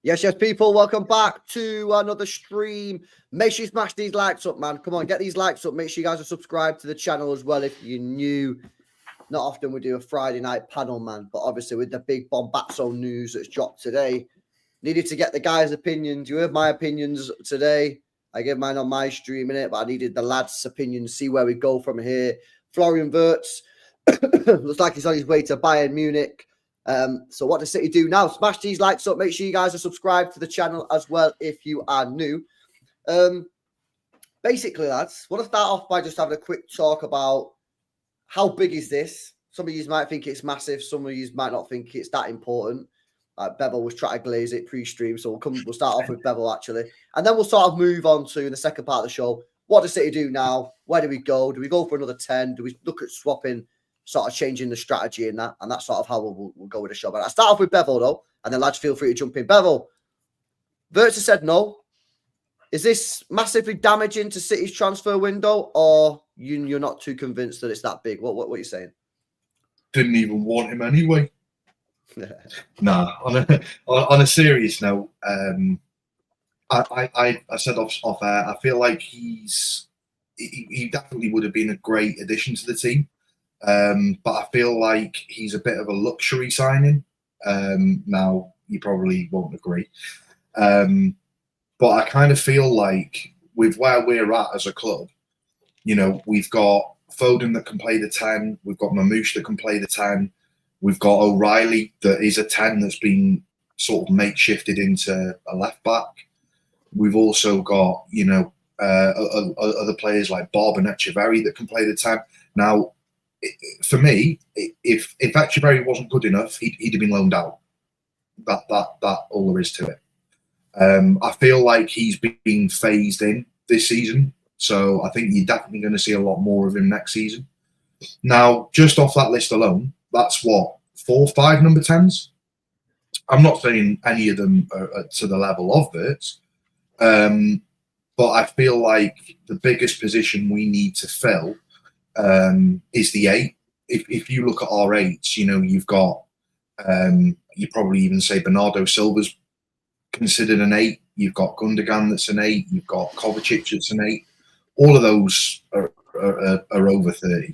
Yes, people, welcome back to another stream. Make sure you smash these likes up, man. Come on, get these likes up. Make sure you guys are subscribed to the channel as well if you're new. Not often we do a Friday night panel, man, but obviously with the big Bombazzo news that's dropped today, needed to get the guys' opinions. You heard my opinions today. I gave mine on my stream, innit, but I needed the lads' opinions, see where we go from here. Florian Wirtz looks like he's on his way to Bayern Munich. So what does City do now? Smash these likes up. Make sure you guys are subscribed to the channel as well if you are new. Basically, lads, I want to start off by just having a quick talk about how big is this? Some of you might think it's massive. Some of you might not think it's that important. Bevel was trying to glaze it pre-stream, so we'll start off with Bevel actually, and then we'll sort of move on to the second part of the show. What does City do now? Where do we go? Do we go for another 10? Do we look at swapping? Sort of changing the strategy in that, and that's sort of how we'll go with the show. But I'll start off with Bevel, though, and then lads, feel free to jump in. Bevel, Wirtz said no. Is this massively damaging to City's transfer window, or you're not too convinced that it's that big? What are you saying? Didn't even want him anyway. Nah, on a serious note, I said off air, I feel like he definitely would have been a great addition to the team. But I feel like he's a bit of a luxury signing. Now, you probably won't agree. But I kind of feel like with where we're at as a club, we've got Foden that can play the 10. We've got Mamouche that can play the 10. We've got O'Reilly that is a 10 that's been sort of makeshifted into a left back. We've also got, other players like Bob and Echeverry that can play the 10. Now, for me, if Echeverry wasn't good enough, he'd have been loaned out. That all there is to it. I feel like he's been phased in this season, so I think you're definitely going to see a lot more of him next season. Now, just off that list alone, that's 4 or 5 number 10s. I'm not saying any of them are to the level of Wirtz, but I feel like the biggest position we need to fill is the 8. If you look at our 8s, you've got you probably even say Bernardo Silva's considered an 8. You've got Gundogan that's an 8. You've got Kovacic that's an 8. All of those are over 30.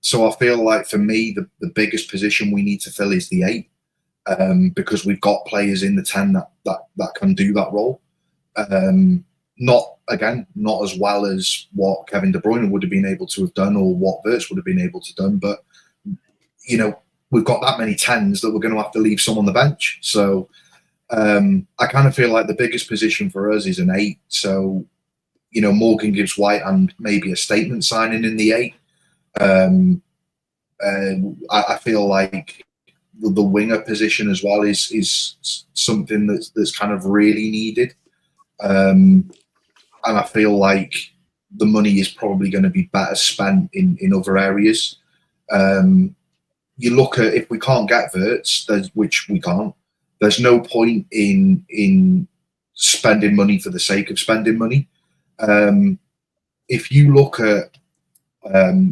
So I feel like for me the biggest position we need to fill is the 8, because we've got players in the 10 that can do that role. Not as well as what Kevin De Bruyne would have been able to have done or what Wirtz would have been able to done, but we've got that many 10s that we're going to have to leave some on the bench. So I kind of feel like the biggest position for us is an 8. So Morgan Gibbs White and maybe a statement signing in the 8. I feel like the winger position as well is something that's kind of really needed. And I feel like the money is probably going to be better spent in other areas. You look at, if we can't get Wirtz, which we can't, there's no point in spending money for the sake of spending money. If you look at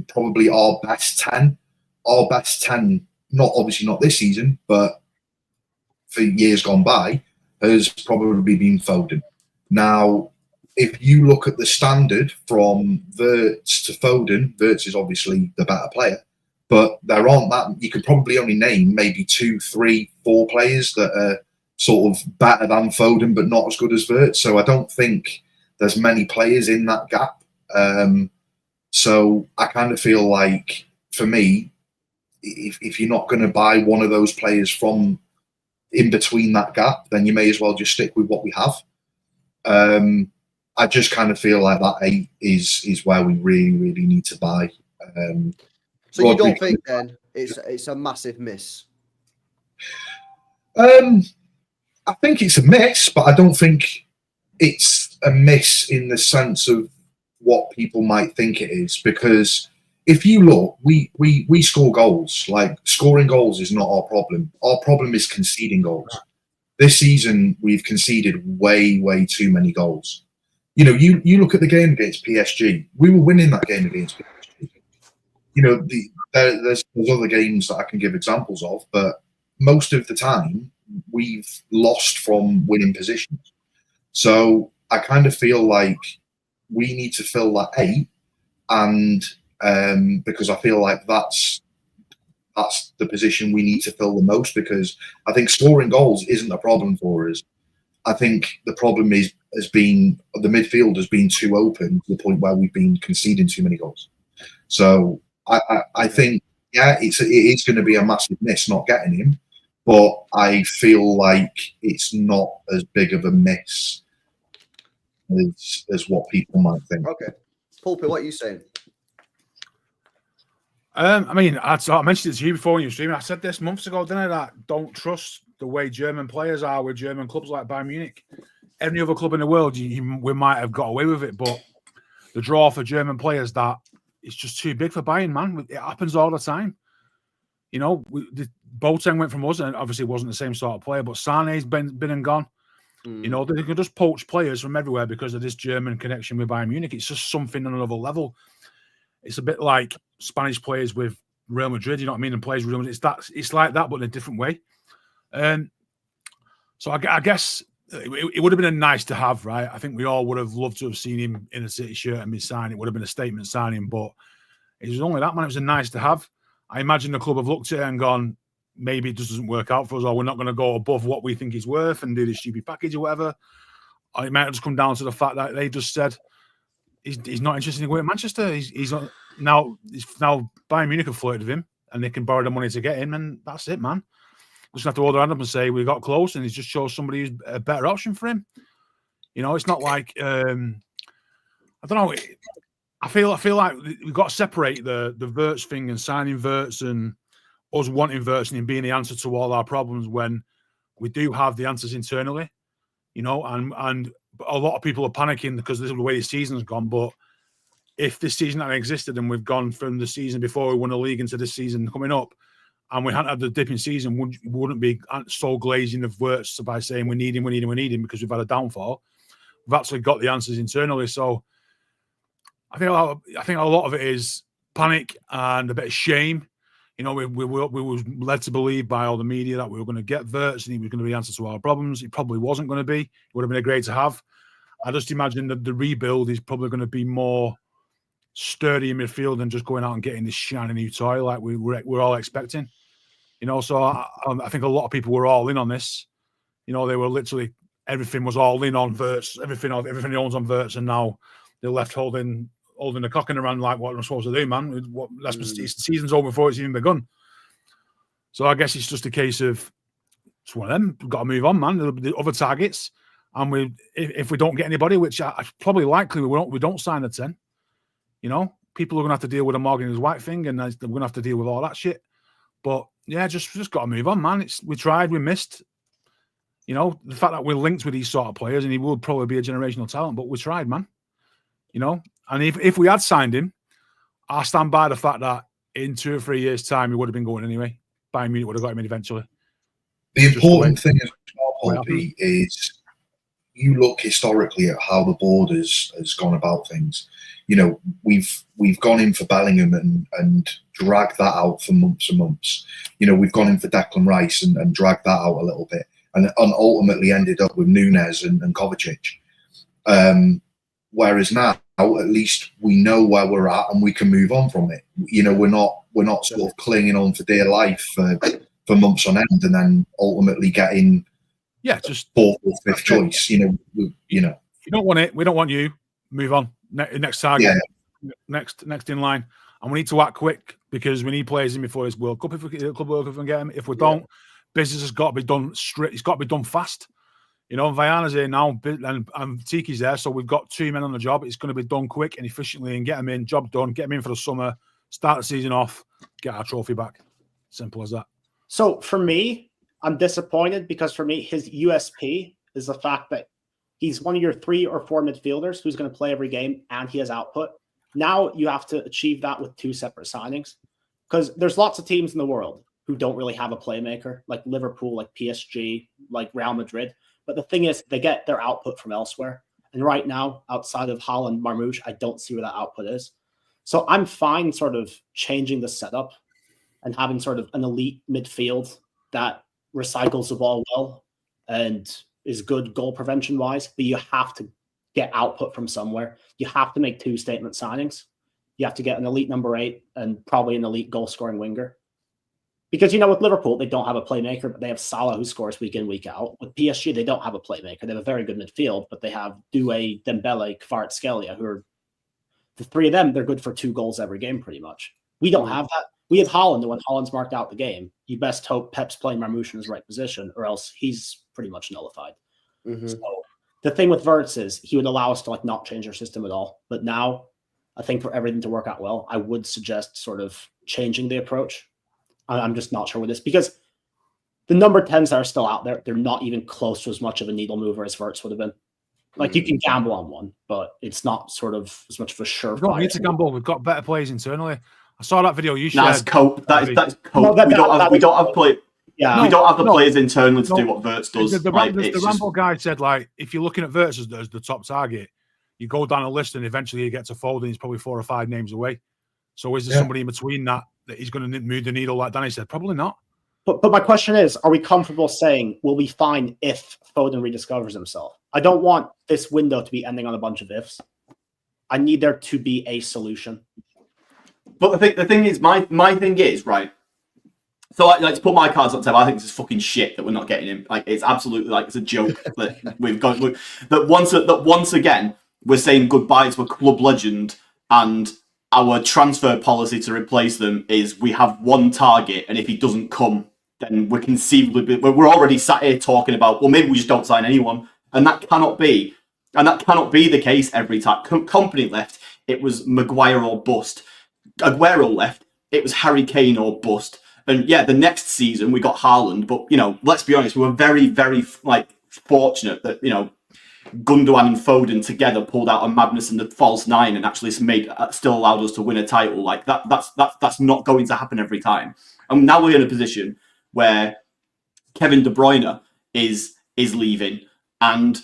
probably our best 10, obviously not this season, but for years gone by, has probably been Foden. Now, if you look at the standard from Wirtz to Foden, Wirtz is obviously the better player, but there aren't that. You could probably only name maybe 2, 3, 4 players that are sort of better than Foden, but not as good as Wirtz. So I don't think there's many players in that gap. So I kind of feel like, for me, if you're not going to buy one of those players from in between that gap, then you may as well just stick with what we have. I just kind of feel like that 8 is where we really, really need to buy. So Rodri, you don't think then it's a massive miss? I think it's a miss, but I don't think it's a miss in the sense of what people might think it is. Because if you look, we score goals. Like, scoring goals is not our problem. Our problem is conceding goals. This season, we've conceded way, way too many goals. You look at the game against PSG. We were winning that game against PSG. There's other games that I can give examples of, but most of the time we've lost from winning positions. So I kind of feel like we need to fill that 8, and because I feel like that's the position we need to fill the most, because I think scoring goals isn't a problem for us. I think the problem has been the midfield has been too open to the point where we've been conceding too many goals. So I think, yeah, it is going to be a massive miss not getting him, but I feel like it's not as big of a miss as what people might think. Okay. Pulpy, what are you saying? I mean, I mentioned it to you before when you were streaming. I said this months ago, didn't I? That don't trust the way German players are with German clubs like Bayern Munich. Any other club in the world, we might have got away with it, but the draw for German players, that it's just too big for Bayern, man. It happens all the time. You know, Boateng went from us, and obviously wasn't the same sort of player, but Sané's been and gone. You know, they can just poach players from everywhere because of this German connection with Bayern Munich. It's just something on another level. It's a bit like Spanish players with Real Madrid, you know what I mean? And players with Real Madrid. It's like that, but in a different way. So I guess it would have been a nice to have, right? I think we all would have loved to have seen him in a City shirt and be signed. It would have been a statement signing, but it was only that, man. It was a nice to have. I imagine the club have looked at it and gone, maybe it just doesn't work out for us, or we're not going to go above what we think he's worth and do this stupid package or whatever. Or it might have just come down to the fact that they just said he's not interested in going to Manchester. He's now Bayern Munich have flirted with him and they can borrow the money to get him, and that's it, man. Just have to hold their hand up and say we got close, and he's just chose somebody who's a better option for him. You know, it's not like I don't know. I feel like we've got to separate the Wirtz thing and signing Wirtz and us wanting Wirtz and him being the answer to all our problems when we do have the answers internally. You know, and a lot of people are panicking because this is the way the season's gone. But if this season hadn't existed and we've gone from the season before we won the league into this season coming up, and we hadn't had the dip in season, we wouldn't be so glazing of Wirtz by saying we need him because we've had a downfall. We've actually got the answers internally. So I think a lot of it is panic and a bit of shame. You know, we were led to believe by all the media that we were going to get Wirtz and he was going to be the answer to our problems. He probably wasn't going to be. It would have been a great to have. I just imagine that the rebuild is probably going to be more sturdy in midfield than just going out and getting this shiny new toy like we're all expecting. You know, so I think a lot of people were all in on this. You know, they were literally, everything was all in on Wirtz, everything he owns on Wirtz, and now they're left holding the cock in the hand like, what am I supposed to do, man? The season's over before it's even begun. So I guess it's just a case of, it's one of them. We've got to move on, man. There'll be other targets. And if we don't get anybody, which I probably likely we don't sign the 10, you know, people are going to have to deal with a Morgan White thing, and they're going to have to deal with all that shit. But yeah, just got to move on, man. We tried, we missed. You know, the fact that we're linked with these sort of players, and he would probably be a generational talent, but we tried, man. You know, and if we had signed him, I stand by the fact that in 2 or 3 years' time, he would have been going anyway. Bayern Munich would have got him in eventually. The important thing as well, Poppy, is you look historically at how the board has gone about things. You know, we've gone in for Bellingham and dragged that out for months and months. You know, we've gone in for Declan Rice and dragged that out a little bit, and ultimately ended up with Nunes and Kovacic. Whereas now, at least we know where we're at and we can move on from it. You know, we're not sort of clinging on for dear life for months on end, and then ultimately getting just 4th or 5th choice. You know, you don't want it. We don't want you. Move on. Next target. Yeah. Next in line. And we need to act quick because we need players in before this World Cup. If we get Club World Cup and get them, if we don't, business has got to be done straight. It's got to be done fast. You know, Viana's here now, and Tiki's there, so we've got 2 men on the job. It's going to be done quick and efficiently, and get them in. Job done. Get them in for the summer. Start the season off. Get our trophy back. Simple as that. So for me, I'm disappointed because for me, his USP is the fact that he's one of your 3 or 4 midfielders who's going to play every game and he has output. Now you have to achieve that with 2 separate signings, because there's lots of teams in the world who don't really have a playmaker, like Liverpool, like PSG, like Real Madrid. But the thing is, they get their output from elsewhere. And right now, outside of Haaland, Marmoush, I don't see where that output is. So I'm fine sort of changing the setup and having sort of an elite midfield that recycles the ball well and is good goal prevention wise, but you have to get output from somewhere. You have to make 2 statement signings. You have to get an elite number 8 and probably an elite goal scoring winger. Because, with Liverpool, they don't have a playmaker, but they have Salah who scores week in, week out. With PSG, they don't have a playmaker. They have a very good midfield, but they have Doué, Dembele, Kvaratskhelia, who are the 3 of them. They're good for 2 goals every game, pretty much. We don't have that. We have Haaland, and when Haaland's marked out the game, you best hope Pep's playing Marmoush in his right position, or else he's pretty much nullified. Mm-hmm. So the thing with Wirtz is he would allow us to not change our system at all. But now, I think for everything to work out well, I would suggest sort of changing the approach. I'm just not sure with this because the number 10s that are still out there, they're not even close to as much of a needle mover as Wirtz would have been. You can gamble on one, but it's not sort of as much of a surefire. We don't need to gamble. We've got better players internally. I saw that video you shared. That's cope. That's cope. We don't have the players internally to do what Wirtz does. The Rambo guy said, if you're looking at Wirtz as the top target, you go down a list and eventually you get to fold and he's probably 4 or 5 names away. So is there somebody in between that he's going to move the needle like Danny said? Probably not. But my question is, are we comfortable saying we'll be fine if Foden rediscovers himself? I don't want this window to be ending on a bunch of ifs. I need there to be a solution. But the thing is, my thing is, right, so to put my cards on the table, I think this is fucking shit that we're not getting him. It's absolutely it's a joke that we've got. That once again, we're saying goodbye to a club legend, and our transfer policy to replace them is we have one target, and if he doesn't come, then we're conceivably we're already sat here talking about, well, maybe we just don't sign anyone, and that cannot be, the case every time. Company left, it was Maguire or bust. Aguero left, it was Harry Kane or bust. And yeah, the next season we got Haaland, but let's be honest, we were very, very fortunate that Gundogan and Foden together pulled out a madness and the false 9 and actually still allowed us to win a title. That's not going to happen every time. And now we're in a position where Kevin De Bruyne is leaving, and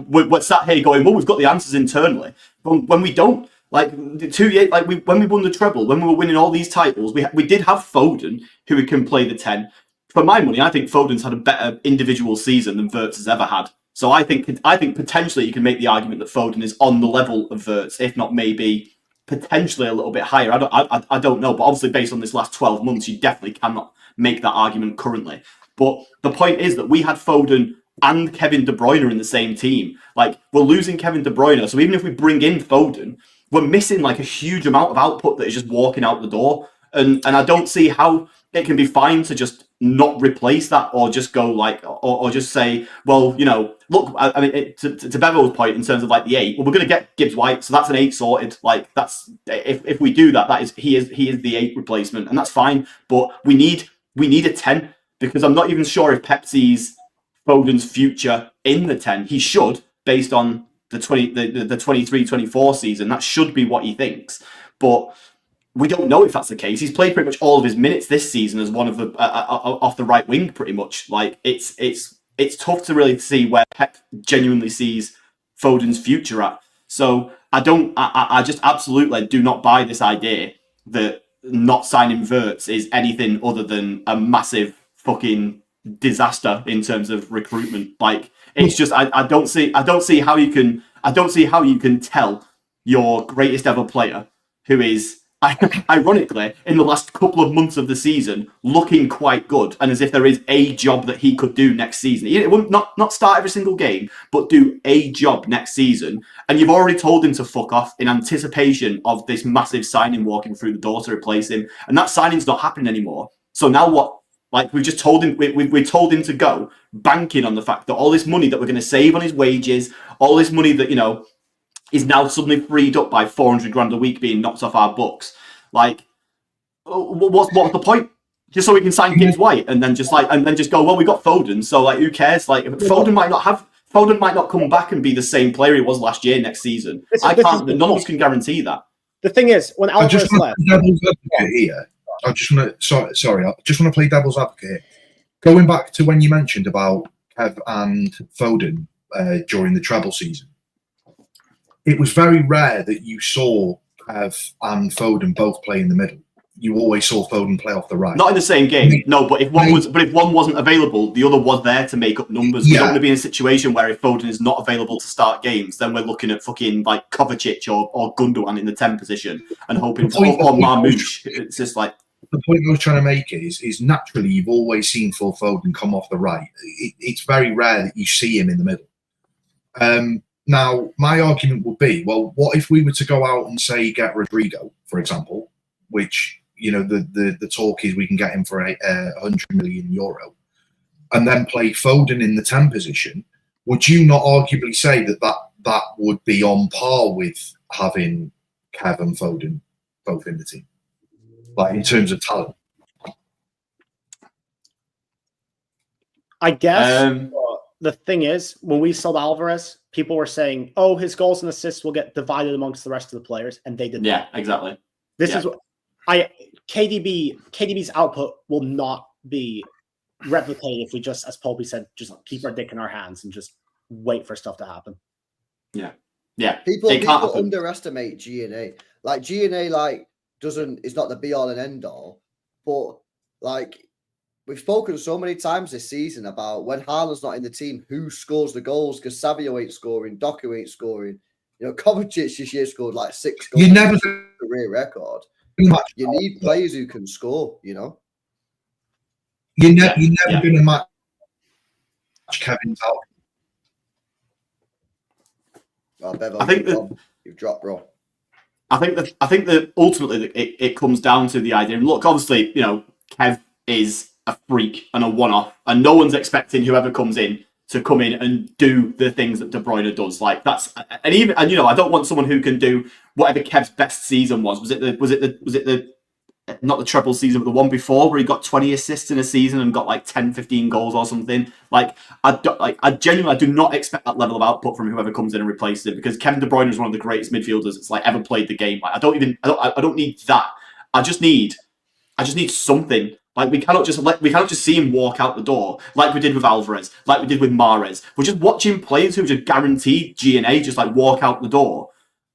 we're sat here going, well, we've got the answers internally, but when we don't. The 2 years, when we won the treble, when we were winning all these titles, we did have Foden who can play the 10. For my money, I think Foden's had a better individual season than Wirtz has ever had. So I think potentially you can make the argument that Foden is on the level of Wirtz, if not maybe potentially a little bit higher. I don't know, but obviously based on this last 12 months, you definitely cannot make that argument currently. But the point is that we had Foden and Kevin De Bruyne in the same team. We're losing Kevin De Bruyne, so even if we bring in Foden, we're missing a huge amount of output that is just walking out the door. And I don't see how it can be fine to just not replace that or just go or just say, well, look, I mean, to Bevel's point in terms of the 8, well, we're going to get Gibbs White, so that's an 8 sorted. That's if we do that, he is the 8 replacement, and that's fine. But we need a 10, because I'm not even sure if Pep sees Foden's future in the 10. He should, based on the 23-24 season. That should be what he thinks, but we don't know if that's the case. He's played pretty much all of his minutes this season as one of the off the right wing, pretty much. It's tough to really see where Pep genuinely sees Foden's future at. So I just absolutely do not buy this idea that not signing Wirtz is anything other than a massive fucking disaster in terms of recruitment. It's just I don't see how you can tell your greatest ever player, who is ironically in the last couple of months of the season looking quite good, and as if there is a job that he could do next season. It will not start every single game, but do a job next season, and you've already told him to fuck off in anticipation of this massive signing walking through the door to replace him, and that signing's not happening anymore. So now what? We've just told him, we told him to go, banking on the fact that all this money that we're going to save on his wages, all this money that, is now suddenly freed up by 400 grand a week being knocked off our books. What's the point? Just so we can sign Gibbs White and then just go, well, we got Foden, so who cares? Foden might not come back and be the same player he was last year next season. None of us can guarantee that. The thing is, when Alvarez left, I just want to play devil's advocate here. Going back to when you mentioned about Kev and Foden during the treble season, it was very rare that you saw Kev and Foden both play in the middle. you always saw Foden play off the right. Not in the same game, no. But if one wasn't available, the other was there to make up numbers. We don't want to be in a situation where if Foden is not available to start games, then we're looking at fucking like Kovacic or Gundogan in the 10 position and hoping for Marmoush. It's just like the point I was trying to make is naturally you've always seen Phil Foden come off the right. It's very rare that you see him in the middle. Now, my argument would be, well, what if we were to go out and say get Rodrigo, for example, which the talk is we can get him for €100 million, and then play Foden in the 10 position? Would you not arguably say that would be on par with having Kev and Foden both in the team, like in terms of talent? I guess the thing is, when we sold Alvarez, people were saying, "Oh, his goals and assists will get divided amongst the rest of the players," and they didn't. Yeah, exactly. This is what KDB's output will not be replicated if we just, as Popey said, just keep our dick in our hands and just wait for stuff to happen. Yeah. People underestimate G&A. Like G&A, it's not the be all and end all, but we've spoken so many times this season about when Haaland's not in the team, who scores the goals, because Savio ain't scoring, Doku ain't scoring. Kovacic this year scored 6 goals. You never career record. You need players who can score, You're never going to match Kevin's out. Well, Bevo, I think you've dropped, bro. I think that ultimately it comes down to the idea. And look, obviously, Kev is a freak and a one-off, and no one's expecting whoever comes in to come in and do the things that De Bruyne does. I don't want someone who can do whatever Kev's best season was. Was it the not the treble season, but the one before where he got 20 assists in a season and got 10, 15 goals or something? I genuinely do not expect that level of output from whoever comes in and replaces him, because Kevin De Bruyne is one of the greatest midfielders that's ever played the game. I don't need that. I just need something. We cannot just see him walk out the door like we did with Alvarez, like we did with Mahrez. We're just watching players who just guaranteed G&A just walk out the door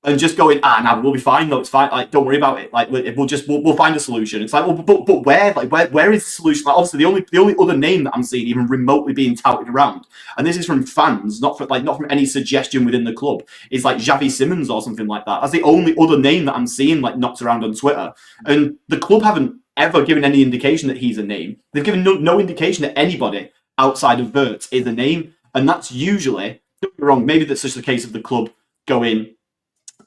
and just going, we'll be fine. No, it's fine. Don't worry about it. We'll find a solution. It's but where? Where is the solution? Obviously, the only other name that I'm seeing even remotely being touted around, and this is from fans, not from any suggestion within the club, is Xavi Simons or something like that. That's the only other name that I'm seeing knocked around on Twitter, and the club haven't ever given any indication that he's a name. They've given no indication that anybody outside of Wirtz is a name, and that's usually, don't get me wrong, maybe that's just the case of the club going,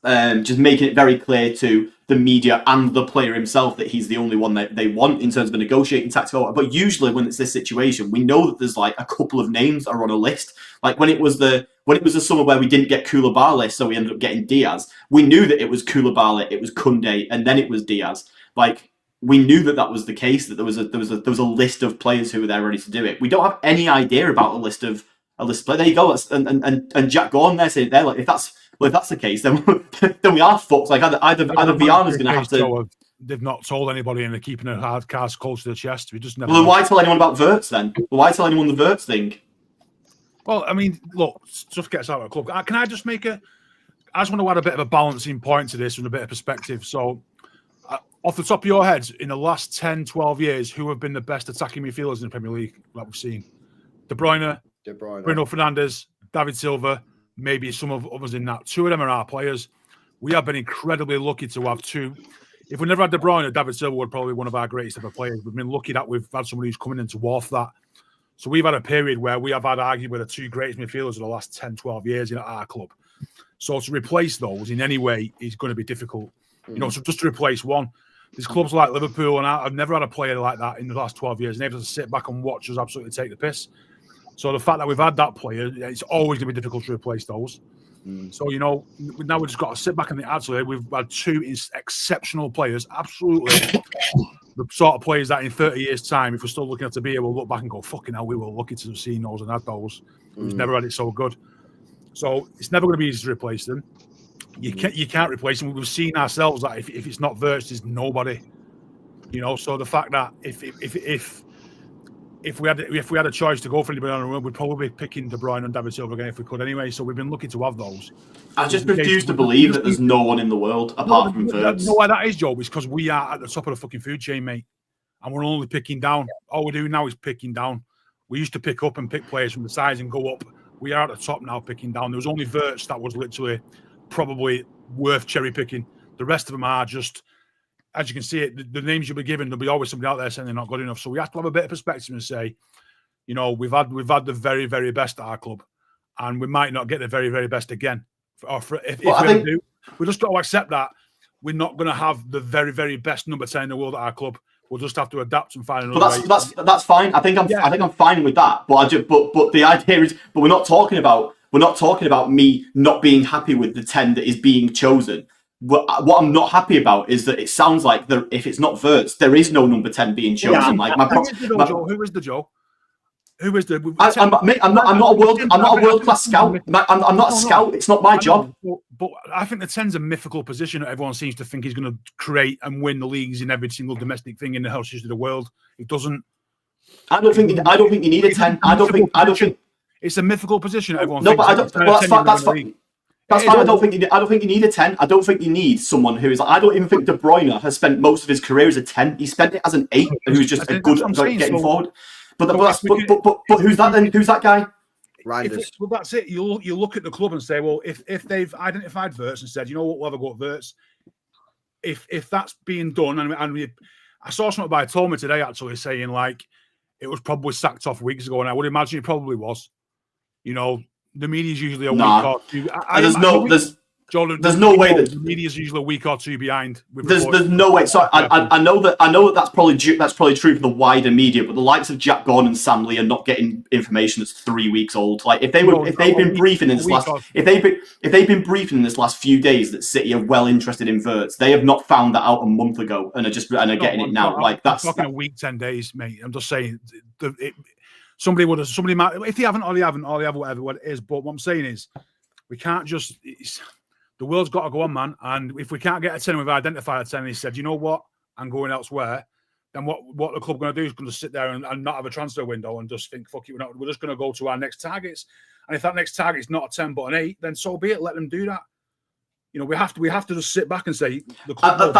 just making it very clear to the media and the player himself that he's the only one that they want in terms of a negotiating tactical. But usually when it's this situation, we know that there's a couple of names that are on a list. When it was the summer where we didn't get Koulibaly, so we ended up getting Diaz, we knew that it was Koulibaly, it was Koundé, and then it was Diaz. We knew that was the case, that there was a list of players who were there ready to do it. We don't have any idea about a list of players. There you go. And Jack Gordon there saying there, if that's the case, then we are fucked. Either Viana's going to have to. They've not told anybody, and they're keeping a hard cast close to the chest. We just never. Well, then why tell anyone about Wirtz then? Why tell anyone the Wirtz thing? Well, I mean, look, stuff gets out of the club. Can I just I just want to add a bit of a balancing point to this and a bit of perspective. So, off the top of your heads, in the last 10, 12 years, who have been the best attacking midfielders in the Premier League that we've seen? De Bruyne, Bruno Fernandes, David Silva, maybe some of others in that. 2 of them are our players. We have been incredibly lucky to have 2. If we never had De Bruyne, David Silva would probably be one of our greatest ever players. We've been lucky that we've had somebody who's coming in to dwarf that. So we've had a period where we have had arguably the 2 greatest midfielders of the last 10, 12 years in our club. So to replace those in any way is going to be difficult. So just to replace one. There's clubs like Liverpool, and I've never had a player like that in the last 12 years, and able to sit back and watch us absolutely take the piss. So the fact that we've had that player, it's always going to be difficult to replace those. So, now we've just got to sit back and think, actually, we've had 2 exceptional players, absolutely the sort of players that in 30 years' time, if we're still looking at the beer, we'll look back and go, fucking hell, we were lucky to have seen those and had those. We've never had it so good. So it's never going to be easy to replace them. You can't replace them. We've seen ourselves that if it's not Wirtz, there's nobody. So the fact that if if we had a choice to go for anybody on the run, we'd probably be picking De Bruyne and David Silva again if we could anyway. So we've been lucky to have those. I just refuse to believe that there's no one in the world apart from Wirtz. You know why that is, Joe? It's because we are at the top of the fucking food chain, mate. And we're only picking down. All we're doing now is picking down. We used to pick up and pick players from the sides and go up. We are at the top now, picking down. There was only Wirtz that was literally probably worth cherry picking. The rest of them are just, as you can see it, the names you'll be given, there'll be always somebody out there saying they're not good enough. So we have to have a bit of perspective and say, you know, we've had the very, very best at our club, and we might not get the very, very best again. If we do, we just got to accept that we're not going to have the very, very best number 10 in the world at our club. We'll just have to adapt and find another way. That's fine. I think I'm fine with that. But but the idea is, but we're not talking about me not being happy with the 10 that is being chosen. What I'm not happy about is that it sounds like if it's not Wirtz, there is no number 10 being chosen. Who is the Joe? Who is the? I'm not a world class scout. I'm not a scout. It's not my job. But I think the 10's a mythical position that everyone seems to think he's going to create and win the leagues in every single domestic thing in the houses of the world. It doesn't. I don't think you need a 10. I don't think it's a mythical position. Everyone. No, but I don't. Well, that's fine. That's fine. I don't think you need a 10. I don't think you need someone who is like. I don't even think De Bruyne has spent most of his career as a 10. He spent it as an 8, who's just a good getting forward. But who's that then? Who's that guy? Well, that's it. You look at the club and say, well, if they've identified Wirtz and said, you know what, we'll have a go at Wirtz. If that's being done, I saw something by Tommy today actually saying like it was probably sacked off weeks ago, and I would imagine it probably was. You know, the media's usually a week or two. There's no way that the media's usually a week or two behind. There's no way. So I know that's probably true for the wider media, but the likes of Jack Gordon and Sam Lee are not getting information that's 3 weeks old. Like if they've been briefing in this last few days that City are well interested in Wirtz, they have not found that out a month ago and are getting it now. Like that's talking a week, 10 days, mate. I'm just saying somebody might, if they haven't, or they have whatever it is. But what I'm saying is we can't just. The world's got to go on, man. And if we can't get a 10, we've identified a 10, and he said, you know what, I'm going elsewhere, then what the club going to do is going to sit there and not have a transfer window and just think, fuck it, we're just going to go to our next targets. And if that next target is not a 10 but an 8, then so be it. Let them do that. You know, we have to just sit back and say the club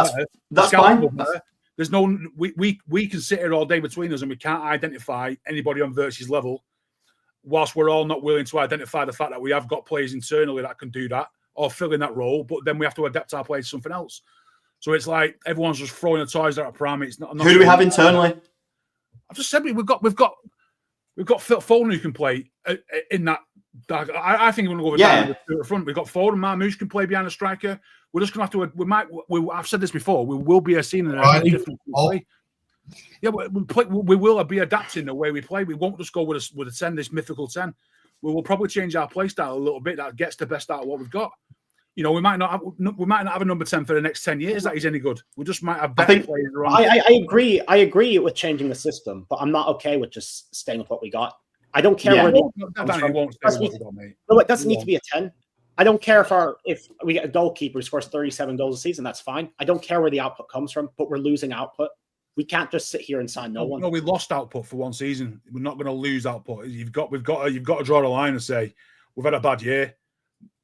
that's fine. There's no we can sit here all day between us and we can't identify anybody on Wirtz's level, whilst we're all not willing to identify the fact that we have got players internally that can do that or fill in that role, but then we have to adapt our play to something else. So it's like everyone's just throwing the toys out of pram. It's not. Who do we have internally? I've just said we've got Phil Foden who can play in that. I think we're going to go down to the front. We've got Foden, Marmoush can play behind the striker. We're just going to have to. I've said this before. We will be seeing a different play. Yeah, we will be adapting the way we play. We won't just go with a 10, this mythical 10. We will probably change our play style a little bit that gets the best out of what we've got. You know, we might not have a number 10 for the next 10 years that is any good. We just might have better players around. I agree with changing the system, but I'm not okay with just staying with what we got. I don't care where it doesn't need to be a 10. I don't care if we get a goalkeeper who scores 37 goals a season. That's fine. I don't care where the output comes from, but we're losing output. We can't just sit here and sign no one. No, we lost output for one season. We're not going to lose output. We've got to draw a line and say we've had a bad year.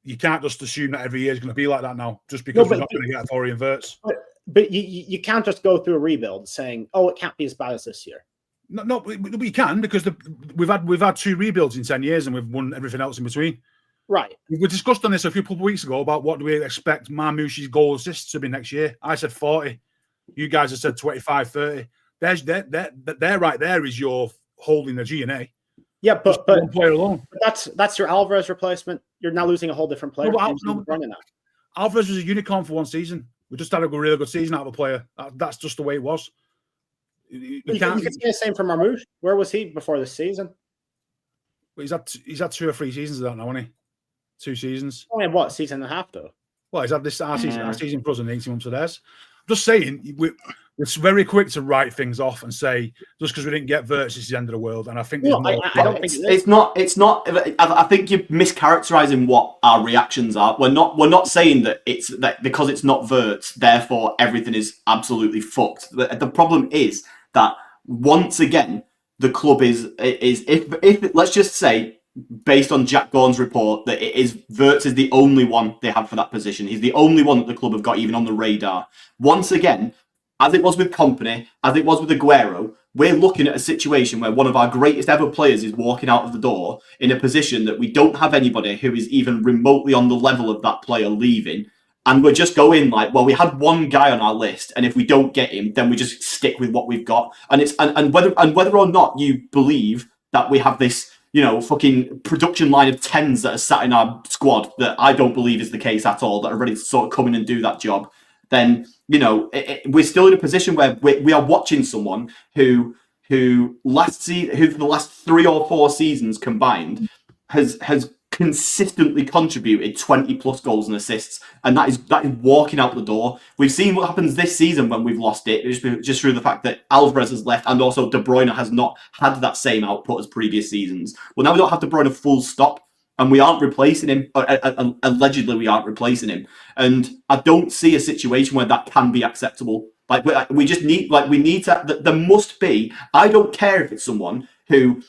You can't just assume that every year is going to be like that now, just because we're not going to get Florian Wirtz. But you can't just go through a rebuild saying, "Oh, it can't be as bad as this year." No, we can because we've had 2 rebuilds in 10 years and we've won everything else in between. Right. We discussed on this a couple of weeks ago about what do we expect Marmoush's goal assists to be next year. I said 40. You guys have said 25, 30. There right there is your holding the G&A. Yeah, but one player alone. That's your Alvarez replacement. You're now losing a whole different player. Alvarez was a unicorn for one season. We just had a really good season out of a player. That's just the way it was. You can say the same for Marmoush. Where was he before this season? Well, he's had 2 or 3 seasons of that now, hasn't he? 2 seasons. Only what, season and a half though? Well, he's had this our season plus an 18 months of theirs. I'm just saying we're very quick to write things off and say just because we didn't get Wirtz is the end of the world. And I think I don't think it's not. I think you're mischaracterizing what our reactions are. We're not saying that it's that because it's not Wirtz, therefore everything is absolutely fucked. The problem is that once again, the club is if let's just say, based on Jack Gaughan's report, that Wirtz is the only one they have for that position. He's the only one that the club have got even on the radar. Once again, as it was with Kompany, as it was with Aguero, we're looking at a situation where one of our greatest ever players is walking out of the door in a position that we don't have anybody who is even remotely on the level of that player leaving. And we're just going like, well, we had one guy on our list, and if we don't get him, then we just stick with what we've got. And it's and whether or not you believe that we have this, fucking production line of 10s that are sat in our squad, that I don't believe is the case at all, that are ready to sort of come in and do that job, then, we're still in a position where we are watching someone who for the last 3 or 4 seasons combined has consistently contributed 20 plus goals and assists, and that is walking out the door. We've seen what happens this season when we've lost it, just through the fact that Alvarez has left, and also De Bruyne has not had that same output as previous seasons. Well, now we don't have De Bruyne full stop, and we aren't replacing him. Allegedly, we aren't replacing him, and I don't see a situation where that can be acceptable. Like we just need, we need to. There must be. I don't care if it's someone who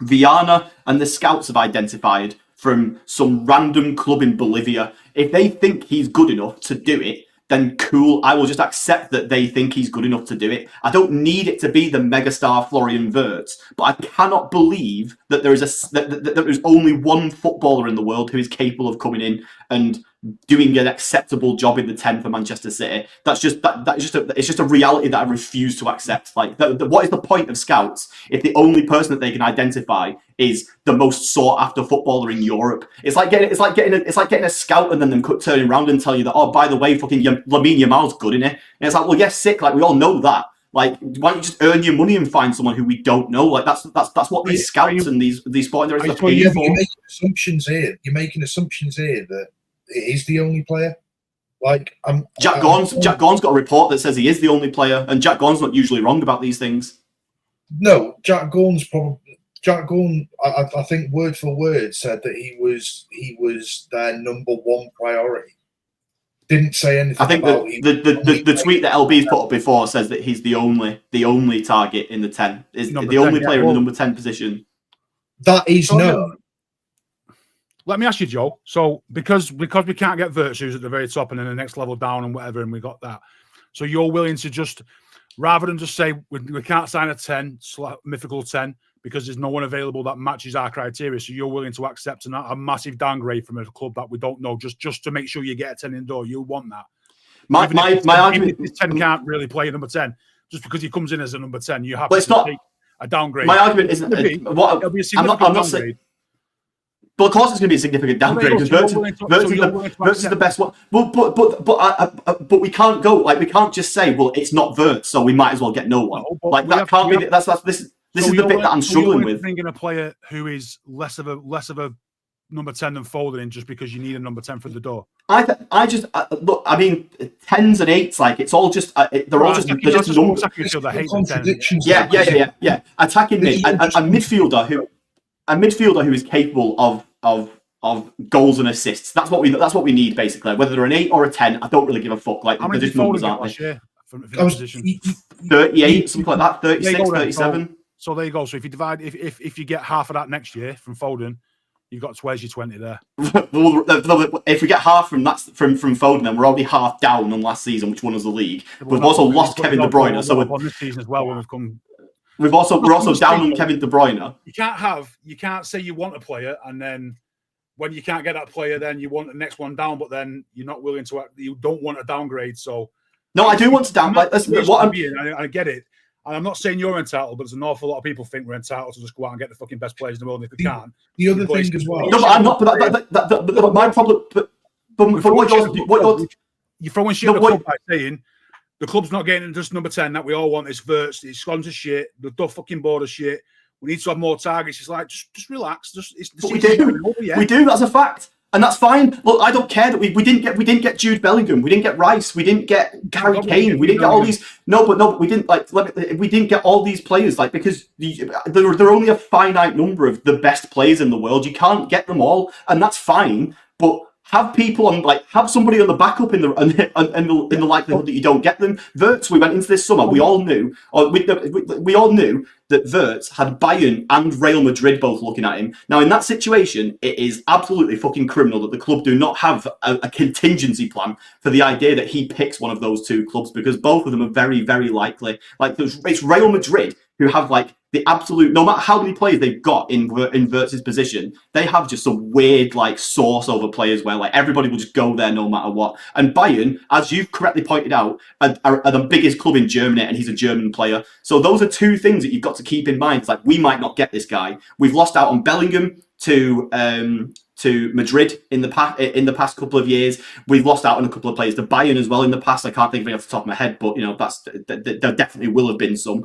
Viana and the scouts have identified from some random club in Bolivia. If they think he's good enough to do it, then cool. I will just accept that they think he's good enough to do it. I don't need it to be the megastar Florian Wirtz, but I cannot believe that there is that there is only one footballer in the world who is capable of coming in and doing an acceptable job in the 10 for Manchester City. It's just a reality that I refuse to accept. Like, what is the point of scouts if the only person that they can identify is the most sought after footballer in Europe? It's like getting a scout and then them turning around and tell you that, oh, by the way, fucking Lamine Yamal's good in it. And it's like, well, yes, sick. Like, we all know that. Like, why don't you just earn your money and find someone who we don't know? Like, that's what these scouts and these sporting directors are paying for. You're making assumptions here. You're making assumptions here that it is the only player. Like, Jack Gaughan's got a report that says he is the only player, and Jack Gaughan's not usually wrong about these things. No, Jack Gaughan, I think word for word said that he was their number 1 priority. Didn't say anything. I think about the tweet that LB's put up before says that he's the only target in the 10. Is the only player in the number 10 position. That is known. Let me ask you, Joe. So because we can't get Virtues at the very top and then the next level down and whatever, and we got that. So you're willing to just, rather than just say we can't sign a 10, mythical 10, because there's no one available that matches our criteria. So you're willing to accept a massive downgrade from a club that we don't know, just to make sure you get a 10 indoor. You want that. My argument, if this 10 can't really play a number 10, just because he comes in as a number 10, you have to take a downgrade. My argument isn't it'll be a significant downgrade. Well, of course, it's going to be a significant downgrade because Wirtz is the best one. Well, but we can't go we can't just say, well, it's not Wirtz, so we might as well get no one. That can't be. This is the bit that I'm struggling with. Bringing a player who is less of a number 10 than Foden in just because you need a number 10 for the door. I just look. I mean, 10s and 8s, it's all just they're all just numbers. Contradictions. Yeah. Attacking mid, a midfielder who is capable of goals and assists. That's what we need basically. Whether they're an 8 or a 10, I don't really give a fuck. Like, they're just numbers, aren't they? 38, something like that. 36, 37. So there you go. So if you divide, if you get half of that next year from Foden, you've got where's your 20 there. Well, if we get half from Foden, then we're already half down on last season, which won us the league. We've also lost Kevin De Bruyne, so on this season as well when we've come. We're also down on Kevin De Bruyne. You can't say you want a player and then when you can't get that player, then you want the next one down, but then you're not willing to. You don't want a downgrade. So no, I do want to downgrade. I get it. And I'm not saying you're entitled, but there's an awful lot of people think we're entitled to just go out and get the fucking best players in the world. And if we can't, the other thing as well. No, but I'm not. But my problem. But what you're throwing shit at the club by saying the club's not getting just number 10 that we all want. It's Wirtz. It's gone to shit. The fucking board of shit. We need to have more targets. It's like just relax. We do. That's a fact. And that's fine. Look, I don't care that we didn't get Jude Bellingham, we didn't get Rice, we didn't get Harry Kane, we didn't get all these. No, but we didn't we didn't get all these players because there are only a finite number of the best players in the world. You can't get them all, and that's fine. But have people on, like, have somebody on the backup in the likelihood that you don't get them. Wirtz, we went into this summer, we all knew that Wirtz had Bayern and Real Madrid both looking at him. Now, in that situation, it is absolutely fucking criminal that the club do not have a contingency plan for the idea that he picks one of those two clubs, because both of them are very, very likely. Like, it's Real Madrid who have, like, the absolute, no matter how many players they've got in Wirtz's position, they have just some weird, like, source over players where, like, everybody will just go there no matter what. And Bayern, as you've correctly pointed out, are the biggest club in Germany, and he's a German player. So those are two things that you've got to keep in mind. It's like, we might not get this guy. We've lost out on Bellingham to Madrid in the past couple of years. We've lost out on a couple of players to Bayern as well in the past. I can't think of it off the top of my head, but you know, there definitely will have been some.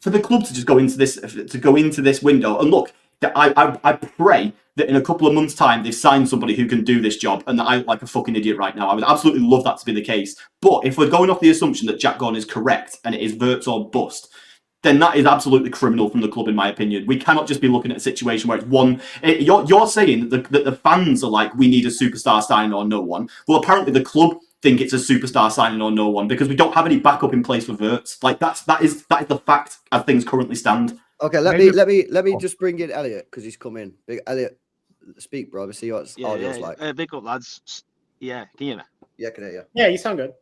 For the club to just go into this window, and look, I pray that in a couple of months' time they've signed somebody who can do this job, and that I look like a fucking idiot right now. I would absolutely love that to be the case. But if we're going off the assumption that Jack Gordon is correct and it is Wirtz or bust, then that is absolutely criminal from the club, in my opinion. We cannot just be looking at a situation where it's one. You're saying that the fans are like, we need a superstar signing or no one. Well, apparently the club think it's a superstar signing or no one, because we don't have any backup in place for Wirtz. Like, that is the fact as things currently stand. Okay, let me just bring in Elliot, because he's come in. Elliot, speak, bro. See what audio's like. Big up, lads. Yeah, can you hear me? Yeah, I can hear you. Yeah, you sound good.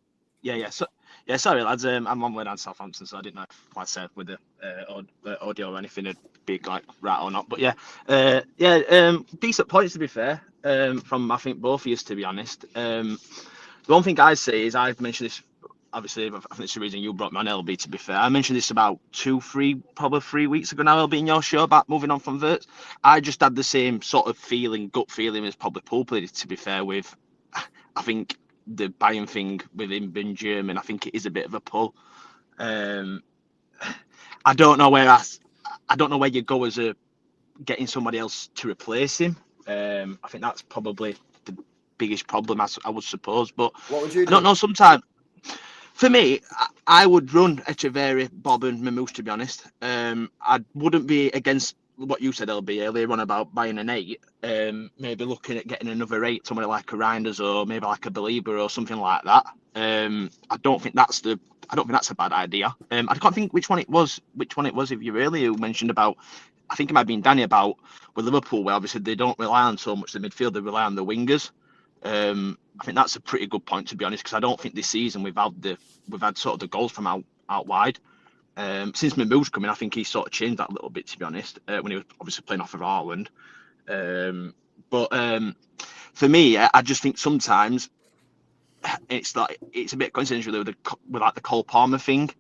Yeah. So, yeah, sorry, lads. I'm on way down Southampton, so I didn't know if I said with the audio or anything it'd be like right or not. But decent points, to be fair. From I think both of you, to be honest. The one thing I say is, I've mentioned this. Obviously, I think it's the reason you brought me on LB. To be fair, I mentioned this about 3 weeks ago now, LB, in your show about moving on from Wirtz. I just had the same sort of gut feeling as probably Pulp did, to be fair. With, I think the Bayern thing with him being German, I think it is a bit of a pull. I don't know where you go as getting somebody else to replace him. I think that's probably the biggest problem, I would suppose. But what would you do? I don't know. Sometimes, for me, I would run Echeverri, Bob, and Mamouche, to be honest. I wouldn't be against what you said, LB, earlier on about buying an 8. Maybe looking at getting another 8, somebody like a Reinders or maybe like a Belieber or something like that. I don't think that's a bad idea. I can't think which one it was if you earlier mentioned about, I think it might have been Danny, about with Liverpool, where obviously they don't rely on so much the midfield, they rely on the wingers. I think that's a pretty good point, to be honest, because I don't think this season we've had sort of the goals from out wide. Since Mamouche's coming, I think he's sort of changed that a little bit, to be honest, when he was obviously playing off of Haaland. But for me, I just think sometimes it's a bit coincidental with like the Cole Palmer thing.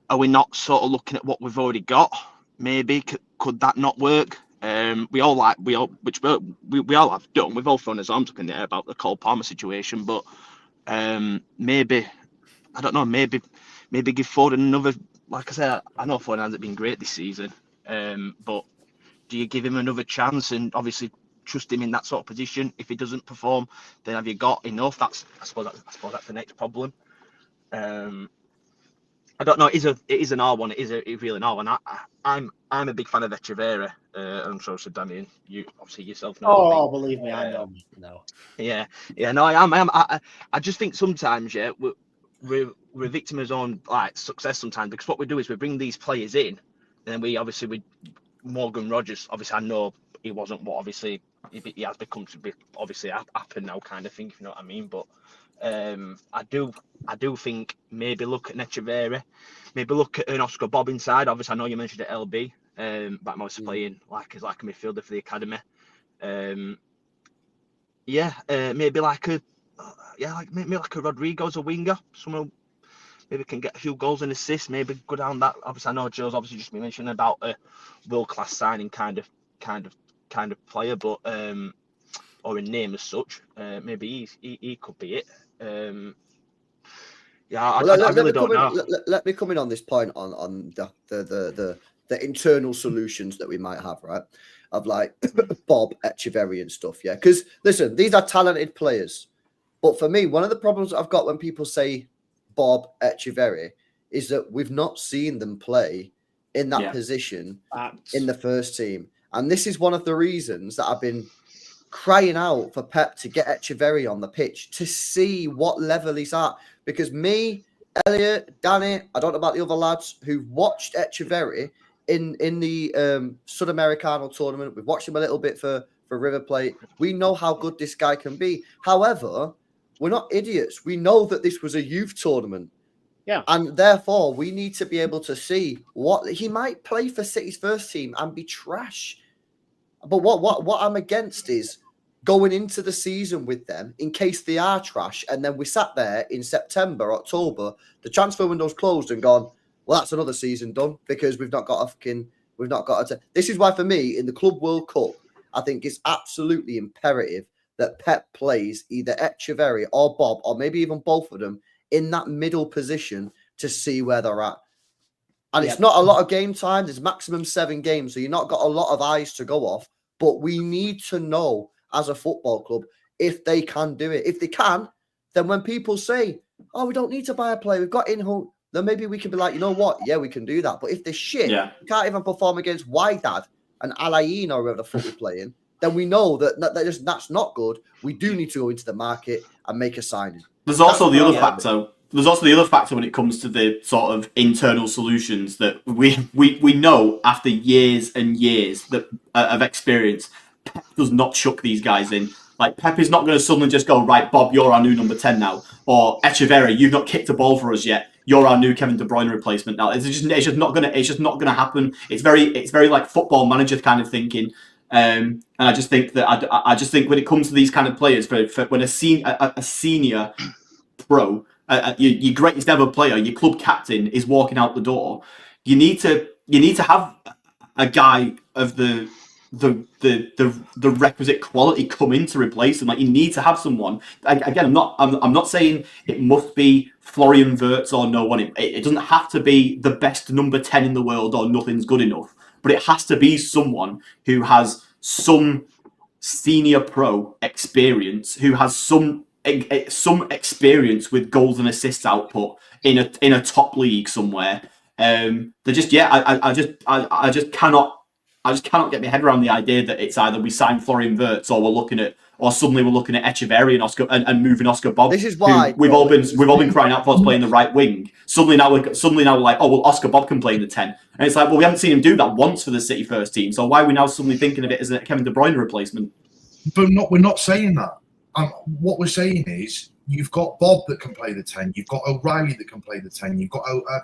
Are we not sort of looking at what we've already got? Maybe could that not work? We all have done. We've all thrown his arms up in the air about the Cole Palmer situation, but maybe, I don't know, maybe give Foden another. Like I said, I know Foden hasn't been great this season, but do you give him another chance and obviously trust him in that sort of position? If he doesn't perform, then have you got enough? I suppose that's the next problem. I don't know. It is an R one. It is really an R one. I'm a big fan of Echeverri. I'm sure so Danny, and you obviously yourself know. Oh, believe me, I know. No. Yeah. No, I am. I just think sometimes, we're a victim of his own like success sometimes, because what we do is we bring these players in, and then we Morgan Rogers. Obviously, I know he wasn't what obviously he has become to be. Obviously, happen now, kind of thing. If you know what I mean, but. I do think maybe look at Echeverri, maybe look at an Oscar Bob inside. Obviously, I know you mentioned it LB, but I'm obviously playing like a midfielder for the academy. Maybe like a Rodrigo as a winger. Someone maybe can get a few goals and assists. Maybe go down that. Obviously, I know Joe's obviously just been mentioning about a world-class signing kind of player, but or a name as such. Maybe he could be it. I really don't know. Let me come in on this point on the internal solutions that we might have, right? Of like Bob, Echeverri and stuff, yeah. Because listen, these are talented players, but for me, one of the problems I've got when people say Bob, Echeverri is that we've not seen them play in that position in the first team, and this is one of the reasons that I've been crying out for Pep to get Echeverri on the pitch to see what level he's at. Because me, Elliot, Danny, I don't know about the other lads who've watched Echeverri in the Sudamericano tournament. We've watched him a little bit for River Plate. We know how good this guy can be. However, we're not idiots. We know that this was a youth tournament. Yeah. And therefore, we need to be able to see what he might play for City's first team and be trash. But what I'm against is going into the season with them in case they are trash, and then we sat there in September, October, the transfer window's closed and gone, well, that's another season done because we've not got a. This is why for me in the Club World Cup, I think it's absolutely imperative that Pep plays either Echeverri or Bob or maybe even both of them in that middle position to see where they're at. And it's not a lot of game time. There's maximum 7 games, so you've not got a lot of eyes to go off. But we need to know as a football club if they can do it. If they can, then when people say, oh, we don't need to buy a player, we've got in-home, then maybe we can be like, you know what? Yeah, we can do that. But if they're shit, we can't even perform against Wydad and Alain or whoever the fuck we're playing, then we know that's not good. We do need to go into the market and make a signing. There's also the other factor. There's also the other factor when it comes to the sort of internal solutions that we know after years and years of experience, Pep does not chuck these guys in. Like, Pep is not going to suddenly just go, right, Bob, you're our new number 10 now. Or Echeverri, you've not kicked a ball for us yet. You're our new Kevin De Bruyne replacement now. It's just not gonna happen. It's very like football manager kind of thinking. And I just think that I just think when it comes to these kind of players, for when a senior pro, your greatest ever player, your club captain is walking out the door, you need to have a guy of the requisite quality come in to replace him. Like, you need to have someone. Again, I'm not saying it must be Florian Wirtz or no one. It doesn't have to be the best number 10 in the world or nothing's good enough. But it has to be someone who has some senior pro experience, who has some experience with goals and assists output in a top league somewhere. I just cannot get my head around the idea that it's either we sign Florian Wirtz or suddenly we're looking at Echeverri and Oscar and moving Oscar Bob. This is why we've all been crying out for us playing the right wing. Suddenly now we're like, oh well, Oscar Bob can play in the 10, and it's like, well, we haven't seen him do that once for the City first team. So why are we now suddenly thinking of it as a Kevin De Bruyne replacement? But we're not saying that. What we're saying is you've got Bob that can play the 10, you've got O'Reilly that can play the 10, you've got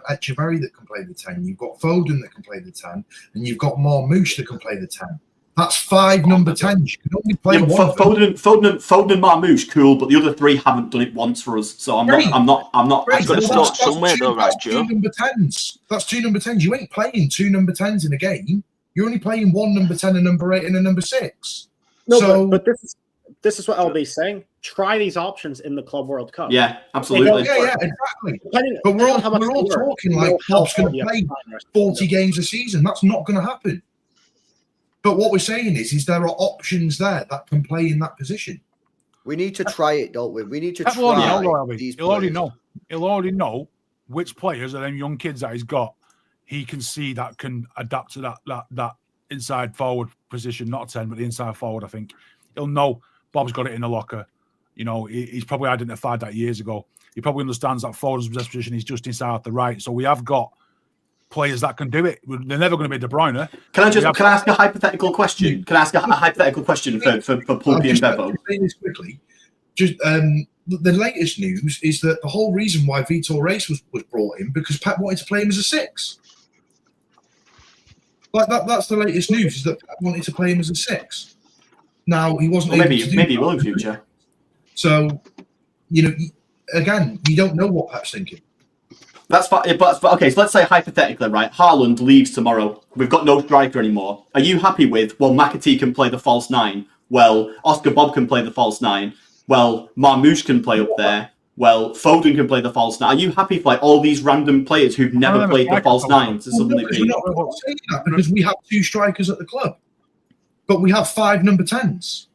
Echeverri that can play the 10, you've got Foden that can play the 10, and you've got Marmoush that can play the 10. That's 5 number 10s. You can only play one. Foden and Marmoush, cool, but the other 3 haven't done it once for us. So I'm not. It's got to start somewhere, though, right, Joe? 2 number 10s. That's 2 number 10s. You ain't playing 2 number 10s in a game. You're only playing 1 number 10, a number 8, and a number 6. No, but this is what LB's saying. Try these options in the Club World Cup. Yeah, absolutely. Yeah, exactly. But we're all talking like Pep's going to play 40 games a season. That's not going to happen. But what we're saying is there are options there that can play in that position. We need to try it, don't we? We need to try these players. He'll already know which players of them young kids that he's got he can see that can adapt to that inside forward position, not 10, but the inside forward, I think. He'll know Bob's got it in the locker. You know, he's probably identified that years ago. He probably understands that Foden's best position is just inside the right. So we have got players that can do it. They're never going to be De Bruyne. Can I ask a hypothetical question? Can I ask a hypothetical question for Pulpy and Bevo? Say this quickly. Just the latest news is that the whole reason why Vitor Reis was brought in because Pep wanted to play him as a 6. Like that's the latest news is that Pep wanted to play him as a 6. Now he wasn't. Well, maybe he will in future. So, again, you don't know what Pep's thinking. That's fine, but okay. So let's say hypothetically, right? Haaland leaves tomorrow. We've got no striker anymore. Are you happy with? Well, McAtee can play the false 9. Well, Oscar Bob can play the false 9. Well, Marmoush can play up there. Well, Foden can play the false 9. Are you happy for like all these random players who've never played the false 9 to suddenly be? We're not saying that because we have 2 strikers at the club, but we have 5 number 10s.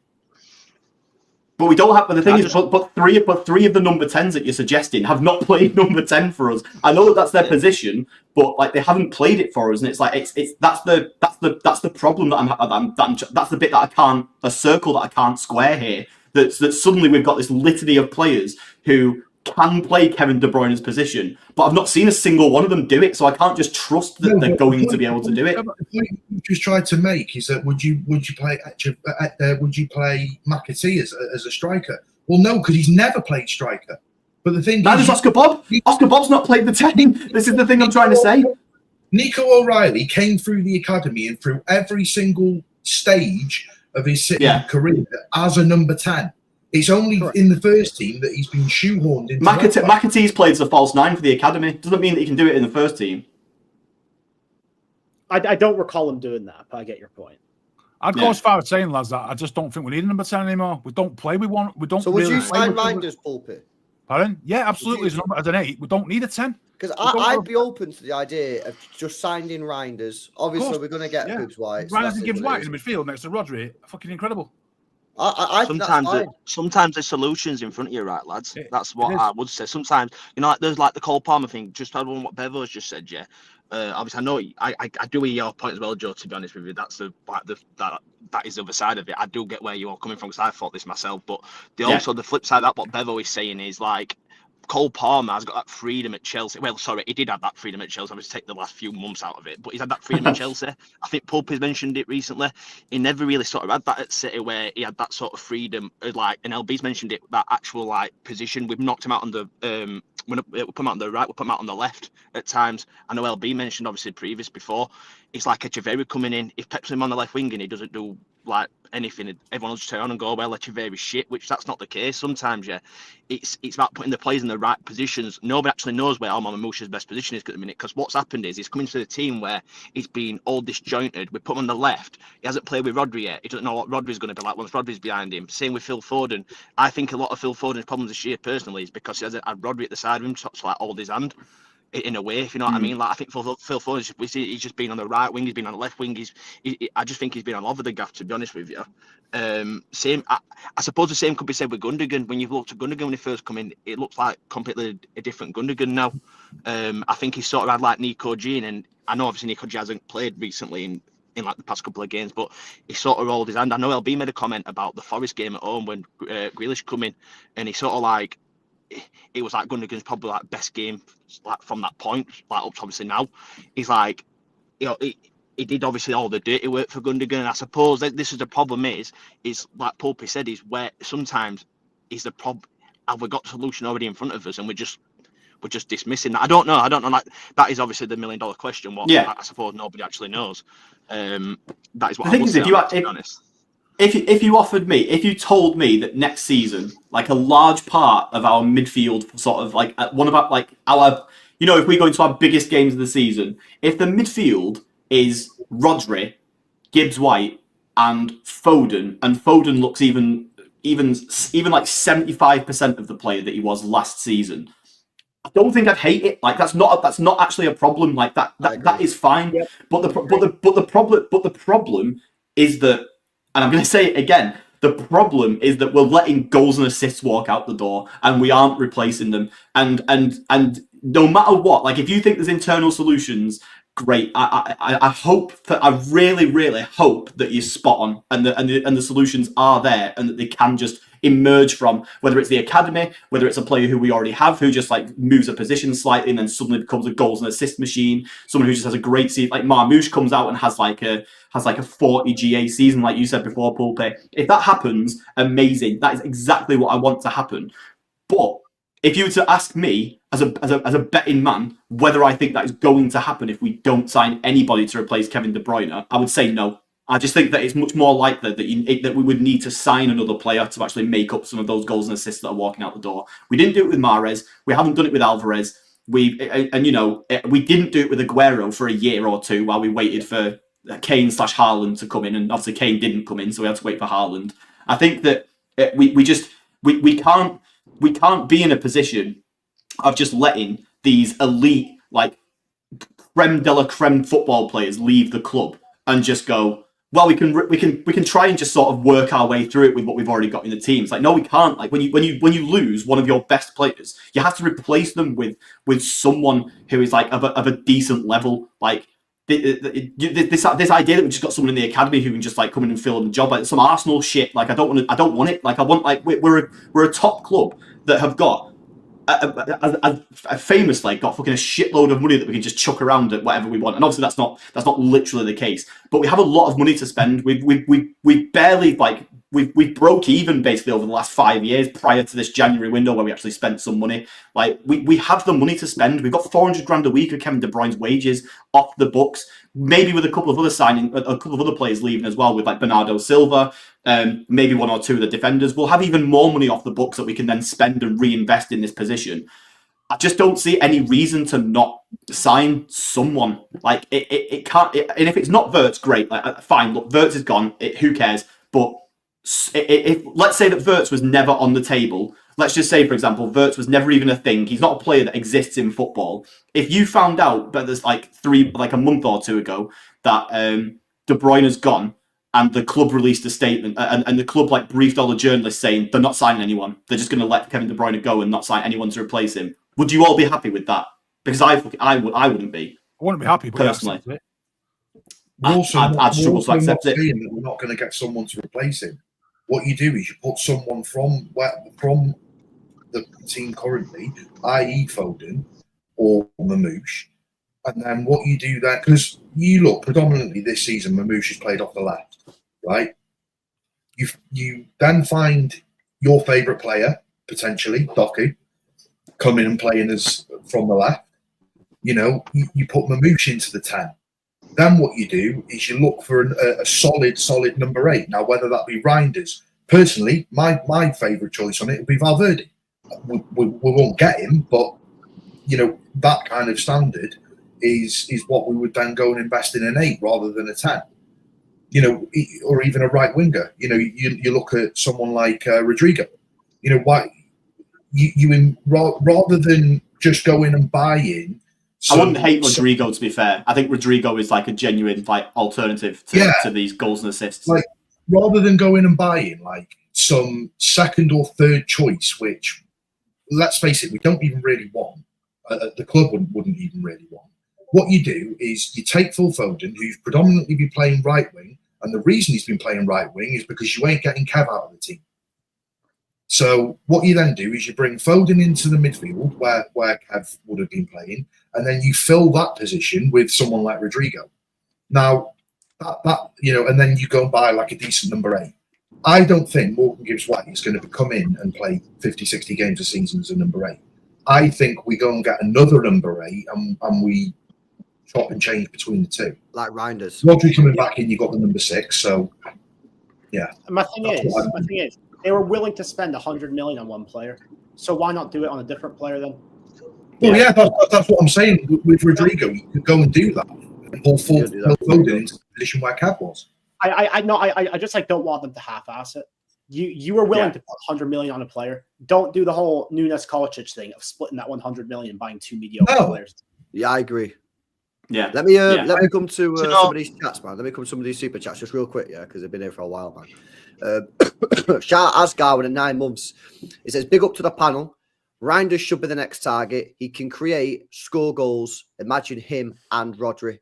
But we don't have. But the thing is, but three of the number 10s that you're suggesting have not played number 10 for us. I know that that's their position, but like they haven't played it for us, and it's like that's the problem that that's the bit that I can't, a circle that I can't square here. That suddenly we've got this litany of players who can play Kevin De Bruyne's position, but I've not seen a single one of them do it, so I can't just trust that they're going to be able to do it. The point you just tried to make is that would you play McAtee as a striker? Well, no, because he's never played striker. But the thing is, Oscar Bob. Oscar Bob's not played the 10. This is the thing I'm trying to say. Nico O'Reilly came through the academy and through every single stage of his career as a number 10. It's only in the first team that he's been shoehorned into. McAtee's played as a false 9 for the academy. Doesn't mean that he can do it in the first team. I don't recall him doing that, but I get your point. I'd go as far as saying, lads, that I just don't think we need a number 10 anymore. We don't play. We don't. So would you sign Reinders, Pulpit? Pardon? Yeah, absolutely. As an 8, we don't need a 10. Because I'd be open to the idea of just signing Reinders. Obviously, we're going to get Gibbs White. Reinders and Gibbs White in the midfield next to Rodri. Fucking incredible. Sometimes there's solutions in front of you, right, lads? That's what I would say. Sometimes, like there's like the Cole Palmer thing. Just on what Bevo's just said, obviously, I know I do hear your point as well, Joe. To be honest with you, that is the other side of it. I do get where you're coming from because I thought this myself. But also the flip side of that, what Bevo is saying is like, Cole Palmer has got that freedom at Chelsea. Well, sorry, he did have that freedom at Chelsea. I was take the last few months out of it, but he's had that freedom at Chelsea. I think Pope has mentioned it recently. He never really sort of had that at City where he had that sort of freedom. Like, and LB's mentioned it, that actual like position. We've knocked him out on the we put him out on the right, we put him out on the left at times. I know LB mentioned obviously before. It's like Echeverri coming in. If Pep's him on the left wing and he doesn't do like anything, everyone will just turn on and go, well, Echeverri's shit, which that's not the case. Sometimes, it's about putting the players in the right positions. Nobody actually knows where Alma Mamusha's best position is at the minute, because what's happened is he's coming to the team where he's been all disjointed. We put him on the left. He hasn't played with Rodri yet. He doesn't know what Rodri's going to be like once Rodri's behind him. Same with Phil Foden. I think a lot of Phil Foden's problems this year, personally, is because he hasn't had Rodri at the side of him to like hold his hand. In a way, if you know what I mean. Like, I think Phil Foden, he's just been on the right wing, he's been on the left wing. I just think he's been all over the gaff, to be honest with you. Same, I suppose the same could be said with Gundogan. When you've looked at Gundogan when he first come in, it looks like completely a different Gundogan now. I think he's sort of had like Nico G, and I know obviously Nico G hasn't played recently in like the past couple of games, but he sort of rolled his hand. I know LB made a comment about the Forest game at home when Grealish come in, and he sort of like, it was like Gundogan's probably like best game like from that point, like up to obviously now. He's like, he did obviously all the dirty work for Gundogan, and I suppose that this is the problem is like Pulpy said, is where sometimes is the problem. Have we got the solution already in front of us, and we're just dismissing that? I don't know. Like, that is obviously the $1 million question. What I suppose nobody actually knows. That is what I would say, to be honest. If you told me that next season, like a large part of our midfield, sort of like one of our, like our, if we go into our biggest games of the season, if the midfield is Rodri, Gibbs White, and Foden looks even like 75% of the player that he was last season, I don't think I'd hate it. Like, that's not actually a problem. Like that is fine. Yep. But the problem is that. And I'm going to say it again, the problem is that we're letting goals and assists walk out the door, and we aren't replacing them. And no matter what, like, if you think there's internal solutions, great. I hope that, I really, really hope that you're spot on, and the solutions are there, and that they can just emerge from, whether it's the academy, whether it's a player who we already have, who just like moves a position slightly and then suddenly becomes a goals and assist machine, someone who just has a great season, like Marmoush comes out and has like a 40 GA season, like you said before, Pulpe. If that happens, amazing. That is exactly what I want to happen. But if you were to ask me as a betting man whether I think that is going to happen if we don't sign anybody to replace Kevin De Bruyne, I would say no. I just think that it's much more likely that we would need to sign another player to actually make up some of those goals and assists that are walking out the door. We didn't do it with Mahrez. We haven't done it with Alvarez. We didn't do it with Aguero for a year or two while we waited for Kane/Haaland to come in, and obviously Kane didn't come in, so we had to wait for Haaland. I think that we can't be in a position of just letting these elite, like, creme de la creme football players leave the club and just go, well, we can try and just sort of work our way through it with what we've already got in the team. It's like, no, we can't. Like when you lose one of your best players, you have to replace them with someone who is like of a decent level. Like this idea that we just got someone in the academy who can just like come in and fill in the job, like some Arsenal shit. Like I don't want it. Like I want, like we're a top club that have got famously got fucking a shitload of money that we can just chuck around at whatever we want. And obviously that's not literally the case, but we have a lot of money to spend. We barely like we broke even basically over the last 5 years prior to this January window where we actually spent some money. Like we have the money to spend. We've got 400 grand a week of Kevin De Bruyne's wages off the books, maybe with a couple of other players leaving as well, with like Bernardo Silva, maybe one or two of the defenders. We'll have even more money off the books that we can then spend and reinvest in this position. I just don't see any reason to not sign someone. Like it can't. And if it's not Wirtz, great. Like fine. Look, Wirtz is gone. Who cares? But if let's say that Wirtz was never on the table. Let's just say, for example, Wirtz was never even a thing. He's not a player that exists in football. If you found out, but there's like a month or two ago, that De Bruyne has gone, and the club released a statement, and the club like briefed all the journalists saying they're not signing anyone. They're just going to let Kevin De Bruyne go and not sign anyone to replace him. Would you all be happy with that? Because I wouldn't be. I wouldn't be happy, but personally. I'd struggle to accept it. Saying that we're not going to get someone to replace him. What you do is you put someone from the team currently, i.e. Foden or Mamouche, and then what you do there, because you look predominantly this season, Mamouche has played off the left, right? You then find your favourite player, potentially, Doku, coming and playing as from the left. You know, you put Mamouche into the 10. Then what you do is you look for a solid number 8. Now, whether that be Reinders, personally, my favourite choice on it would be Valverde. We won't get him, but you know that kind of standard is what we would then go and invest in an 8 rather than a 10. You know, or even a right winger. You know, you look at someone like Rodrigo. You know, why rather than just go in and buy in. I wouldn't hate Rodrigo, to be fair. I think Rodrigo is like a genuine like alternative to these goals and assists. Like rather than go in and buy in like some second or third choice, which let's face it, we don't even really want. The club wouldn't even really want. What you do is you take Phil Foden, who's predominantly been playing right wing, and the reason he's been playing right wing is because you ain't getting Kev out of the team. So what you then do is you bring Foden into the midfield where Kev would have been playing, and then you fill that position with someone like Rodrigo. Now that you know, and then you go and buy like a decent number 8. I don't think Morgan Gibbs-White is going to come in and play 50, 60 games a season as a number 8. I think we go and get another number 8 and we chop and change between the two. Like Reinders. Rodri coming back in, you got the number 6. So, yeah. My thing is, they were willing to spend 100 million on one player. So why not do it on a different player then? Well, yeah, that's what I'm saying. With Rodrigo, you could go and do that and pull Foden into the position where Kev was. I just like don't want them to half-ass it. You were willing to put 100 million on a player. Don't do the whole Nunes Kovacic thing of splitting that 100 million and buying 2 mediocre players. Yeah, I agree. Yeah. Let me come to some of these chats, man. Let me come to some of these super chats just real quick, because they've been here for a while, man. Shout out Asgar in 9 months. It says, big up to the panel. Reinders should be the next target. He can create, score goals. Imagine him and Rodri.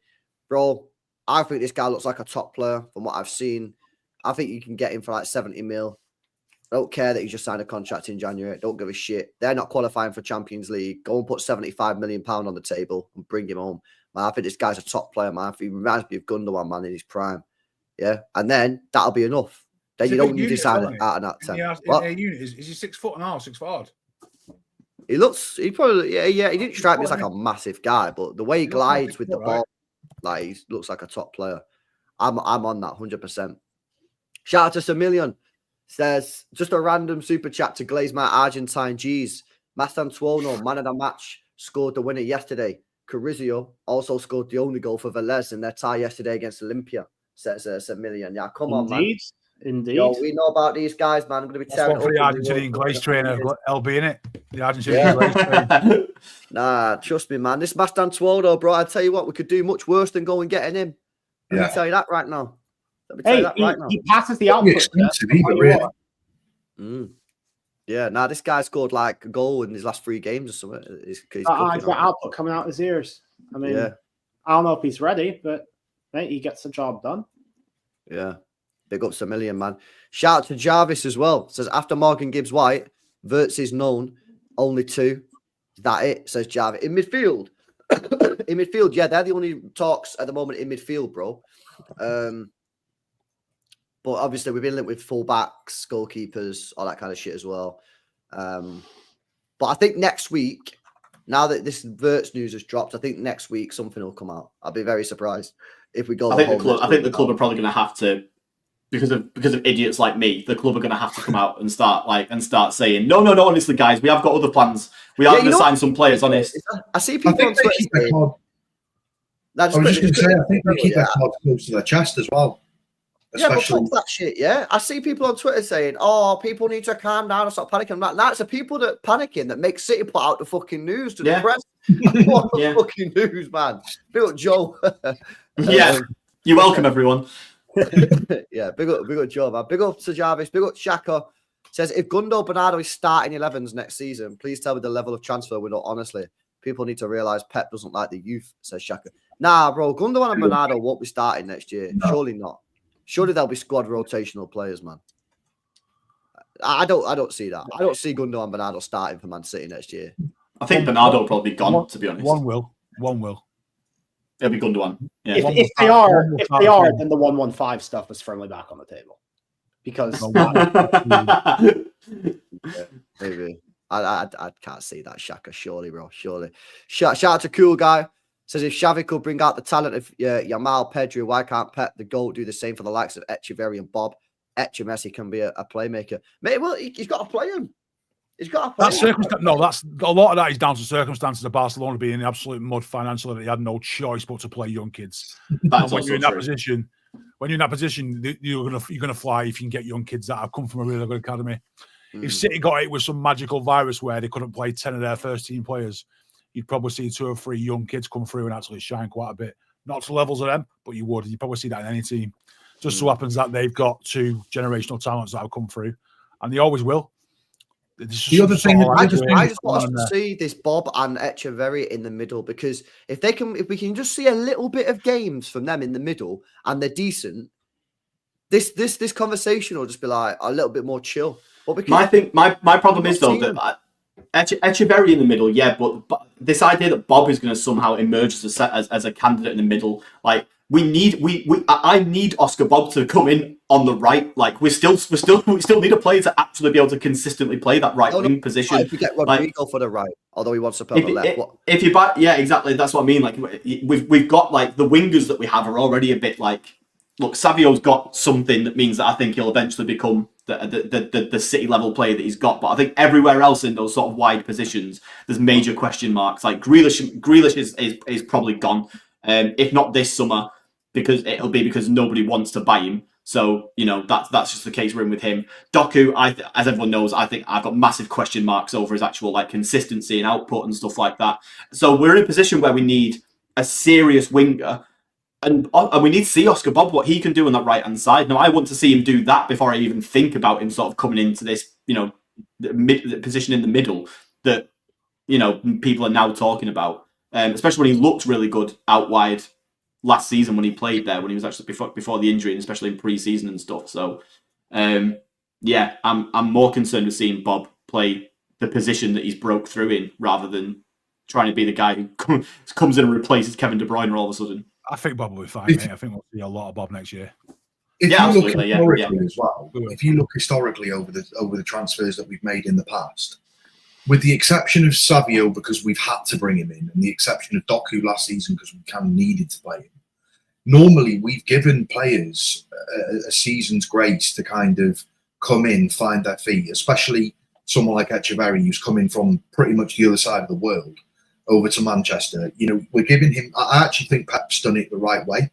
Bro, I think this guy looks like a top player from what I've seen. I think you can get him for like 70 mil. I don't care that he just signed a contract in January. Don't give a shit. They're not qualifying for Champions League. Go and put £75 million on the table and bring him home. Man, I think this guy's a top player, man. He reminds me of Gundogan, man, in his prime. Yeah, and then that'll be enough. Then you don't need to sign out of that 10. Is he 6 foot and a half, 6 foot odd? He probably, he didn't strike me as like a massive guy, but the way he glides with the ball, like he looks like a top player. I'm on that 100%. Shout out to Samillion. Says, just a random super chat to glaze my Argentine G's. Mastantuono, man of the match, scored the winner yesterday. Carrizio also scored the only goal for Velez in their tie yesterday against Olympia, says Samillion. Yeah, come on, man. Indeed. Yo, we know about these guys, man. I'm going to be tearing for the Argentinian glaze trainer, LB, innit? The Argentinian glaze trainer. Nah, trust me, man. This Mastantuono, bro, I tell you what, we could do much worse than go and getting him. Let me tell you that right now. Let me tell you that right now. He passes the Not output. expensive test. either, really. Yeah, now this guy scored like a goal in his last 3 games or something. He's He's got output coming out his ears. I mean, yeah. I don't know if he's ready, but mate, he gets the job done. Yeah. Big ups a million, man. Shout out to Jarvis as well. Says, after Morgan Gibbs White, Wirtz is known. Only 2. Is that it? Says Jarvis. In midfield. In midfield, yeah, they're the only talks at the moment in midfield, bro. But obviously, we've been linked with fullbacks, goalkeepers, all that kind of shit as well. But I think next week, now that this Wirtz news has dropped, I think next week something will come out. I'll be very surprised if we go. I think the club are probably going to have to, because of idiots like me, the club are going to have to come out and start saying, no, honestly, guys, we have got other plans. We are going to sign some players. Honest, I see people on Twitter saying. I was just going to say, I think they keep their cards close to their chest as well. Especially... Yeah, but that shit, yeah. I see people on Twitter saying, "Oh, people need to calm down and stop panicking." That's the people that panicking that make City put out the fucking news to the press. What the fucking news, man? Big up Joe. Yeah, you're welcome, everyone. Yeah, big up Joe, man. Big up to Jarvis. Big up Shaka. Says, if Gundo Bernardo is starting 11s next season, please tell me the level of transfer we know. Honestly, people need to realise Pep doesn't like the youth. Says Shaka. Nah, bro, Gundo and Bernardo won't be starting next year. No. Surely not. Surely they'll be squad rotational players, man. I don't see that. I don't see Gundo and Bernardo starting for Man City next year. I think Bernardo will probably be gone, to be honest. One will. It'll be Gundogan. Yeah. If they are, then the 115 stuff is firmly back on the table. Because maybe I can't see that, Shaka. Surely, bro. Surely. Shout out to Cool Guy. Says, if Xavi could bring out the talent of Yamal, Pedri, why can't Pep the GOAT do the same for the likes of Echeverri and Bob? Messi can be a playmaker. Mate, well, he's got to play him. He's got to play him. That's a lot of that is down to circumstances of Barcelona being in absolute mud financially, that he had no choice but to play young kids. When you're in that position, you're gonna fly if you can get young kids that have come from a really good academy. If City got it with some magical virus where they couldn't play 10 of their first team players, you'd probably see 2 or 3 young kids come through and actually shine quite a bit. Not to levels of them, but you would. You'd probably see that in any team. Just so happens that they've got 2 generational talents that have come through, and they always will. The other thing, I just want us to see this Bob and Echeverri in the middle, because if we can just see a little bit of games from them in the middle and they're decent, this conversation will just be like a little bit more chill. My problem is though that Echeverri in the middle, yeah, but this idea that Bob is going to somehow emerge as a candidate in the middle, like I need Oscar Bob to come in on the right. Like we still need a player to actually be able to consistently play that right wing position. If you get Rodrigo for the right, although he wants to play on the left. If you buy, yeah, exactly. That's what I mean. Like we've got like the wingers that we have are already a bit like. Look, Savio's got something that means that I think he'll eventually become the City level player that he's got. But I think everywhere else in those sort of wide positions, there's major question marks. Like Grealish is probably gone, if not this summer, because it'll be because nobody wants to buy him. So that's just the case we're in with him. Doku, as everyone knows, I think I've got massive question marks over his actual like consistency and output and stuff like that. So we're in a position where we need a serious winger. And we need to see Oscar Bob, what he can do on that right-hand side. Now, I want to see him do that before I even think about him sort of coming into this, the position in the middle that, people are now talking about. Especially when he looked really good out wide last season when he played there, when he was actually before the injury, and especially in pre-season and stuff. So, I'm more concerned with seeing Bob play the position that he's broke through in rather than trying to be the guy who comes in and replaces Kevin De Bruyne all of a sudden. I think Bob will be fine, mate. I think we'll see a lot of Bob next year. If you look historically as well, if you look historically over the transfers that we've made in the past, with the exception of Savio because we've had to bring him in, and the exception of Doku last season because we kind of needed to play him, normally we've given players a season's grace to kind of come in, find their feet, especially someone like Echeverri who's coming from pretty much the other side of the world over to Manchester. We're giving him. I actually think Pep's done it the right way.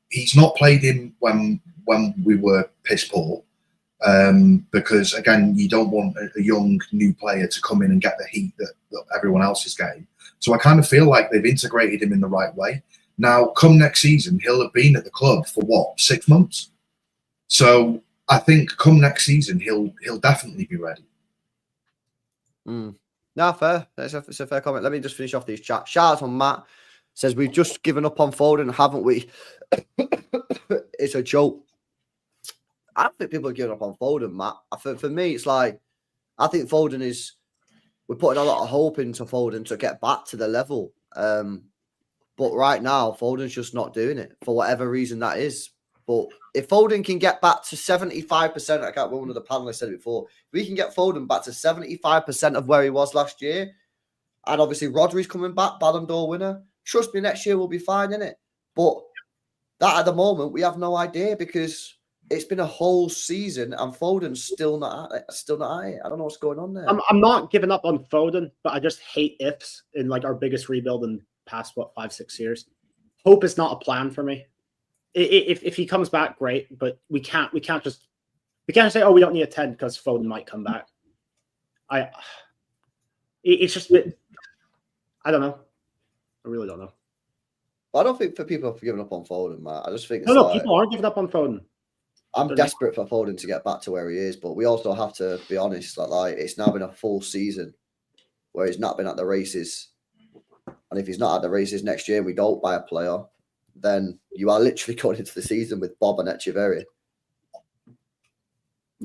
He's not played him when we were piss poor, because again, you don't want a young new player to come in and get the heat that everyone else is getting. So I kind of feel like they've integrated him in the right way. Now, come next season, he'll have been at the club for what, 6 months? So I think come next season, he'll definitely be ready. No, fair. It's a fair comment. Let me just finish off these chats. Shout out on Matt. Says, we've just given up on Foden, haven't we? It's a joke. I don't think people are giving up on Foden, Matt. For me, it's like, I think Foden is, we're putting a lot of hope into Foden to get back to the level. But right now, Foden's just not doing it for whatever reason that is. But if Foden can get back to 75%, I can't remember, one of the panelists said it before, if we can get Foden back to 75% of where he was last year, and obviously Rodri's coming back, Ballon d'Or winner, trust me, next year we'll be fine, innit? But that at the moment, we have no idea because it's been a whole season and Foden's still not at it. I don't know what's going on there. I'm not giving up on Foden, but I just hate ifs in like our biggest rebuild in past 5-6 years. Hope is not a plan for me. If he comes back, great, but we can't say, oh, we don't need a 10 because Foden might come back. It's just I don't know. I really don't know. I don't think for people for giving up on Foden, Matt. I just think people aren't giving up on Foden. I'm desperate for Foden to get back to where he is, but we also have to be honest. Like it's now been a full season where he's not been at the races, and if he's not at the races next year, and we don't buy a player, then you are literally going into the season with Bob and Echeverri,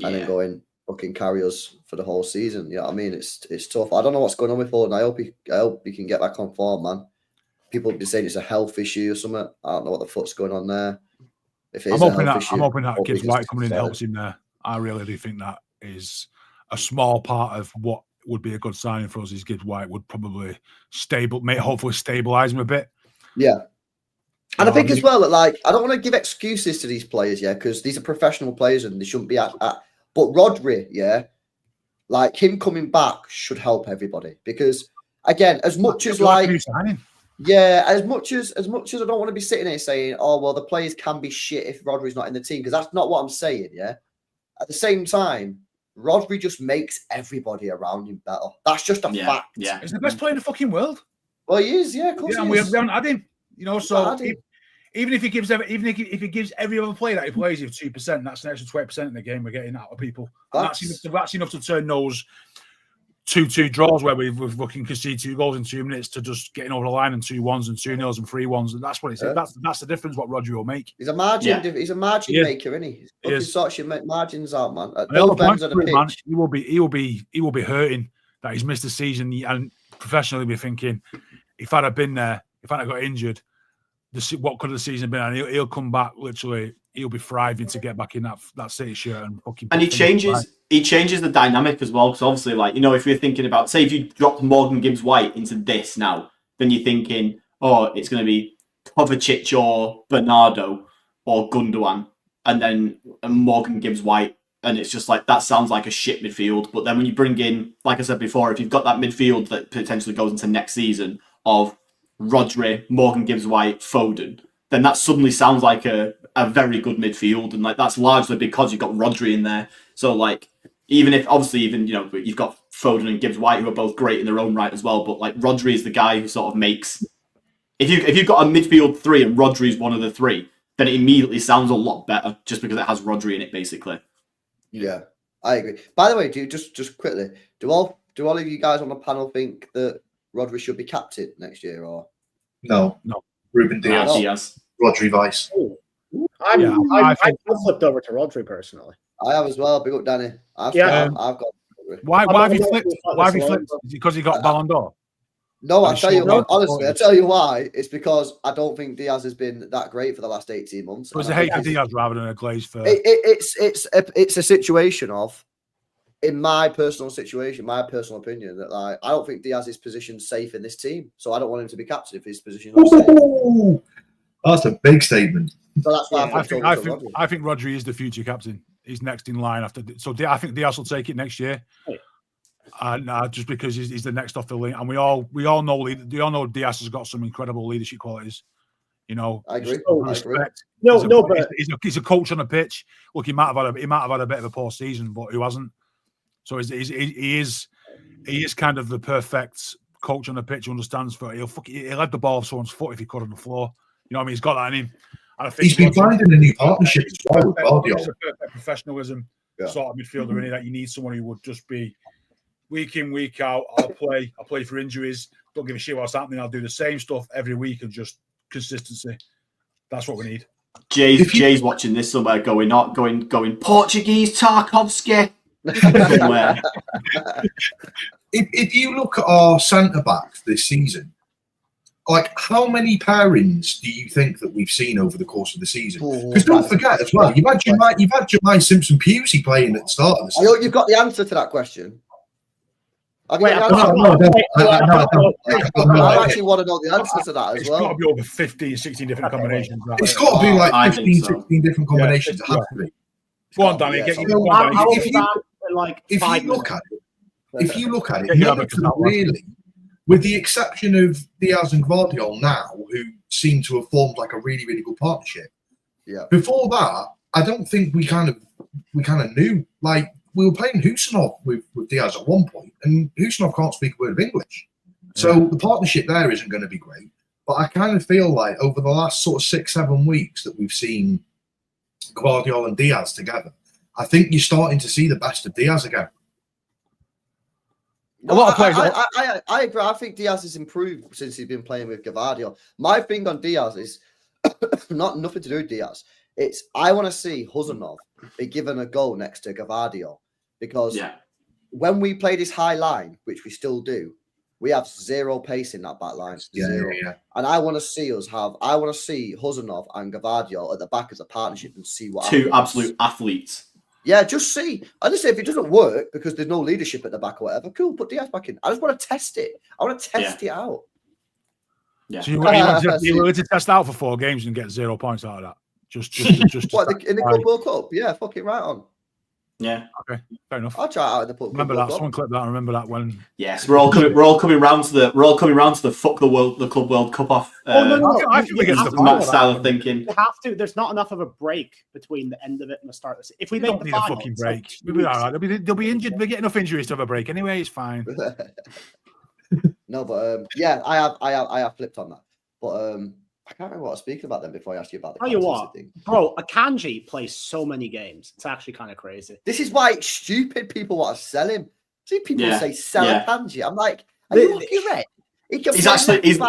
and then going fucking carry us for the whole season. You know what I mean? It's tough. I don't know what's going on with Foden. I hope he can get back on form, man. People have been saying it's a health issue or something. I don't know what the fuck's going on there. If I'm hoping that Gibbs White coming in helps him there. I really do think that is a small part of what would be a good signing for us. Is Gibbs White would probably hopefully stabilize him a bit. Yeah. And I think as well that, like, I don't want to give excuses to these players, because these are professional players and they shouldn't be at. But Rodri, like him coming back should help everybody because, again, as much as like, as much as I don't want to be sitting here saying, oh well, the players can be shit if Rodri's not in the team, because that's not what I'm saying. Yeah. At the same time, Rodri just makes everybody around him better. That's just a fact. Yeah, he's the best player in the fucking world. Well, he is. Yeah, of course. Yeah, and we haven't had him. You know, so even if he gives every other player that he plays with 2%, that's an extra 20% in the game we're getting out of people. That's enough to turn those 2-2 draws where we've fucking conceded 2 goals in 2 minutes to just getting over the line and 2 1s and 2 0s and 3 1s. And that's what he said. That's the difference. What Rodri will make. He's a margin. He's a margin maker, isn't he? He sorts your margins out, man. At both ends of the pitch, man, he will be hurting that he's missed the season and professionally be thinking, if I'd have been there, if I'd have got injured, what could the season been? And he'll come back. Literally, he'll be thriving to get back in that City shirt and fucking. And he changes the dynamic as well. Because obviously, like, you know, if you're thinking about, say, if you dropped Morgan Gibbs White into this now, then you're thinking, oh, it's going to be Kovacic or Bernardo or Gundogan, and then Morgan Gibbs White, and it's just like that sounds like a shit midfield. But then when you bring in, like I said before, if you've got that midfield that potentially goes into next season of Rodri, Morgan Gibbs White, Foden, then that suddenly sounds like a very good midfield, and like that's largely because you've got Rodri in there. So like even you know you've got Foden and Gibbs White who are both great in their own right as well, but like Rodri is the guy who sort of makes if you've got a midfield 3 and Rodri is one of the 3, then it immediately sounds a lot better just because it has Rodri in it basically. Yeah, I agree. By the way, just quickly, do all of you guys on the panel think that Rodri should be captain next year or no? Ruben Diaz, Rodri vice. I flipped over to Rodri personally. I have as well. Big up, Danny. I've got. Why have you flipped? Why have you flipped? Is it because he got Ballon d'Or? No, I tell you why. It's because I don't think Diaz has been that great for the last 18 months. It was a hate for Diaz rather than a glaze for. It's a situation of, in my personal opinion, that like I don't think Diaz's position safe in this team, so I don't want him to be captain if his position is safe. That's a big statement. So that's why I think Rodri is the future captain. He's next in line after. So I think Diaz will take it next year. Just because he's the next off the link, and we all know Diaz has got some incredible leadership qualities. You know, I agree. Respect. But he's a coach on the pitch. Look, he might have had a bit of a poor season, but he hasn't. So he is kind of the perfect coach on the pitch who understands he'll have the ball off someone's foot if he could on the floor. You know what I mean? He's got that in him. And I think He's been finding a new partnership as well with Guardiola. It's a perfect professionalism sort of midfielder, really, that you need someone who would just be week in, week out. I'll play for injuries. Don't give a shit what's happening. I'll do the same stuff every week and just consistency. That's what we need. Jay's watching this somewhere going Portuguese Tarkovsky. Somewhere. If you look at our centre backs this season, like how many pairings do you think that we've seen over the course of the season? Because don't forget as well, you've had Jermaine Simpson-Pusey playing at the start of the season. You've got the answer to that question. I actually want to know the answer to that as well. It's got to be over 15, 16 different combinations. It's got to be like 15, 16 different combinations. It has to be. Go on, Danny. If you look at it, none of them really, with the exception of Diaz and Gvardiol now, who seem to have formed like a really, really good partnership. Yeah. Before that, I don't think we kind of knew. Like we were playing Husanov with Diaz at one point, and Husanov can't speak a word of English. So the partnership there isn't going to be great. But I kind of feel like over the last sort of 6-7 weeks that we've seen Gvardiol and Diaz together, I think you're starting to see the best of Diaz again. A lot of players. I agree. I think Diaz has improved since he's been playing with Gvardiol. My thing on Diaz is nothing to do with Diaz. It's I want to see Husanov be given a go next to Gvardiol because when we play this high line, which we still do, we have zero pace in that back line. Zero. And I want to see Husanov and Gvardiol at the back as a partnership and see what two absolute athletes. Yeah, just see. I just say if it doesn't work because there's no leadership at the back or whatever, cool, put Diaz back in. I just want to test it. I want to test it out. Yeah. So you want to test out for 4 games and get 0 points out of that? Just what, in the Club World Cup? Yeah, fuck it right on. Yeah. Okay, fair enough. I'll try it out in the Club Remember World that. Cup. Someone clip that. Remember that when. Yes, we're all coming round to the fuck the Club World Cup off. I think we get the style of thinking. You have to. There's not enough of a break between the end of it and the start of it. If we don't need a fucking break, we'll be all right. They'll be injured. They get enough injuries to have a break anyway. It's fine. No, but I have flipped on that. But I can't remember what I was speaking about then before I asked you about the Tell you what, thing. bro, Akanji plays so many games. It's actually kind of crazy. This is why it's stupid people want to sell him. See people say sell Akanji. I'm like, are you looking red? He's also he's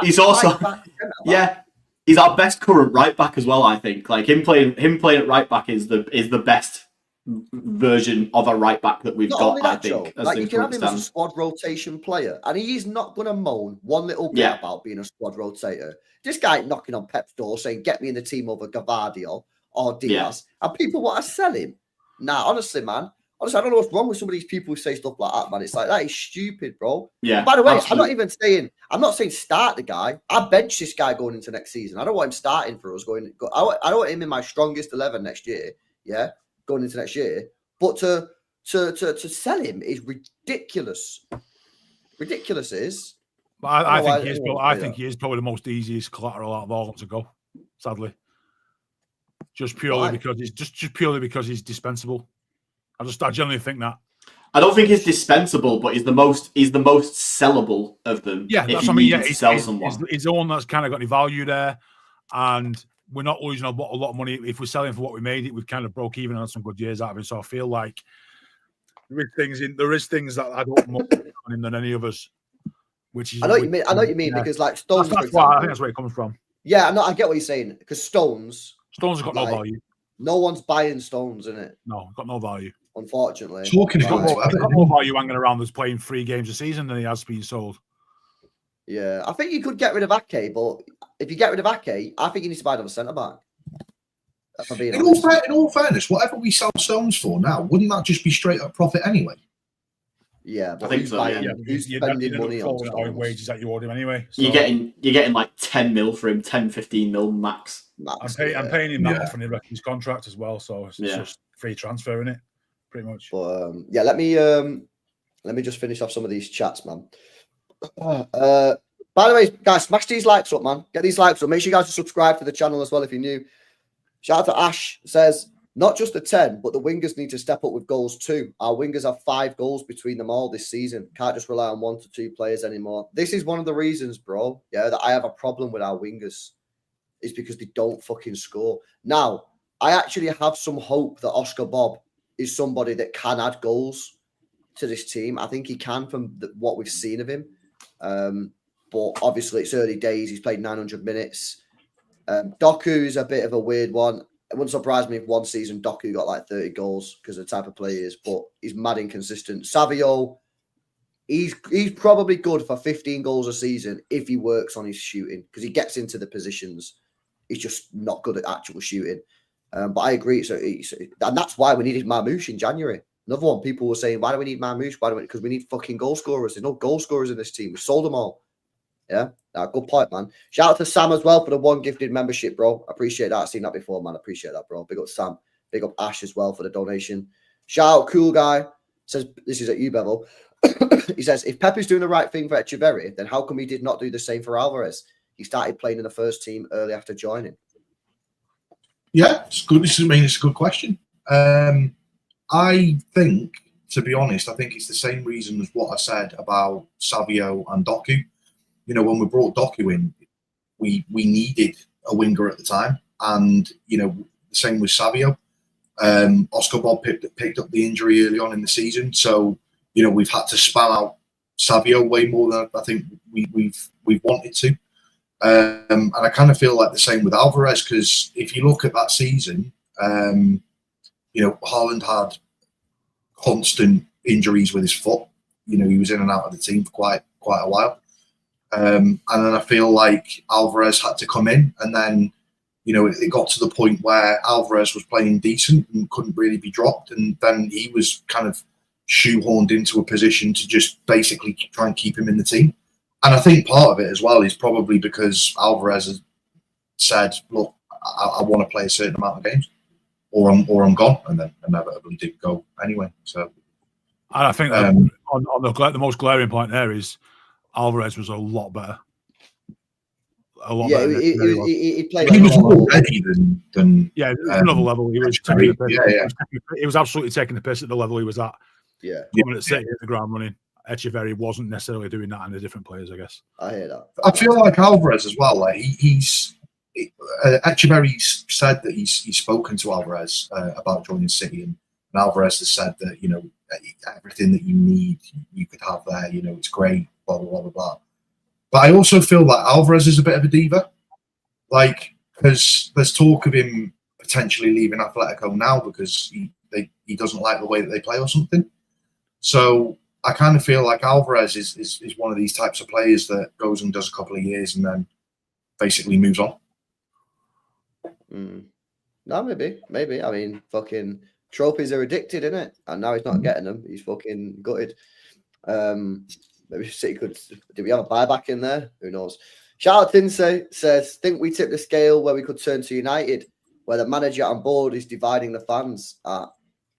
our best current right back as well. I think like him playing at right back is the best version of a right back that we've got. I think like you can have him as a squad rotation player, and he's not going to moan one little bit about being a squad rotator. This guy knocking on Pep's door saying, "Get me in the team over Gvardiol or Diaz," and people want to sell him. Nah, honestly, man. Honestly, I don't know what's wrong with some of these people who say stuff like that, man. It's like that is stupid, bro. Yeah. By the way, I'm not saying start the guy. I bench this guy going into next season. I don't want him starting for us I don't want him in my strongest 11 next year. Yeah, going into next year. But to sell him is ridiculous. Ridiculous is. But I think he is probably the most easiest collateral out of all to go. Sadly, just purely because he's dispensable. I generally think that. I don't think he's dispensable, but he's the most sellable of them. Yeah, that's what I mean. Sell someone. He's the one that's kind of got any value there, and we're not losing a lot of money if we're selling for what we made it. We've kind of broke even on some good years out of it. So I feel like there is things that I don't more on him than any of us. Which is I know what you mean because like Stones. I think that's where it comes from. Yeah, I get what you're saying because Stones have got no value. No one's buying Stones in it. No, got no value. Unfortunately, He's got more value hanging around that's playing 3 games a season than he has been sold. Yeah, I think you could get rid of Ake, but if you get rid of Ake, I think you need to buy another centre back. In all fairness, whatever we sell Stones for now, wouldn't that just be straight up profit anyway? Yeah, but I think so. Who's spending money on Stones? Wages that you order him anyway. So. You're getting like 10 mil for him, 10, 15 mil max. I'm paying him that off on his contract as well, so it's just free transfer, isn't it? Pretty much. But let me just finish off some of these chats, man. By the way, guys, smash these likes up, man. Get these likes up. Make sure you guys subscribe to the channel as well if you're new. Shout out to Ash, says, not just the 10, but the wingers need to step up with goals too. Our wingers have 5 goals between them all this season. Can't just rely on 1 to 2 players anymore. This is one of the reasons, bro, that I have a problem with our wingers. is because they don't fucking score. Now, I actually have some hope that Oscar Bob is somebody that can add goals to this team. I think he can from what we've seen of him. But obviously, it's early days. He's played 900 minutes. Doku is a bit of a weird one. It wouldn't surprise me if one season Doku got like 30 goals because of the type of player he is, but he's mad inconsistent. Savio, he's probably good for 15 goals a season if he works on his shooting because he gets into the positions. He's just not good at actual shooting. But I agree. And that's why we needed Marmoush in January. Another one, people were saying, why do we need Marmoush? Because we need fucking goal scorers. There's no goal scorers in this team. We sold them all. Yeah, good point, man. Shout out to Sam as well for the 1 gifted membership, bro. I appreciate that. I've seen that before, man. I appreciate that, bro. Big up Sam. Big up Ash as well for the donation. Shout out Cool Guy. Says, this is at you, Bevel. He says, if Pepe's doing the right thing for Echeverri, then how come he did not do the same for Alvarez? He started playing in the first team early after joining. Yeah, it's good. It's a good question. I think, to be honest, I think it's the same reason as what I said about Savio and Doku. You know, when we brought Doku in, we needed a winger at the time. And, you know, the same with Savio. Oscar Bob picked up the injury early on in the season. So, you know, we've had to spell out Savio way more than I think we've wanted to. And I kind of feel like the same with Alvarez, because if you look at that season, you know, Haaland had constant injuries with his foot. You know, he was in and out of the team for quite a while. And then I feel like Alvarez had to come in, and then, you know, it got to the point where Alvarez was playing decent and couldn't really be dropped, and then he was kind of shoehorned into a position to just basically try and keep him in the team. And I think part of it as well is probably because Alvarez has said, look, I want to play a certain amount of games, or I'm gone, and then inevitably did go anyway. So, and I think on the most glaring point there is Alvarez was a lot better. Yeah, he played. He was more ready than another level. He was taking the piss. Yeah. He was absolutely taking the piss at the level he was at. Yeah, coming at City, hit the ground running. Echeverri wasn't necessarily doing that, and the different players, I guess. I hear that. I feel like Alvarez as well. Like Echeverri said that he's spoken to Alvarez about joining City, and Alvarez has said that, you know, everything that you need, you could have there. You know, it's great. Blah blah blah blah. But I also feel that Alvarez is a bit of a diva, like, because there's talk of him potentially leaving Atletico now because he doesn't like the way that they play or something. So I kind of feel like Alvarez is one of these types of players that goes and does a couple of years and then basically moves on. No, maybe. I mean, fucking trophies are addicted, innit? And now he's not getting them. He's fucking gutted. Maybe City could. Do we have a buyback in there? Who knows? Shout out Tinsey says, think we tip the scale where we could turn to United, where the manager on board is dividing the fans are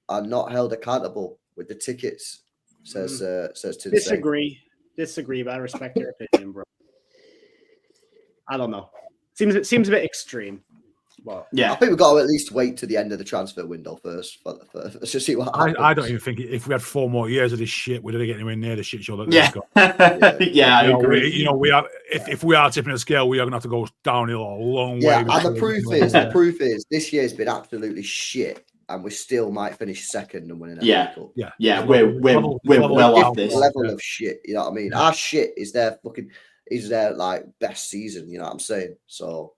not held accountable with the tickets. Says Tinsey. Disagree, but I respect your opinion, bro. I don't know. Seems a bit extreme. Well, yeah, I think we've got to at least wait to the end of the transfer window first to see what happens. I don't even think if we had 4 more years of this shit, we'd get anywhere near the shit show that yeah. got. Yeah, I agree. We are if we are tipping a scale, we are going to have to go downhill a long way. Yeah, and the proof is this year's been absolutely shit, and we still might finish second and winning. Yeah. We're well off this level of shit. You know what I mean? Our shit is their like best season. You know what I'm saying? So.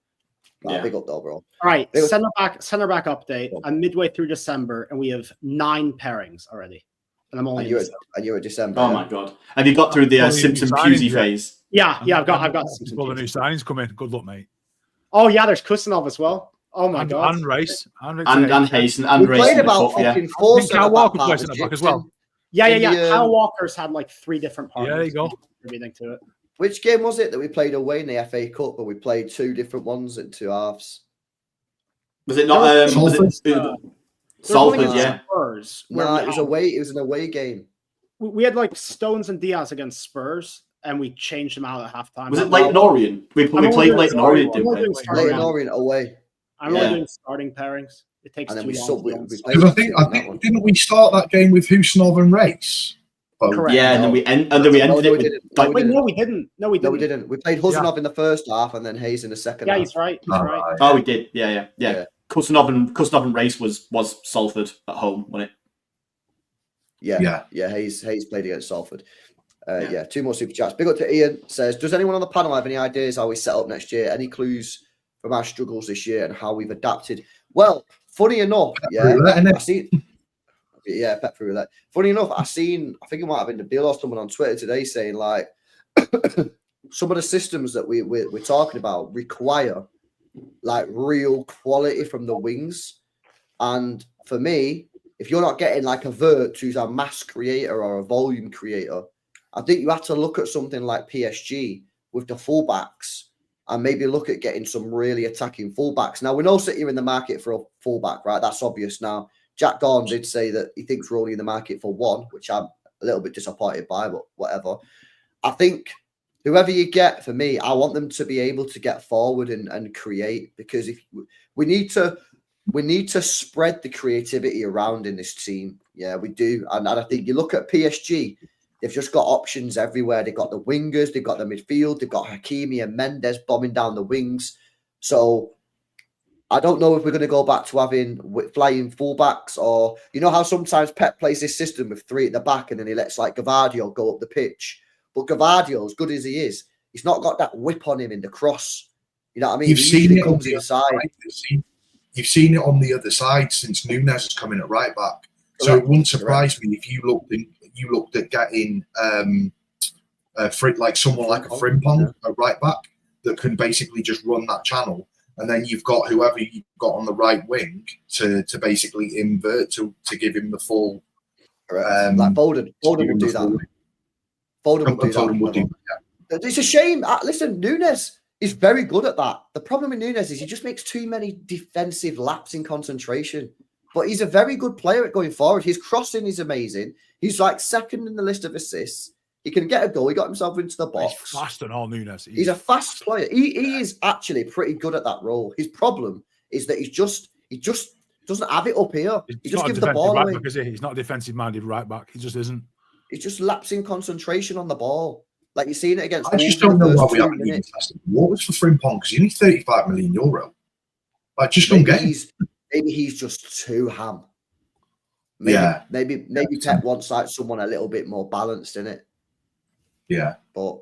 Big up though, bro. All right, center back update. I'm midway through December, and we have 9 pairings already. And I'm only. And you're at December. Oh my god! Have you got through the Simpson Pusey phase? Yeah. I've got Simpson. All the new signings come in. Good luck, mate. Oh yeah, there's Kusanov as well. Oh my god. And Race. And Hasten. And we Race. Played about fucking 4 Kyle Walker plays in the back as well. Yeah. Kyle Walker's had like 3 different partners. Yeah, there you go. Everything to it. Which game was it that we played away in the FA Cup, but we played 2 different ones in 2 halves? Was it not Salford? Yeah. Spurs, no, it was away. It was an away game. We had like Stones and Diaz against Spurs, and we changed them out at halftime. Was it Leighton Orient? We played Leighton Orient, didn't we? Leighton Orient away. I'm only doing starting pairings. It takes too long. Because I think didn't we start that game with Husanov and Race? both. Correct. Yeah, and then we ended it with. didn't. Like, Wait, no, we didn't. No, we No, didn't. we didn't. We played Huzanov in the first half and then Hayes in the second Yeah, half. he's right. He's Oh, right. right. Oh, we did. Yeah. Yeah. Kusanov and Race was Salford at home, wasn't it? Yeah. Hayes played against Salford. Yeah, 2 more super chats. Big up to Ian. Says, does anyone on the panel have any ideas how we set up next year? Any clues from our struggles this year and how we've adapted? Well, funny enough, I see. Yeah, pet through that. Funny enough, I think it might have been Nabil or someone on Twitter today saying like some of the systems that we're talking about require like real quality from the wings. And for me, if you're not getting like a Wirtz who's a mass creator or a volume creator, I think you have to look at something like PSG with the fullbacks and maybe look at getting some really attacking fullbacks. Now, we know City are in the market for a fullback, right? That's obvious now. Jack Dawn did say that he thinks we're only in the market for one, which I'm a little bit disappointed by, but whatever. I think whoever you get, for me, I want them to be able to get forward and create, because if we need to spread the creativity around in this team. Yeah, we do. And I think you look at PSG, they've just got options everywhere. They've got the wingers, they've got the midfield, they've got Hakimi and Mendes bombing down the wings. So I don't know if we're going to go back to having flying fullbacks, or you know how sometimes Pep plays this system with 3 at the back and then he lets like Gavardio go up the pitch. But Gavardio, as good as he is, he's not got that whip on him in the cross. You know what I mean? You've seen it comes inside. You've seen it on the other side since Nunes has come in at right back. So it wouldn't surprise me if you looked at getting like someone like a Frimpong at right back that can basically just run that channel. And then you've got whoever you've got on the right wing to basically invert to give him the full. Like Bowden will do that. Bowden will do that. It's a shame. Listen, Nunes is very good at that. The problem with Nunes is he just makes too many defensive laps in concentration. But he's a very good player at going forward. His crossing is amazing. He's like second in the list of assists. He can get a goal. He got himself into the box. He's fast and all, Nunes. He's a fast player. He is actually pretty good at that role. His problem is that he just doesn't have it up here. He just gives the ball away. He's not a defensive-minded right back. He just isn't. He just lapsing concentration on the ball. Like you're seeing it against. I just don't know why we haven't even tested waters for Frimpong, because he's only €35 million. Like, just don't get him. Maybe he's just too ham. Maybe Pep wants like someone a little bit more balanced in it. Yeah. But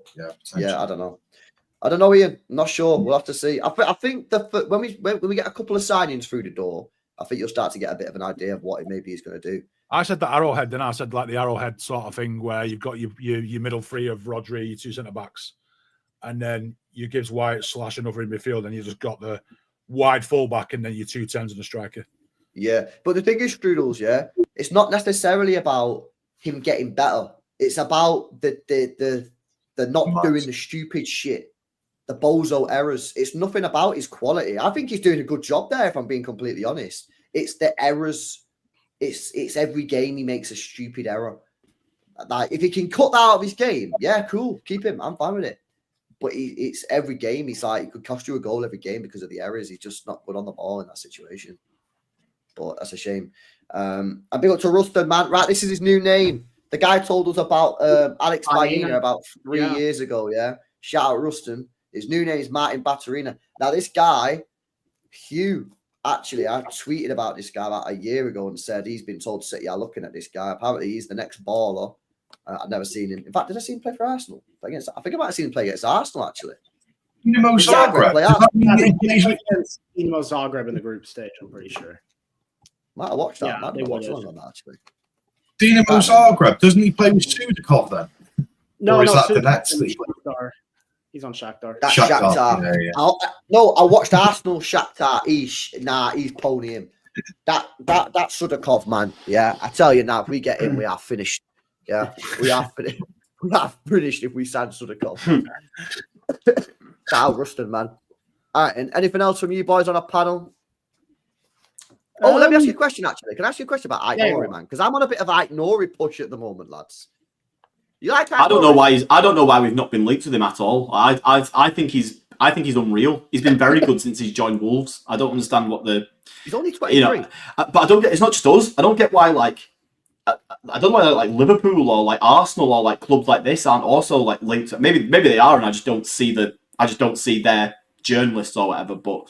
I don't know, Ian. I'm not sure. We'll have to see. I think that when we get a couple of signings through the door, I think you'll start to get a bit of an idea of what maybe he's going to do. I said the Arrowhead, then I said like the Arrowhead sort of thing where you've got your middle three of Rodri, your 2 centre backs, and then you gives White / another in midfield, and you just got the wide fullback, and then your 2 10s and a striker. but the thing is, Strudels, it's not necessarily about him getting better. It's about the not doing the stupid shit, the bozo errors. It's nothing about his quality. I think he's doing a good job there, if I'm being completely honest. It's the errors. It's every game he makes a stupid error. Like, if he can cut that out of his game, cool, keep him. I'm fine with it. But it's every game. He's like, it could cost you a goal every game because of the errors. He's just not good on the ball in that situation. But that's a shame. And big up to Ruston, man. Right, this is his new name. The guy told us about Alex Baena about 3 years ago, Shout out Ruston. His new name is Martin Batterina. Now, this guy, Hugh, actually, I tweeted about this guy about a year ago and said he's been told City are looking at this guy. Apparently, he's the next baller. I've never seen him. In fact, did I see him play for Arsenal? I think I might have seen him play against Arsenal, actually. Dinamo Zagreb. Dinamo Zagreb in the group stage, I'm pretty sure. Might have watched that. Yeah, Might have watched on that, actually. Dinamo Zagreb. Doesn't he play with Sudakov then? No, or is that the next? next? He's on Shakhtar. That's Shakhtar. Yeah. I watched Arsenal Shakhtar. He's pony him. That Sudakov, man. Yeah, I tell you now, if we get him, we are finished. Yeah, we are finished. We are finished if we sign Sudakov. Shout out Ruston, man. All right, and anything else from you boys on a panel? Oh, let me ask you a question, actually. Can I ask you a question about Ike Nori, man? Because I'm on a bit of Ike Nori push at the moment, lads. You like Ike I don't Nori? know why we've not been linked with him at all. I think he's unreal. He's been very good since he's joined Wolves. I don't understand what the He's only 23. but I don't get. It's not just us. I don't get why I don't know whether like Liverpool or like Arsenal or like clubs like this aren't also like linked. Maybe they are, and I just don't see their journalists or whatever. But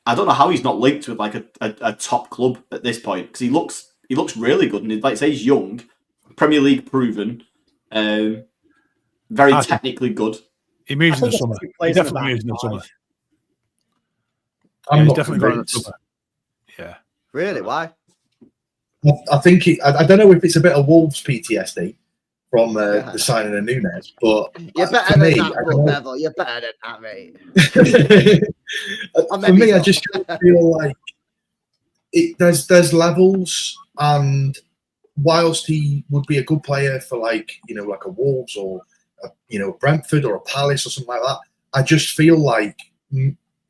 I don't know how he's not linked with like a top club at this point, because he looks really good, and like I say, he's young, Premier League proven, very technically good. He moves in the summer. He definitely moves in the summer. Yeah, he's definitely going in the summer. Yeah. Really? Why? I think I don't know if it's a bit of Wolves PTSD from the signing of Nunes, but you're better than that, Neville. You're better than that, mate. For me, I just feel like there's levels, and whilst he would be a good player for like a Wolves or Brentford or a Palace or something like that, I just feel like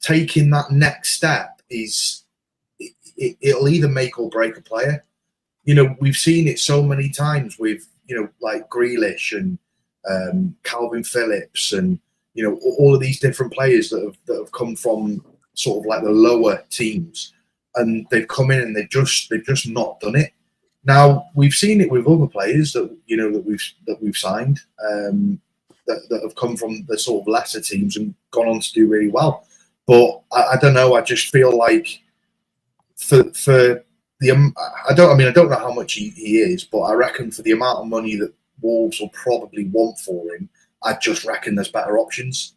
taking that next step it'll either make or break a player. We've seen it so many times with, like Grealish and Calvin Phillips and, all of these different players that have come from sort of like the lower teams, and they've come in and they've just not done it. Now we've seen it with other players that we've signed that have come from the sort of lesser teams and gone on to do really well. But I don't know. I just feel like for the I don't know how much he is, but I reckon for the amount of money that Wolves will probably want for him, I just reckon there's better options.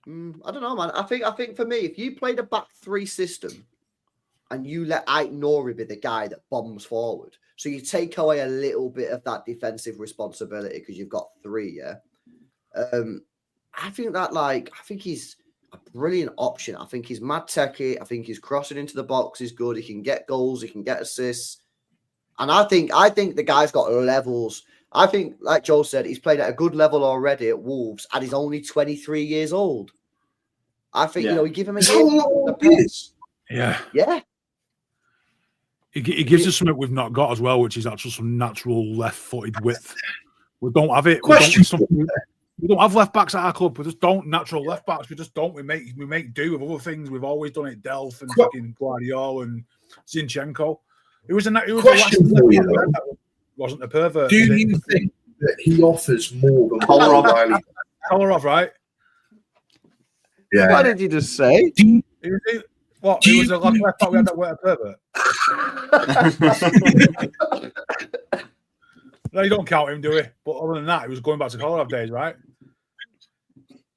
I don't know, man. I think for me, if you played a back three system and you let Aït-Nouri be the guy that bombs forward, so you take away a little bit of that defensive responsibility because you've got three, yeah. I think he's a brilliant option. I think he's mad techie. I think he's crossing into the box is good. He can get goals. He can get assists. And I think the guy's got levels. I think, like Joe said, he's played at a good level already at Wolves, and he's only 23 years old. I think, we give him a year. Yeah. Yeah. He gives us something we've not got as well, which is actually some natural left-footed width. We don't have it. We don't have left backs at our club. We just don't natural left backs. We just don't. We make do with other things. We've always done it. Delph and fucking Guardiola and Zinchenko. It was question for you though. Wasn't a pervert. Do you think that he offers more than Kolarov? Kolarov, right? Yeah. What did you just say? He was a left back. We had that word pervert. No, you don't count him, do we? But other than that, he was going back to Kolarov days, right?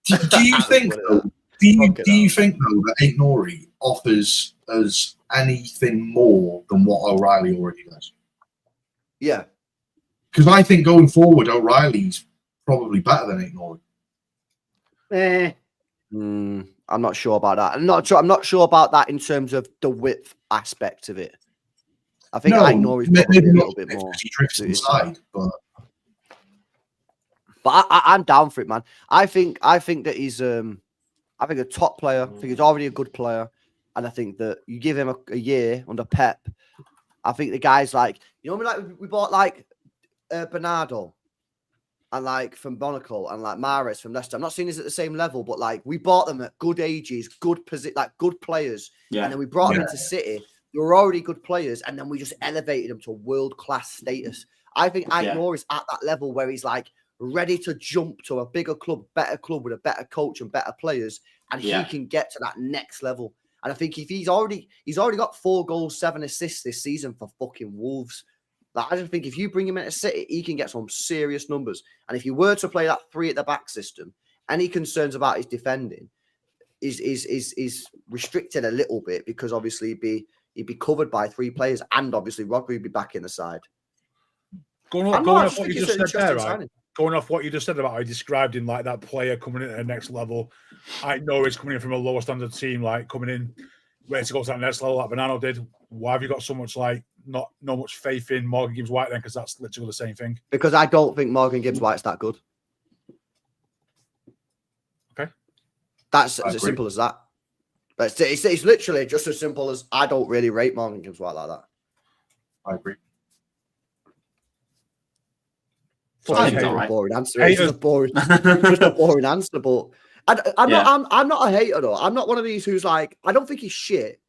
Do you think though? Do you think though that Aït-Nouri offers us anything more than what O'Reilly already does? Yeah, because I think going forward, O'Reilly's probably better than Aït-Nouri. I'm not sure about that. I'm not sure about that in terms of the width aspect of it. I think Aït-Nouri's probably a little bit more. He drifts inside, but I'm down for it, man. I think that he's a top player. I think he's already a good player, and I think that you give him a year under Pep. I think the guy's like, we bought like Bernardo and like from Monaco and like Mahrez from Leicester. I'm not saying he's at the same level, but like we bought them at good ages, good players, and then we brought them into City. They were already good players, and then we just elevated them to world-class status. I think Aït-Nouri is at that level where he's like ready to jump to a bigger club, better club with a better coach and better players, and he can get to that next level. And I think if he's already got 4 goals, 7 assists this season for fucking Wolves. Like, I just think if you bring him into City, he can get some serious numbers. And if you were to play that 3 at the back system, any concerns about his defending is restricted a little bit, because obviously he'd be covered by 3 players, and obviously Rodri would be back in the side. Going off what you just said there, right? Going off what you just said about how he described him like that player coming in at the next level. I know he's coming in from a lower standard team, like coming in ready to go to that next level like Bonanno did. Why have you got so much not much faith in Morgan Gibbs-White then? Because that's literally the same thing. Because I don't think Morgan Gibbs-White's that good. Okay. That's as simple as that. But it's literally just as simple as I don't really rate Morgan Gibbs-White like that. I agree. Sorry, it's a boring answer. It's just a boring answer. But I'm not a hater though. I'm not one of these who's like, I don't think he's shit.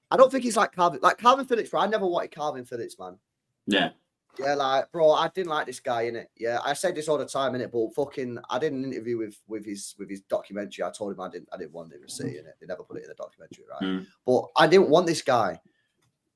I don't think he's like Calvin Phillips. Right? I never wanted Calvin Phillips, man. Yeah. Yeah, like, bro, I didn't like this guy in it. Yeah, I say this all the time in it, but fucking, I did an interview with his documentary. I told him I didn't want him to see in it. They never put it in the documentary, right? But I didn't want this guy.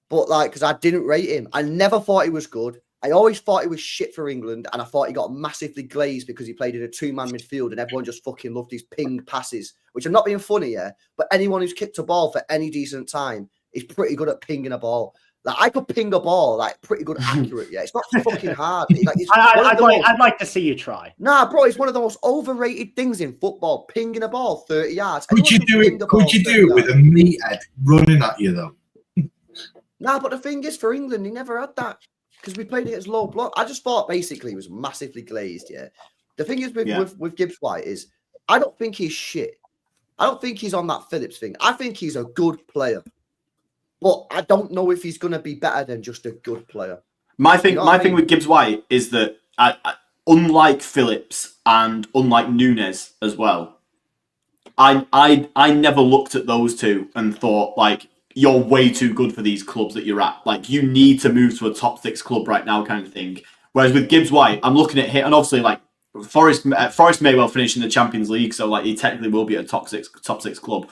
But like, because I didn't rate him, I never thought he was good. I always thought he was shit for England, and I thought he got massively glazed because he played in a 2-man midfield, and everyone just fucking loved his ping passes. Which I'm not being funny, yeah, but anyone who's kicked a ball for any decent time is pretty good at pinging a ball. Like, I could ping a ball, like, pretty good, accurate. Yeah, it's not fucking hard. Like, I'd like to see you try. Nah, bro, it's one of the most overrated things in football. Pinging a ball 30 yards. Could you do it with a meathead running at you though? Nah, but the thing is, for England, he never had that because we played against low block. I just thought basically he was massively glazed. Yeah. The thing is with Gibbs White is I don't think he's shit. I don't think he's on that Phillips thing. I think he's a good player. But I don't know if he's going to be better than just a good player. My thing with Gibbs White is that unlike Phillips and unlike Nunes as well, I never looked at those two and thought like you're way too good for these clubs that you're at. Like you need to move to a top 6 club right now, kind of thing. Whereas with Gibbs White, I'm looking at him, and obviously like Forest may well finish in the Champions League, so like he technically will be a top six club.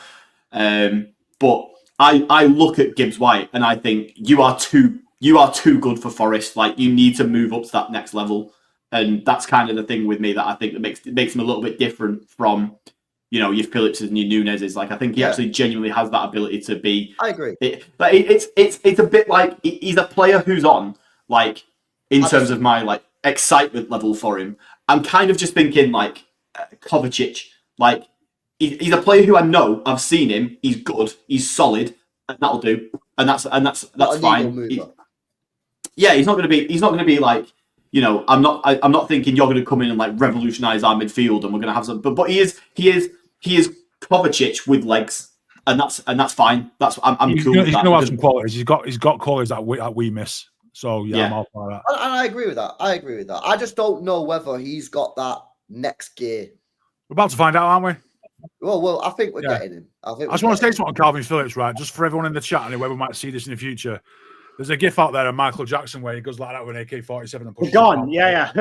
But I look at Gibbs White and I think you are too good for Forest. Like you need to move up to that next level, and that's kind of the thing with me that I think that makes him a little bit different from your Phillips and your Nunes. Is like I think he actually genuinely has that ability to be. I agree. But it's a bit like he's a player who's on like in terms of my like excitement level for him. I'm kind of just thinking like Kovacic, like. He's a player who I know. I've seen him. He's good. He's solid, and that'll do. And that's fine. He's not going to be like I'm not thinking you're going to come in and like revolutionize our midfield, and we're going to have some. But he is Kovacic with legs, and that's fine. I'm cool. He's going to have some qualities. He's got qualities that we miss. So I'm all for that. And I agree with that. I just don't know whether he's got that next gear. We're about to find out, aren't we? Well, I think we're getting him. I just want to say something on Calvin Phillips, right? Just for everyone in the chat, anyway, we might see this in the future. There's a gif out there of Michael Jackson where he goes like that with an AK-47 and pushes gone. Yeah.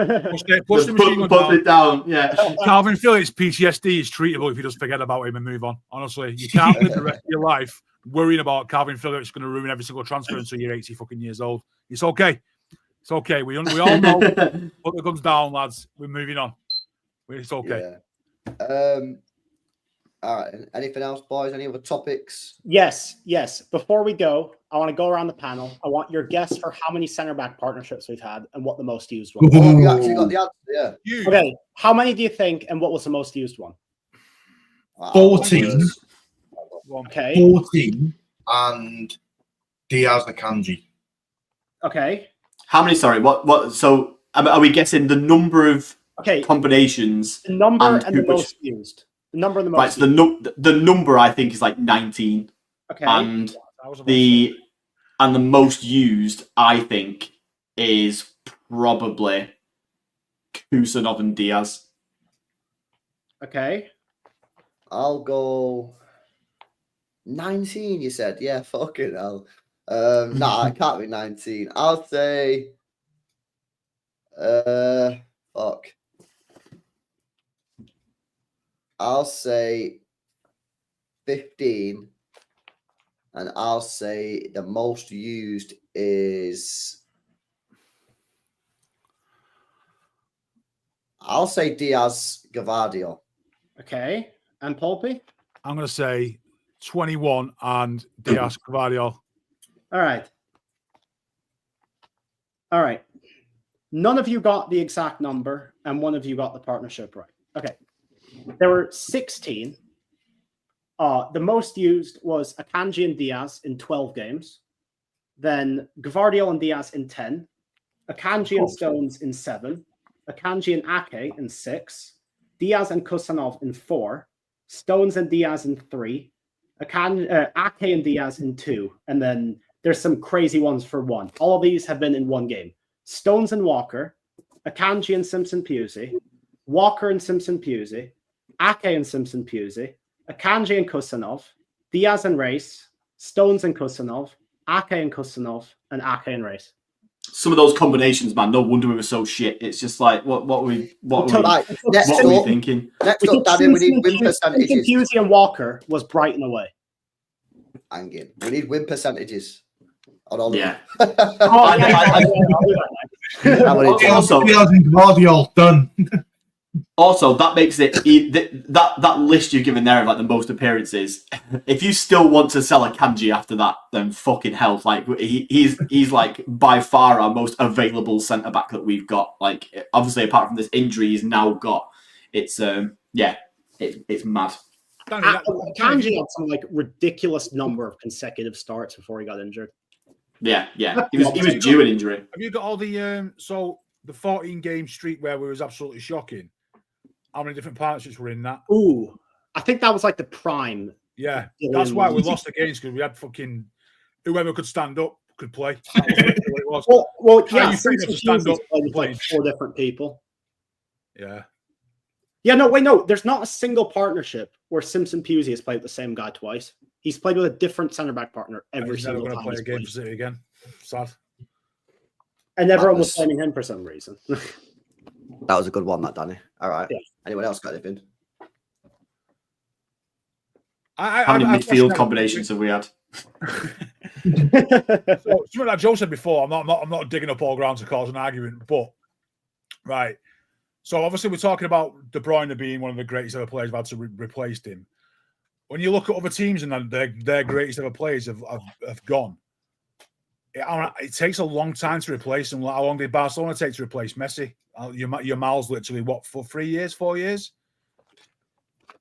Push the machine gun down. Yeah. Calvin Phillips PTSD is treatable if you just forget about him and move on. Honestly, you can't live the rest of your life worrying about Calvin Phillips going to ruin every single transfer until you're 80 fucking years old. It's okay. It's okay. We all know. Put the guns down, lads. We're moving on. It's okay. Yeah. All right. Anything else, boys? Any other topics? Yes. Before we go, I want to go around the panel. I want your guess for how many centre back partnerships we've had and what the most used one. Oh, you actually got the answer, yeah. Okay. How many do you think and what was the most used one? 14. Okay. 14 and Diaz Akanji. Okay. How many? Sorry. What? So are we guessing the number of combinations? The number and the most used. The number and the most. Right. So the number I think is like 19. Okay. And the most used I think is probably Kusanov and Diaz. Okay. I'll go 19. You said, yeah. Fucking hell. Nah, it can't be 19. I'll say. Fuck. I'll say 15, and I'll say the most used is. I'll say Diaz Gavardio. Okay, and Pulpy? I'm going to say 21 and Diaz Gavardio. All right. None of you got the exact number, and one of you got the partnership right. Okay. There were 16. The most used was Akanji and Diaz in 12 games. Then Gavardio and Diaz in 10. Akanji and Stones in 7. Akanji and Ake in 6. Diaz and Kusanov in 4. Stones and Diaz in 3. Ake and Diaz in 2. And then there's some crazy ones for 1. All of these have been in 1 game. Stones and Walker. Akanji and Simpson-Pusey. Walker and Simpson-Pusey. Ake and Simpson-Pusey, Akanji and Kusanov, Diaz and Race, Stones and Kusanov, Ake and Kusanov, and Ake and Race. some of those combinations, man. No wonder we were so shit. It's just like what were we thinking? Next up, Danny, we need win percentages. Pusey and Walker was Brighton away. Hanging. We need win percentages. On all Yeah. Also, done. Also, that makes it that list you've given there of like the most appearances. If you still want to sell a Kanji after that, then fucking hell, like he's like by far our most available centre back that we've got. Like obviously, apart from this injury he's now got, it's it's mad. Kanji had some like ridiculous number of consecutive starts before he got injured. Yeah. He was due an injury. Have you got all the the 14-game streak where we was absolutely shocking? How many different partnerships were in that? Ooh, I think that was like the prime. Yeah, that's why we lost the games, because we had fucking whoever could stand up could play. Well, yeah, you think to stand up with like 4 different people. Yeah. Yeah, no. There's not a single partnership where Simpson Pusey has played with the same guy twice. He's played with a different centre back partner every single time. Play a game for City again. Sad. And everyone was blaming him for some reason. That was a good one, that Danny. All right. Yeah. Anyone else got anything? How many midfield combinations have we had? Something that Joe said before. I'm not digging up all ground to cause an argument, but right. So obviously we're talking about De Bruyne being one of the greatest ever players. We've had to replace him. When you look at other teams and their greatest ever players have gone, it takes a long time to replace them. How long did Barcelona take to replace Messi? Your Mal's literally for 3 years, 4 years.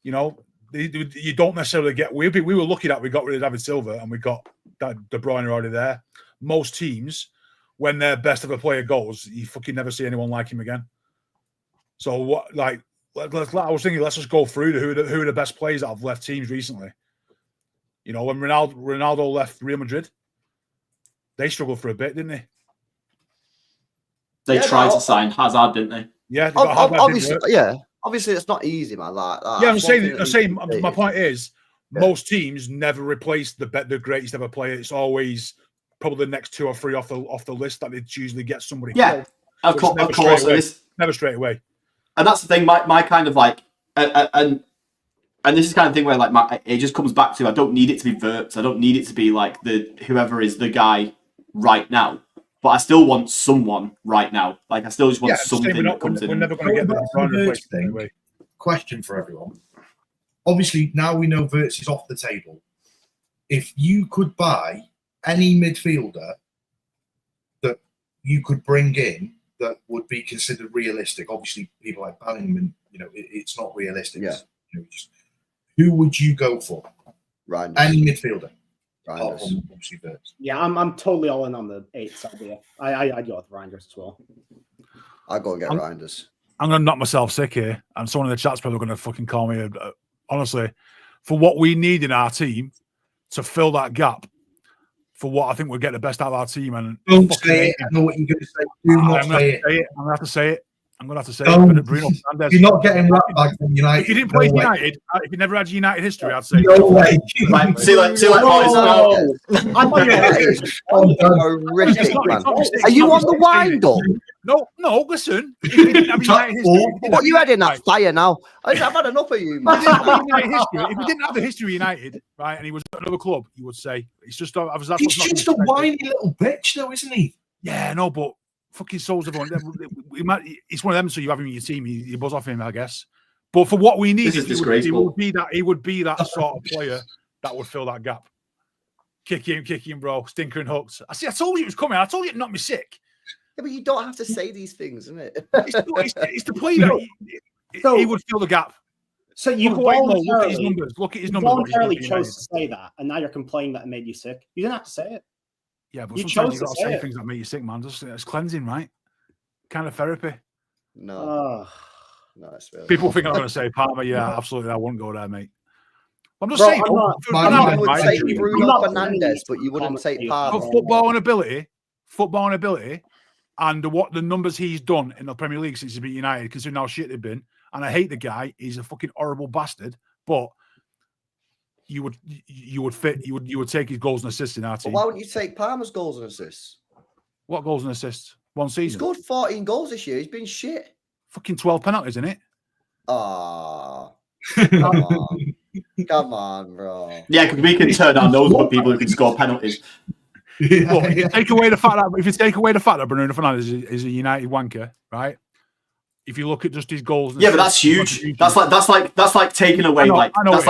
You know, you don't necessarily get. We were lucky that we got rid of David Silva and we got that De Bruyne already there. Most teams, when their best ever player goes, you fucking never see anyone like him again. So what? Like, I was thinking, let's just go through who are the best players that have left teams recently. You know, when Ronaldo left Real Madrid, they struggled for a bit, didn't they? They tried to sign Hazard, didn't they? Yeah, obviously, yeah. Obviously, it's not easy, man. Yeah, I'm saying. My point is, most teams never replace the greatest ever player. It's always probably the next 2 or 3 off the list that they usually get somebody. Yeah, of course. Never straight away. And that's the thing. My kind of like, and this is the kind of thing where like it just comes back to, I don't need it to be Wirtz. I don't need it to be like whoever is the guy right now. But I still want someone right now. Like I still just want something that comes in. We're never going to get the thing. Anyway. Question for everyone. Obviously, now we know Wirtz is off the table. If you could buy any midfielder that you could bring in that would be considered realistic, obviously people like Bellingham, it's not realistic. Yeah. Who would you go for? Reinders. Any midfielder. Yeah, I'm totally all in on the 8th idea. I'd go with Reinders as well. I'll go and get Reinders. I'm going to knock myself sick here, and someone in the chat's probably going to fucking call me. Honestly, for what we need in our team to fill that gap, for what I think we'll get the best out of our team. And don't say it. I know what you're going to say. Do not say it. I'm going to have to say it. I'm going to have to say it. Bruno Fernandes. You're not getting right back from United. If you didn't play United, if you never had United history, I'd say no way. Right, see you later, boys. I'm on horrific, man. Are you on the wind up? No, listen. If you didn't have United history, what you had in that fire now? I've had enough of you, man. If you didn't have the history of United, right, and he was at another club, you would say it's just. He's just a whiny little bitch, though, isn't he? Yeah, no, but fucking souls everyone. It's one of them. So you have him in your team. You buzz off him, I guess. But for what we need, he would be that sort of player that would fill that gap. Kick him, bro. Stinker and hooked. I told you it was coming. I told you it knocked me sick. Yeah, but you don't have to say these things, isn't it? It's the player that he would fill the gap. So you look at his numbers. Look at his numbers. Voluntarily chose to say that, and now you're complaining that it made you sick. You didn't have to say it. Yeah, but sometimes you got to say things that make you sick, man. It's cleansing, right? Kind of therapy. No, it's really. People think I'm going to say Palmer. Yeah, absolutely. I won't go there, mate. I'm just saying. You would say Bruno Fernandes, but you wouldn't say Palmer. Football and ability, and what the numbers he's done in the Premier League since he's been United, considering how shit they've been. And I hate the guy. He's a fucking horrible bastard. But you would take his goals and assists in our team. But why wouldn't you take Palmer's goals and assists? What goals and assists? One He season. scored 14 goals this year. He's been shit. Fucking 12 penalties, isn't it? Oh, come on. Come on, bro. Yeah, because we can turn our nose at people who can score penalties. But if you take away the fact that Bruno Fernandes is a United wanker, right? If you look at just his goals, Yeah, but that's huge. That's like taking away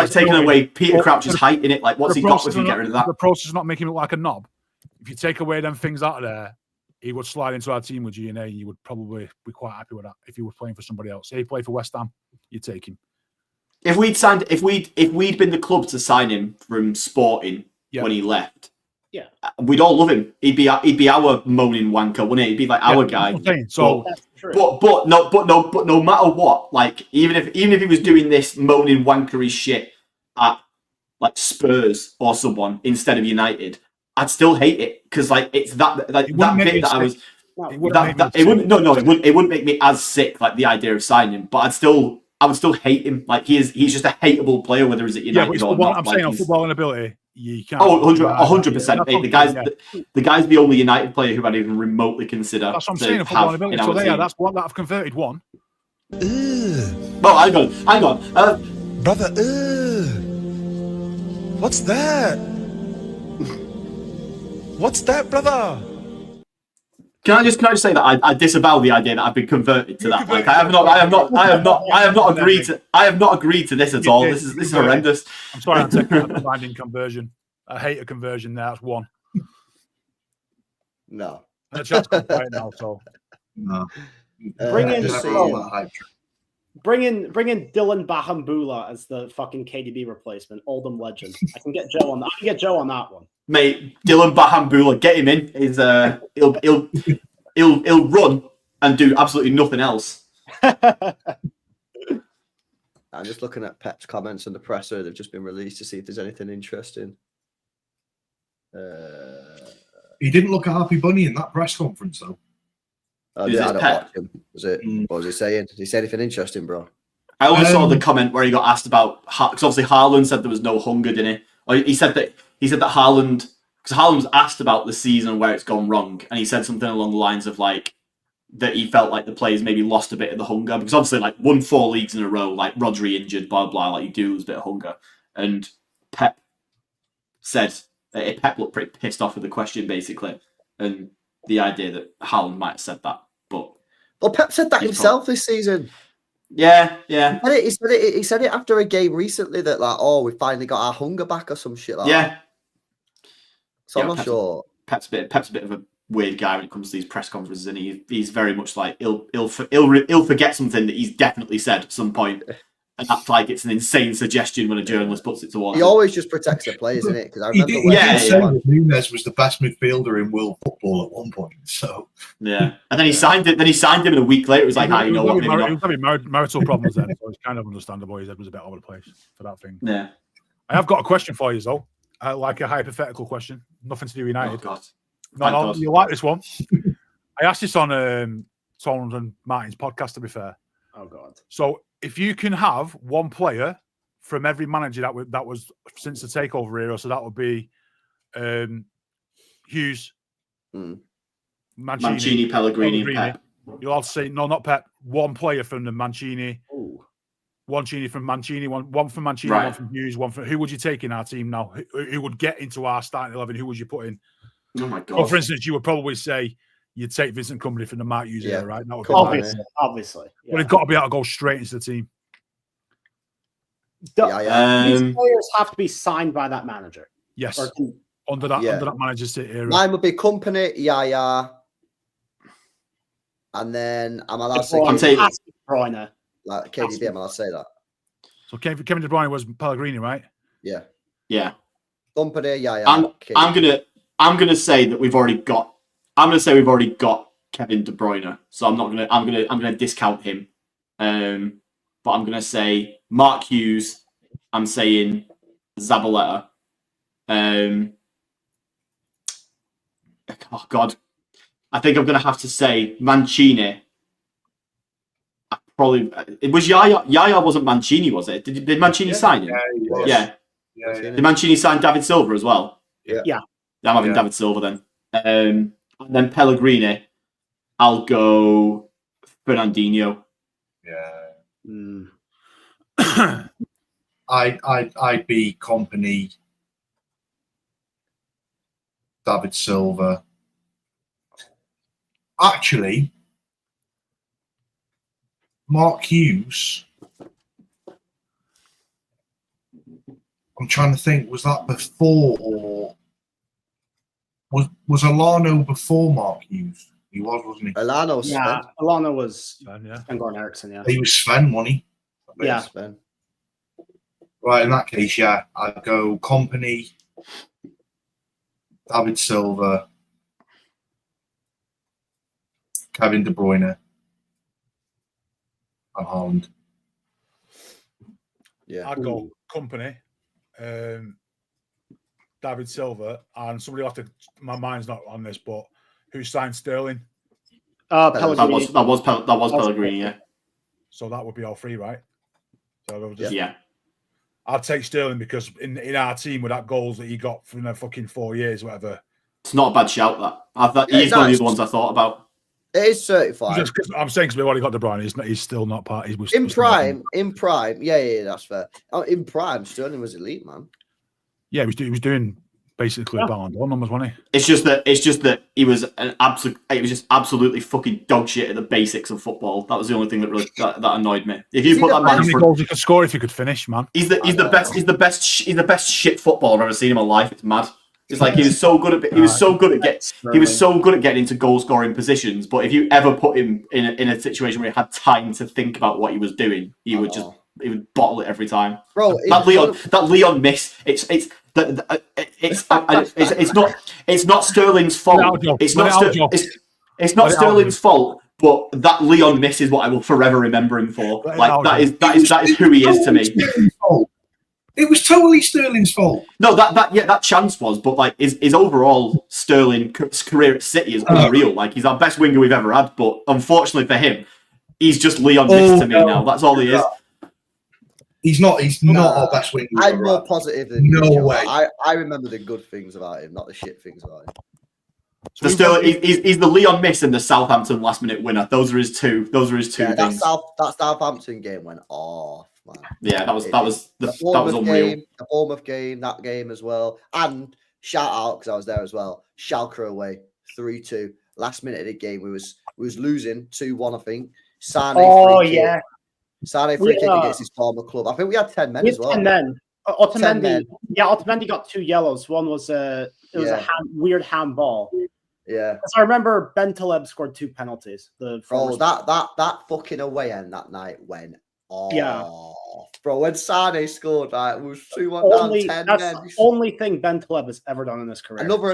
taking away Peter Crouch's height in it. Like, what's he got if you get rid of that? The process is not making him look like a knob. If you take away them things out of there, he would slide into our team with GNA. You would probably be quite happy with that. If he was playing for somebody else, say he played for West Ham, you'd take him. If we'd been the club to sign him from Sporting when he left, we'd all love him. He'd be our moaning wanker, wouldn't he? He'd be like our guy. So, but no matter what, like even if he was doing this moaning wankery shit at like Spurs or someone instead of United, I'd still hate it because like it's that bit that I was. It wouldn't make me as sick like the idea of signing him, but I would still hate him. Like he's just a hateable player, whether he's at United or not. I'm saying on footballing ability, you can't. 100%. The guy's the only United player who I'd even remotely consider. That's what I'm saying. Footballing ability. So that's one that I've converted one. Well, hang on, brother. What's that? What's that, brother? Can I just say that I disavow the idea that I've been converted to that? Like I have not agreed to this at all. This is horrendous. I'm sorry, I'm taking a binding conversion. I hate a conversion there. That's one. No. And the chat's got right now, so No. Bring in Dylan Bahambula as the fucking KDB replacement, Oldham legend. I can get Joe on that one. Mate, Dylan Bahambula, get him in. He'll run and do absolutely nothing else. I'm just looking at Pep's comments on the presser. They've just been released to see if there's anything interesting. He didn't look at Happy Bunny in that press conference, though. I don't watch him. Was it? What was he saying? Did he say anything interesting, bro? I only saw the comment where he got asked about because obviously Haaland said there was no hunger, didn't he? Or he said that Haaland, because Haaland was asked about the season where it's gone wrong, and he said something along the lines of like that he felt like the players maybe lost a bit of the hunger because obviously like won 4 leagues in a row, like Rodri injured, blah blah, like you do lose a bit of hunger. And Pep said Pep looked pretty pissed off with the question basically, and the idea that Haaland might have said that, but Pep said that himself this season. Yeah. He said it after a game recently that like, we finally got our hunger back or some shit like that. So I'm not sure. Pep's a bit of a weird guy when it comes to these press conferences, and he's very much like he'll forget something that he's definitely said at some point, and act like it's an insane suggestion when a journalist puts it towards him. He always just protects the players, isn't it? Because I remember he did say that Nunes was the best midfielder in world football at one point. So yeah, and then he signed it. Then he signed him, and a week later it was like, "How you know what?" He was having marital problems then, so it's kind of understandable. His head was a bit all over the place for that thing. Yeah, I have got a question for you, though. Like a hypothetical question, nothing to do with United. Oh, God. No, you like this one? I asked this on Tom and Martin's podcast. To be fair, oh god. So if you can have one player from every manager that was since the takeover era, so that would be Hughes, Mancini, Pellegrini, and Pep. You'll have to say no, not Pep. One player from the Mancini. Ooh. One from Mancini, one from Mancini, right. One from Hughes, one from. Who would you take in our team now? Who would get into our starting 11? Who would you put in? Oh my god! Well, for instance, you would probably say you'd take Vincent Kompany from the Mark Hughes era, right? That would be obviously. Yeah. But it's got to be able to go straight into the team. These players have to be signed by that manager. Yes, under that manager's era. Mine would be Kompany, and then I'm allowed to say De Bruyne. Like KDB, I'm allowed to say that. So Kevin De Bruyne was Pellegrini, right? Yeah. Kompany, KDB. I'm gonna say that we've already got. I'm gonna say we've already got Kevin De Bruyne, so I'm gonna discount him. But I'm gonna say Mark Hughes. I'm saying Zabaleta. Oh God, I think I'm gonna have to say Mancini. It was Yaya. Yaya wasn't Mancini, was it? Did Mancini sign him? Yeah. Did Mancini sign David Silva as well? Yeah. I'm having David Silva then. And then Pellegrini, I'll go Fernandinho. Yeah. I'd be Company, David Silva. Actually, Mark Hughes. I'm trying to think. Was that before or was Alano before Mark Hughes? He was, wasn't he? Alano, Yeah, Sven. Alano was Sven, yeah. Sven-Goran Eriksson, yeah. He was Sven, wasn't he? Yeah. Sven. Right, in that case, yeah, I'd go Company, David Silva, Kevin De Bruyne, and Haaland. Yeah. I'd go Company, David Silva, and somebody will have to. My mind's not on this, but who signed Sterling? Pellegrini. That was Pellegrini, yeah. So that would be all three, right? So we'll just, Yeah. I'd take Sterling because in our team with that goals that he got from the fucking 4 years, whatever. It's not a bad shout, that. He's one of the other ones I thought about. It is certified. Just 'cause I'm saying because we've already got De Bruyne, he's still not part. In prime, yeah, that's fair. In prime, Sterling was elite, man. Yeah, he was doing basically Ballon d'Or numbers, wasn't he? It's just that he was just absolutely fucking dog shit at the basics of football. That was the only thing that really that annoyed me. If you put that man How many goals he could score if he could finish, man? he's the best shit footballer I've ever seen in my life. It's mad. It's like he was so good at getting into goal scoring positions. But if you ever put him in a situation where he had time to think about what he was doing, he would bottle it every time. Bro, that Leon miss. It's not Sterling's fault. It's not Sterling's fault. But that Leon miss is what I will forever remember him for. Like that is who he is to me. It was totally Sterling's fault. No, that chance was, but like his overall Sterling career at City is unreal. Like he's our best winger we've ever had, but unfortunately for him, he's just Leon Miss to me now. That's all he is. He's not our best winger. I'm more positive than no way. I remember the good things about him, not the shit things about him. So he's the Leon Miss and the Southampton last minute winner. Those are his two things. That Southampton game went off, man. Yeah, that was unreal. The Bournemouth game, that game as well. And shout out because I was there as well. Schalke away 3-2. Last minute of the game, we was losing 2-1, I think. Sane free kick against his former club. I think we had 10 men as well. 10 men. Otamendi got 2 yellows. One was a weird handball. Yeah. So I remember Ben Taleb scored 2 penalties. That fucking away end that night went off. Yeah. Bro, when Sane scored, it was 2-1 down, 10 That's men. the only thing Ben Taleb has ever done in his career. Another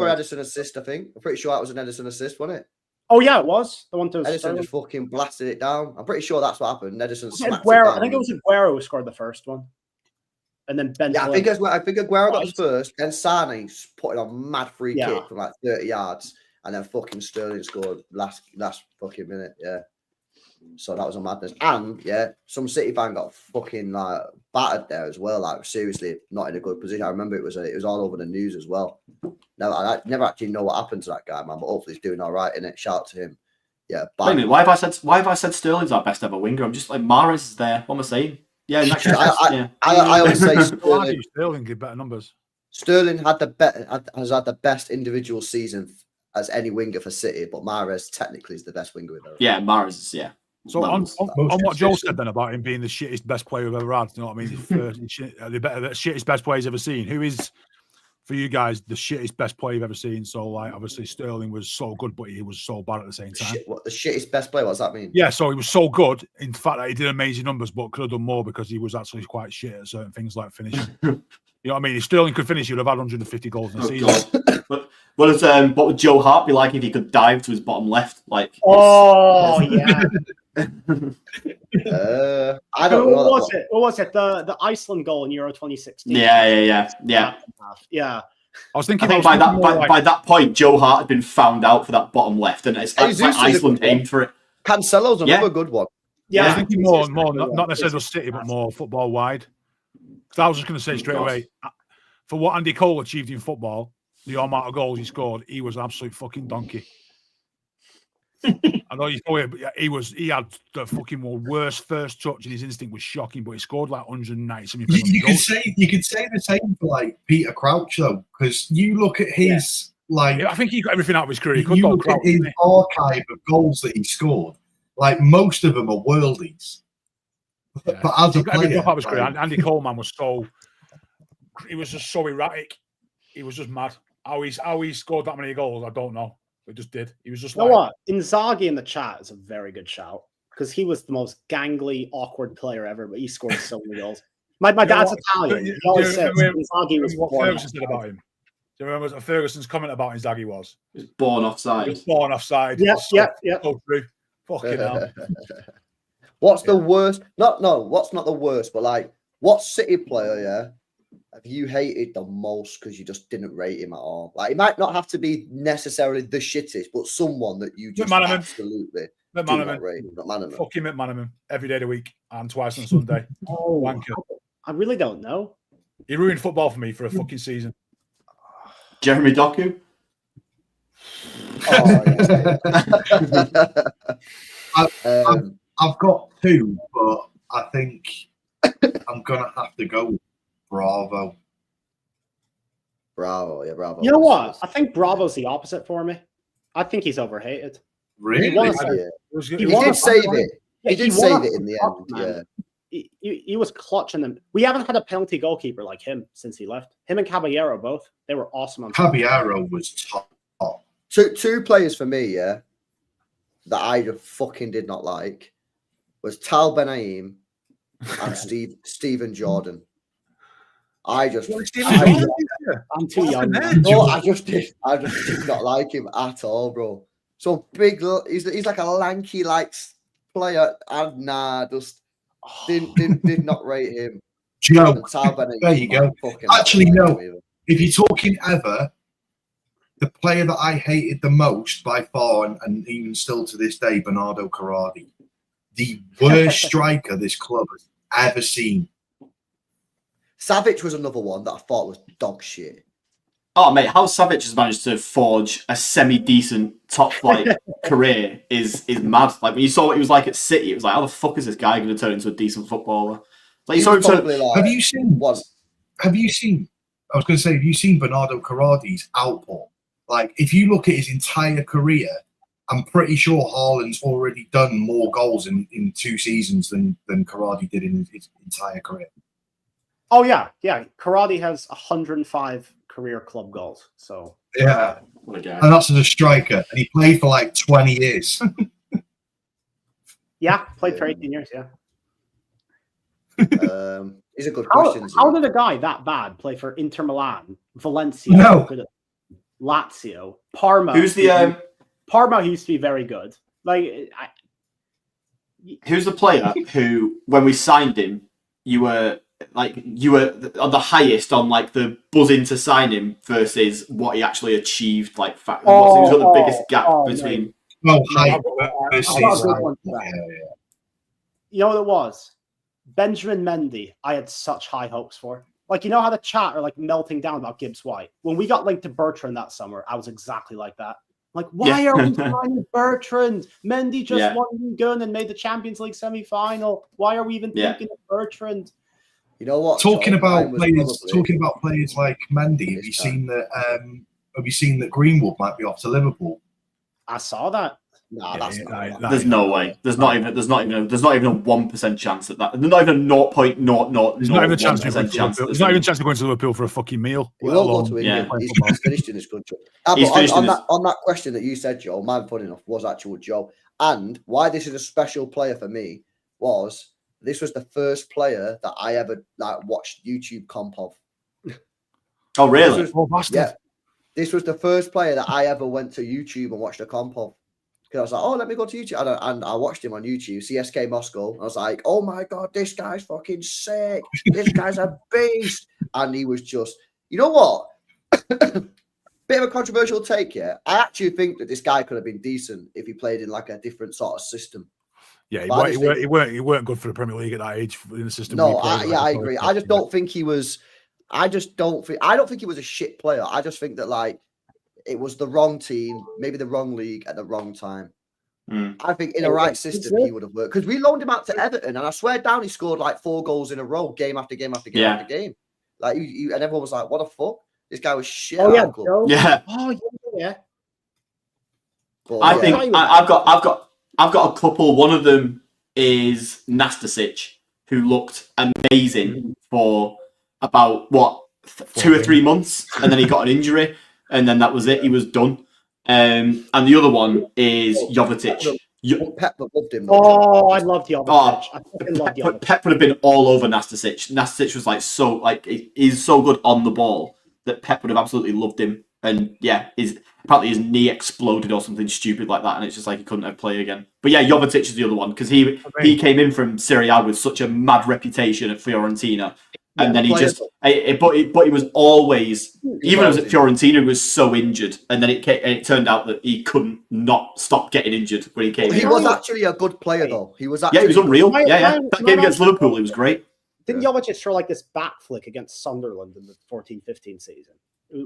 Edison assist, I think. I'm pretty sure that was an Edison assist, wasn't it? Oh, yeah, it was. The one to Edison just fucking blasted it down. I'm pretty sure that's what happened. Edison smacked Aguero, it down. I think it was Aguero who scored the first one. And then Ben I think Aguero got his first. Then Sane put it on mad free kick from like 30 yards. And then fucking Sterling scored last fucking minute. Yeah. So that was a madness. And some City fan got fucking like battered there as well. Like seriously, not in a good position. I remember it was all over the news as well. No, I never actually know what happened to that guy, man. But hopefully he's doing all right in it. Shout out to him. Yeah. Wait a minute. Why have I said Sterling's our best ever winger? I'm just like Mahrez is there. What am I saying? Yeah, in that case, I always say Sterling get better numbers. Sterling has had the best individual season as any winger for City, but Mahrez technically is the best winger we've ever had. Yeah, Mahrez is, So on what Joe said then about him being the shittest best player we've ever had, you know what I mean? The shittest best player he's ever seen. Who is, for you guys, the shittest best player you've ever seen? So, like, obviously Sterling was so good, but he was so bad at the same time. What, the shittest best player? What does that mean? Yeah, so he was so good in fact that he did amazing numbers, but could have done more because he was actually quite shit at certain things like finishing. You know what I mean? If Sterling could finish, he would have had 150 goals in the season. But what would Joe Hart be like if he could dive to his bottom left? Like, yeah. I don't know. What was it? The Iceland goal in Euro 2016. Yeah. I was thinking. I think by that point, Joe Hart had been found out for that bottom left, and it's like Iceland aimed for it. Cancelo's another good one. Yeah, I was thinking more, not necessarily City, but more football wide. I was just going to say straight away, for what Andy Cole achieved in football, the amount of goals he scored, he was an absolute fucking donkey. I know you know it, but he had the fucking worst first touch, and his instinct was shocking. But he scored like 197. You could say the same for like Peter Crouch though, because you look at his I think he got everything out of his career. He could you go look Crouch, at his archive of goals that he scored. Like most of them are worldies. Yeah. But as a player, player, out of his career, Andy Coleman was he was just so erratic. He was just mad. How he scored that many goals, I don't know. It just did. He was just you know what? Inzaghi in the chat is a very good shout because he was the most gangly, awkward player ever, but he scored so many goals. My dad's Italian. He always says Inzaghi was what born Ferguson said about him. Do you remember what Ferguson's comment about Inzaghi was? He was born offside. He was born offside. Yeah. So true. Fucking hell. What's the worst? What's not the worst, but like, what City player, have you hated the most because you just didn't rate him at all? Like, it might not have to be necessarily the shittest, but someone that you just absolutely do not rate. McManaman. Fuck him, McManaman. Every day of the week and twice on Sunday. Wanker. I really don't know. He ruined football for me for a fucking season. Jeremy Doku? I've got two, but I think I'm going to have to go with Bravo. Bravo. You know what? I think Bravo's the opposite for me. I think he's overhated. Really? He did save it. He did save it in the end. Yeah. He was clutching them. We haven't had a penalty goalkeeper like him since he left. Him and Caballero both. They were awesome on Caballero was top. Two players for me, that I just fucking did not like was Tal Benaim and Steven Jordan. I'm too young. No, I just did not like him at all, bro. So big, he's like a lanky player, and just did not rate him. Joe, there you go. Actually, no. If you're talking ever, the player that I hated the most by far, and even still to this day, Bernardo Corradi, the worst striker this club has ever seen. Savic was another one that I thought was dog shit. Oh, mate, how Savic has managed to forge a semi-decent top-flight career is mad. Like, when you saw what he was like at City, it was like, how the fuck is this guy going to turn into a decent footballer? Like, you saw him have you seen Bernardo Corradi's output? Like, if you look at his entire career, I'm pretty sure Haaland's already done more goals in 2 seasons than Corradi did in his entire career. Oh, yeah. Corradi has 105 career club goals. So yeah, and that's as a striker, and he played for like 20 years. Yeah, played for 18 years. Yeah. Is a good question. How did a guy that bad play for Inter Milan, Valencia, Lazio, Parma? Who's the Parma used to be very good. Who's the player who, when we signed him, you were on the highest on like the buzzing to sign him versus what he actually achieved. Like, who's got the biggest gap between? You know what it was? Benjamin Mendy. I had such high hopes for. Like, you know how the chat are like melting down about Gibbs White. When we got linked to Bertrand that summer, I was exactly like that. Like, why are we signing Bertrand? Mendy just won Gun and made the Champions League semi-final. Why are we even thinking of Bertrand? You know what? Talking about players like Mendy, have you seen that Greenwood might be off to Liverpool? I saw that. No, that's not. There's no way. There's not even a 1% chance that. There's not even a 0.00. There's not even a chance. There's not even a chance of going to Liverpool for a fucking meal. He won't go to England. He's finished in his country. On that question that you said, Joe, mine, funny enough, was actually Joe. And why this is a special player for me was this was the first player that I ever watched YouTube comp of. Oh, really? This was the first player that I ever went to YouTube and watched a comp of. Because I was like, let me go to YouTube. And I watched him on YouTube, CSK Moscow. I was like, oh my God, this guy's fucking sick. This guy's a beast. And he was just, you know what? Bit of a controversial take, yeah. I actually think that this guy could have been decent if he played in like a different sort of system. Yeah, he weren't good for the Premier League at that age in the system. No, I agree. I just don't think he was. I don't think he was a shit player. I just think that like it was the wrong team, maybe the wrong league at the wrong time. I think in a right system he would have worked because we loaned him out to Everton, and I swear down he scored like 4 goals in a row, game after game after game after game. Like and everyone was like, "What the fuck? This guy was shit." Oh yeah, yeah. Oh yeah. But, I think I've got a couple. One of them is Nastasic, who looked amazing for about 2 or 3 months, and then he got an injury, and then that was it. He was done. And the other one is Jovetic. Pep loved him. Oh, I loved Jovetic. I fucking loved Jovetic. Pep would have been all over Nastasic. Nastasic was he's so good on the ball that Pep would have absolutely loved him. And yeah, apparently his knee exploded or something stupid like that, and it's just like he couldn't have play again. But yeah, Jovetic is the other one because he came in from Serie A with such a mad reputation at Fiorentina, and then he just. But he was always, even when he was at Fiorentina, he was so injured, and then it turned out that he couldn't not stop getting injured when he came in. He was actually a good player though. He was actually he was unreal. That game against Liverpool, he was great. Didn't Jovetic throw like this back flick against Sunderland in the 14-15 season?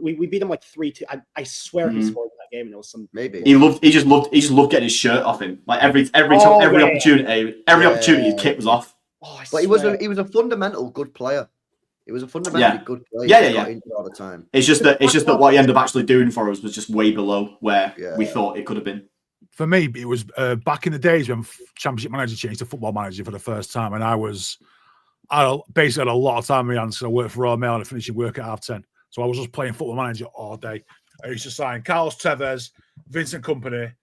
We beat him like 3-2. I swear he scored in that game, and it was some maybe. He just loved getting his shirt off him. Like every opportunity, his kit was off. But he was a fundamental good player. He was a fundamentally good player. Yeah. All the time. It's just that what he ended up actually doing for us was just way below where we thought it could have been. For me, it was back in the days when Championship Manager changed to Football Manager for the first time, and I basically had a lot of time on my hands. So I worked for Royal Mail and finishing work at 10:30. So I was just playing Football Manager all day. I used to sign Carlos Tevez, Vincent Kompany,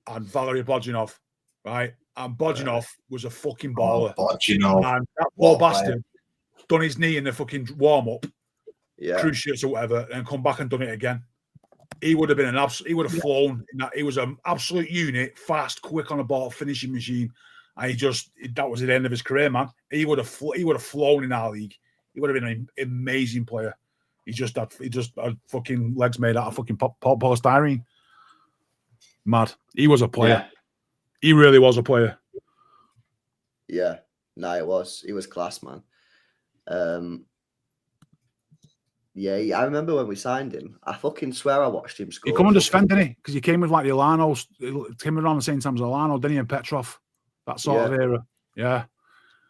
and Valery Bodjanov, right? And Bodjanov was a fucking baller. Bodjanov. And that poor bastard done his knee in the fucking warm-up, cruise shirts or whatever, and come back and done it again. He would have been he would have flown. In that. He was an absolute unit, fast, quick on the ball, finishing machine. And that was the end of his career, man. He would have flown in our league. He would have been an amazing player. He just had fucking legs made out of fucking polystyrene. Mad. He was a player. Yeah. He really was a player. Yeah. No, he was class, man. I remember when we signed him. I fucking swear I watched him score. He come under Sven, didn't he? Because he came with like the Alanos. He came around the same time as Alano, didn't he? And Petrov. That sort of era. Yeah.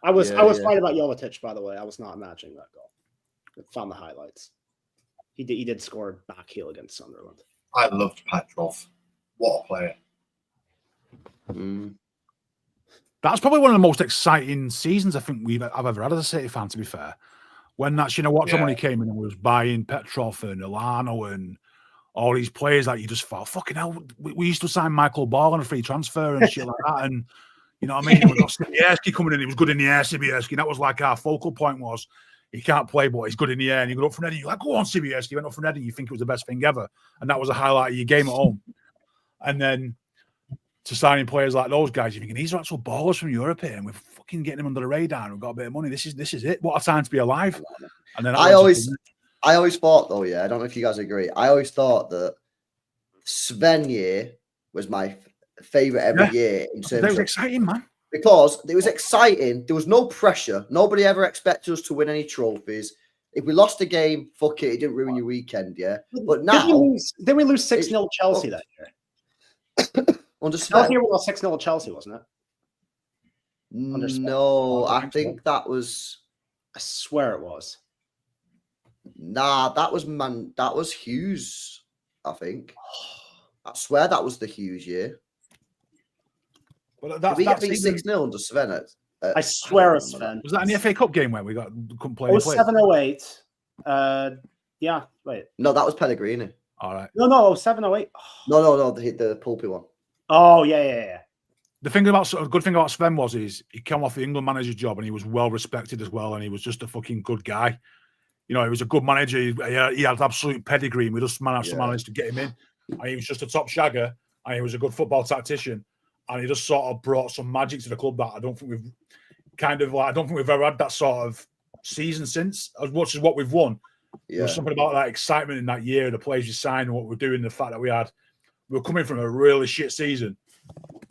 I was right about Jovetic, by the way. I was not imagining that goal. I found the highlights. He did score back heel against Sunderland. I loved Petrov. What a player. That's probably one of the most exciting seasons I think I've ever had as a City fan, to be fair. When that's, when he came in and was buying Petrov and Alano and all these players that you just thought, fucking hell, we used to sign Michael Ball on a free transfer and shit like that. And you know what I mean? We got Sibierski coming in, he was good in the air, Sibierski. That was like our focal point was, he can't play, but he's good in the air. And you go up for an header, you're like, go on, Sibierski. You went up for an header, you think it was the best thing ever. And that was a highlight of your game at home. And then to signing players like those guys, you're thinking, these are actual ballers from Europe here, and we're fucking getting them under the radar, and we've got a bit of money. This is it. What a time to be alive. And then I always thought, though, I don't know if you guys agree, I always thought that Sven year was my favourite every year in terms of... That was exciting, man. Because it was exciting. There was no pressure. Nobody ever expected us to win any trophies. If we lost a game, fuck it didn't ruin your weekend, But now... Did we lose 6-0 Chelsea that year? Under Sven. Chelsea was 6-0 Chelsea, wasn't it? No, I think that was... I swear it was. Nah, that was Hughes, I think. I swear that was the Hughes year. Well, did we get beat 6-0 under Sven? I swear it's Sven. Was that in the FA Cup game where we couldn't play? It was 7-08. Yeah, wait. No, that was Pellegrini. All right. No, 7-08. No, the pulpy one. Oh, yeah. The good thing about Sven was he came off the England manager's job and he was well respected as well, and he was just a fucking good guy. He was a good manager. He had absolute pedigree, and we just managed to get him in. And he was just a top shagger, and he was a good football tactician. And he just sort of brought some magic to the club that I don't think we've ever had that sort of season since, as much as what we've won. Yeah. There was something about that excitement in that year, the players you signed and what we're doing, the fact that we were coming from a really shit season,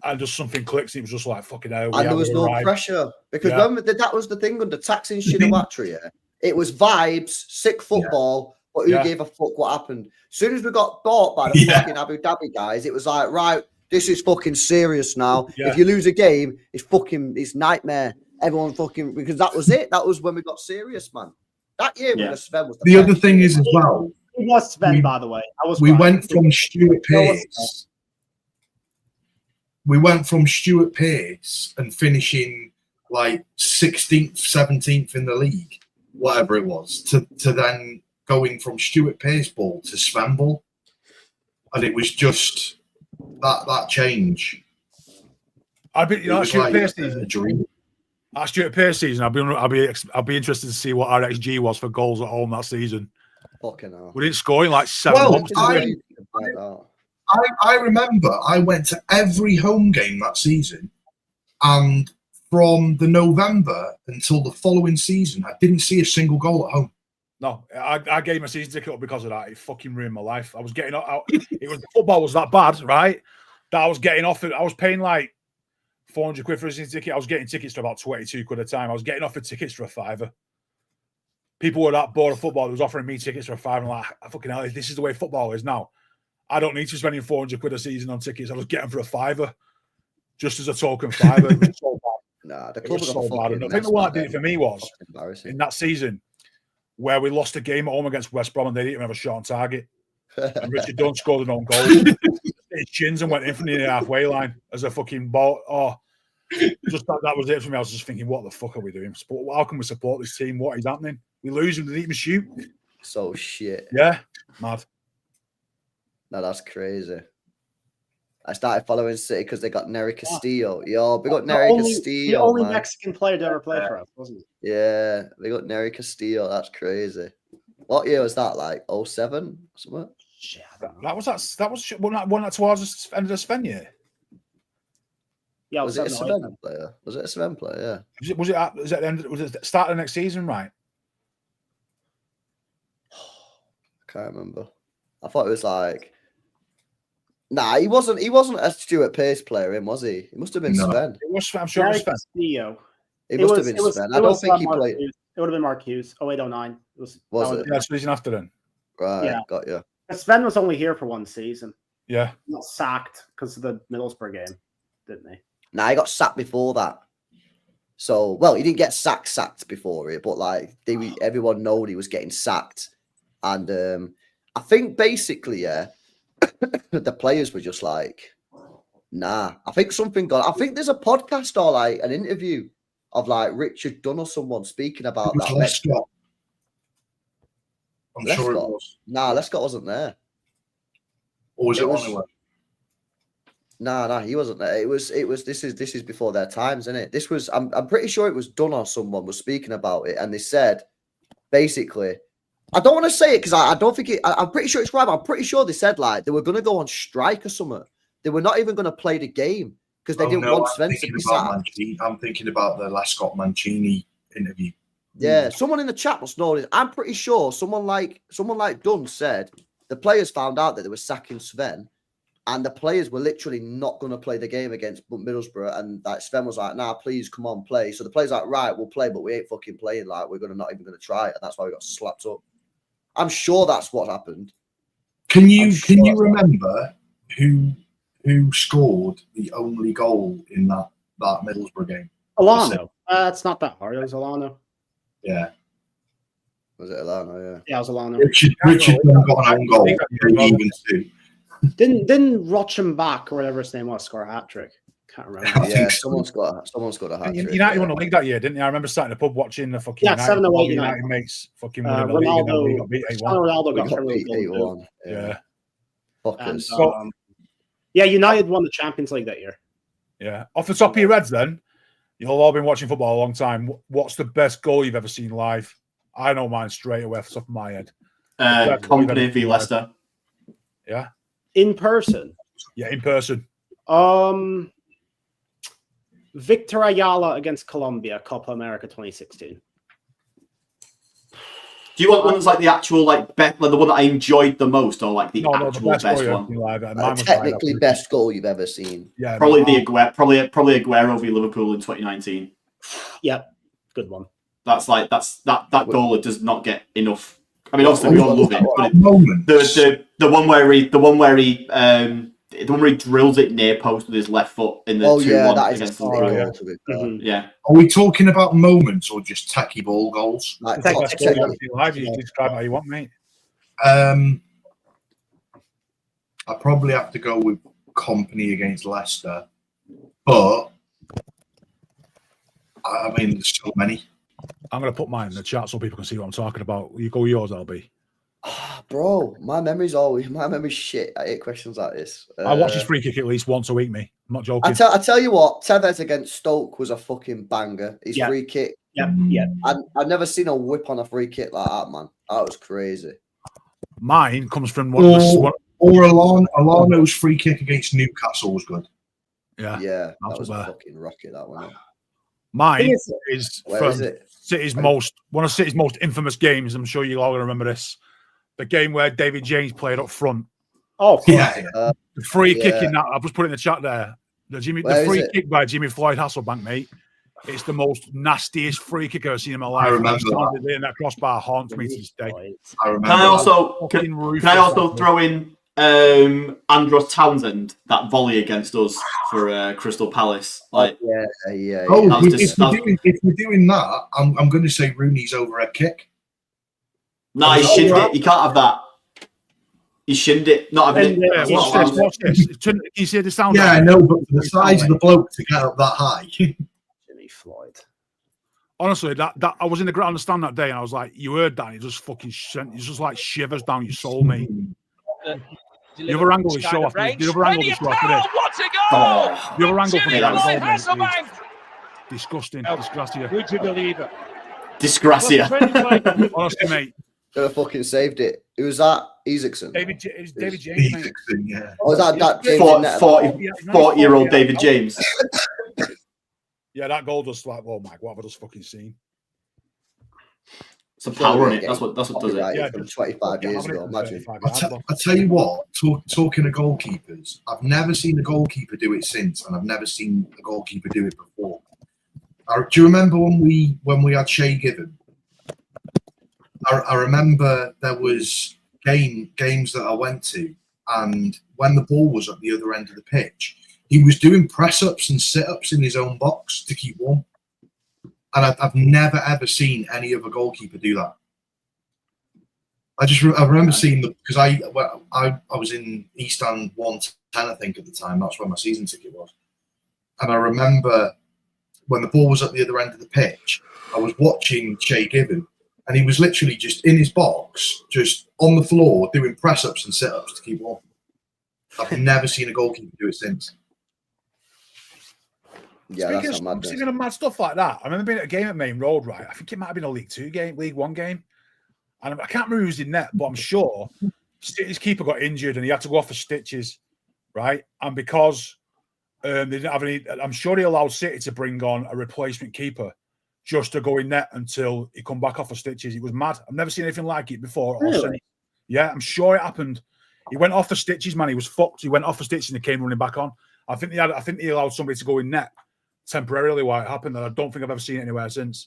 and just something clicks. It was just like fucking hell. And there was no pressure because remember that was the thing under Taksin Shinawatra. It was vibes, sick football, but who gave a fuck what happened? As soon as we got bought by the fucking Abu Dhabi guys, it was like, right, this is fucking serious now. If you lose a game, it's nightmare. Everyone fucking, because that was it. That was when we got serious, man. That year when Sven was the other thing is as well. It was Sven, by the way. We went from Stuart Pearce. We went from Stuart Pearce and finishing like 16th, 17th in the league, whatever it was, to then going from Stuart Pearce ball to Sven ball. And it was just that change. I'd be, Stuart Pearce season. A dream. At Stuart Pearce season, I'll be interested to see what our XG was for goals at home that season. Fucking hell. We didn't score in like 7 months. I remember I went to every home game that season, and from the November until the following season, I didn't see a single goal at home. No, I gave my season ticket up because of that. It fucking ruined my life. I was getting out. Football was that bad, right? That I was getting offered. I was paying like 400 quid for a season ticket. I was getting tickets for about 22 quid a time. I was getting offered tickets for a £5. People were that bored of football. They was offering me tickets for a £5. I'm like, fucking hell, this is the way football is now. I don't need to spend 400 quid a season on tickets. I was getting for a £5, just as a token £5. It was so bad. Nah, the club was so bad. And I think the one that did it for me was in that season where we lost a game at home against West Brom and they didn't even have a shot on target. And Richard Dunn scored an own goal. His chins and went in from the halfway line as a fucking ball. Oh, just that was it for me. I was just thinking, what the fuck are we doing? How can we support this team? What is happening? We lose and they didn't even shoot. So shit. Yeah, mad. No, that's crazy. I started following City because they got Nery Castillo. Yo, we got Nery Castillo. The only man. Mexican player to ever play for us, wasn't he? Yeah, we got Nery Castillo. That's crazy. What year was that? Like 07 or something? Shit, That was one that towards the end of the Sven year. Yeah, was it a Sven player? Was it a Sven player? Yeah. Was it the end? Was it the start of the next season? Right. I can't remember. I thought it was like. Nah, he wasn't a Stuart Pearce player, was he? He must have been Sven. It was, I'm sure it was Sven. Castillo. It must have been Sven. I don't think he played. It would have been Mark Hughes. 08-09. Was it? Yeah, season after then. Right, yeah. Got you. Sven was only here for one season. Yeah. He got sacked because of the Middlesbrough game, didn't he? Nah, he got sacked before that. So, well, he didn't get sacked before it, but like everyone knew he was getting sacked. And I think basically, the players were just like, nah. I think something got. I think there's a podcast or like an interview of like Richard Dunn or someone speaking about that. Lescott. I'm sure it was. Nah, Lescott wasn't there. Or was it Oliver? Nah, he wasn't there. It was. This is before their times, isn't it? This was. I'm pretty sure it was Dunn or someone was speaking about it, and they said basically. I don't want to say it because I don't think it. I'm pretty sure it's right. But I'm pretty sure they said like they were going to go on strike or something. They were not even going to play the game because they didn't want Sven to be sacked. I'm thinking about the Lescott Mancini interview. Yeah, someone in the chat must know this. I'm pretty sure someone like Dunn said the players found out that they were sacking Sven, and the players were literally not going to play the game against Middlesbrough. And like Sven was like, "Nah, please come on, play." So the players were like, "Right, we'll play, but we ain't fucking playing. Like we're not even going to try it." And that's why we got slapped up. I'm sure that's what happened. Can you remember who scored the only goal in that Middlesbrough game? Alano. It's not that hard. It was Alano. Yeah. Was it Alano? Yeah. Yeah, it was Alano. Richard got an own goal. Even two. Didn't Rochenbach or whatever his name was score a hat trick? Can't remember. Yeah, someone's got a hat trick. United won the league that year, didn't they? I remember sat in the pub watching the fucking 7-8 United mates fucking winning the league and we got beat 8-1. Ronaldo got beat 8-1. Yeah. Fuckers. Yeah, United won the Champions League that year. Yeah. Off the top of your heads then, you've all been watching football a long time. What's the best goal you've ever seen live? I know mine straight away off the top of my head. Company v Leicester. Yeah. In person? Yeah, in person. Victor Ayala against Colombia, Copa America 2016. Do you want one that's like the actual the one that I enjoyed the most, or like the actual best one? Technically, best goal you've ever seen. Yeah, probably Aguero v Liverpool in 2019. Yeah, good one. That's that goal does not get enough. I mean, obviously we all love it, but the one where he drills it near post with his left foot in the 2-1 against the goal. Yeah. Are we talking about moments or just tacky ball goals? You describe how you want, mate. I'd probably have to go with Company against Leicester, but I mean, there's so many. I'm going to put mine in the chat so people can see what I'm talking about. You go yours, LB. Bro, my memory's shit. I hate questions like this. I watch his free kick at least once a week, me. I'm not joking. I tell you what, Tevez against Stoke was a fucking banger. His free kick. Yeah. I've never seen a whip on a free kick like that, man. That was crazy. Mine comes from or Alano's free kick against Newcastle was good. Yeah, that was a fucking rocket, that one. Mine is from City's one of City's most infamous games. I'm sure you all remember this. The game where David James played up front. Oh, yeah. The free kick in that. I've just put it in the chat there. The free kick by Jimmy Floyd Hasselbank, mate. It's the most nastiest free kick I've seen in my life. I remember that. And that crossbar haunts me to this day. I remember. Can I also throw in Andros Townsend, that volley against us for Crystal Palace? Like, yeah. Oh, if we're doing that, I'm going to say Rooney's overhead kick. No, he shinned it. You can't have that. He shinned it. Not having it. Watch this. Can you see the sound? Yeah, I know, but for the size of the bloke to get up that high. Jimmy Floyd. Honestly, that I was in the ground stand that day, and I was like, "You heard that?" And it just fucking sent. It's just like shivers down your soul, mate. The other angle is show off. The other angle is show off today. What a goal! The other angle for Hasselbank. Disgusting. Disgracia. Would you believe it? Disgracia. Honestly, mate. Could have fucking saved it. Who was that? Isaacson. David James, mate. Isaacson, yeah. Oh, was that James 40-year-old David James. Yeah, that goal just like, oh my, what have I just fucking seen? It's a power on it. That's what does it. Yeah, from 25 years ago. Imagine. I tell you what. Talking of goalkeepers, I've never seen a goalkeeper do it since, and I've never seen a goalkeeper do it before. Do you remember when we had Shay Given? I remember there was games that I went to, and when the ball was at the other end of the pitch, he was doing press-ups and sit-ups in his own box to keep warm. And I've never, ever seen any other goalkeeper do that. I remember seeing because I was in East End 110, I think, at the time. That's where my season ticket was. And I remember when the ball was at the other end of the pitch, I was watching Shay Given, and he was literally just in his box, just on the floor, doing press-ups and sit-ups to keep warm. I've never seen a goalkeeper do it since. Yeah, that's not mad. Speaking of mad stuff like that, I remember being at a game at Main Road, right? I think it might have been a League One game. And I can't remember who was in net, but I'm sure his keeper got injured and he had to go off for stitches, right? And because they didn't have any, I'm sure he allowed City to bring on a replacement keeper just to go in net until he come back off for stitches. It was mad. I've never seen anything like it before. Really? Yeah, I'm sure it happened. He went off for stitches, man. He was fucked. He went off for stitches and he came running back on. I think he allowed somebody to go in net temporarily while it happened, and I don't think I've ever seen it anywhere since.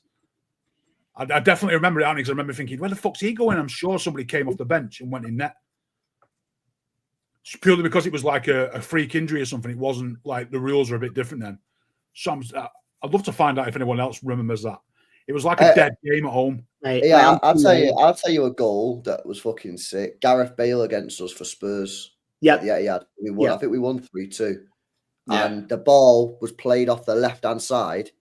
I definitely remember it, because I remember thinking, where the fuck's he going? I'm sure somebody came off the bench and went in net. It's purely because it was like a freak injury or something. It wasn't like the rules are a bit different then. So I'd love to find out if anyone else remembers that. It was like a dead game at home. Yeah, I'll tell you a goal that was fucking sick. Gareth Bale against us for Spurs. Yeah. We won. I think we won 3-2. Yeah. And the ball was played off the left-hand side,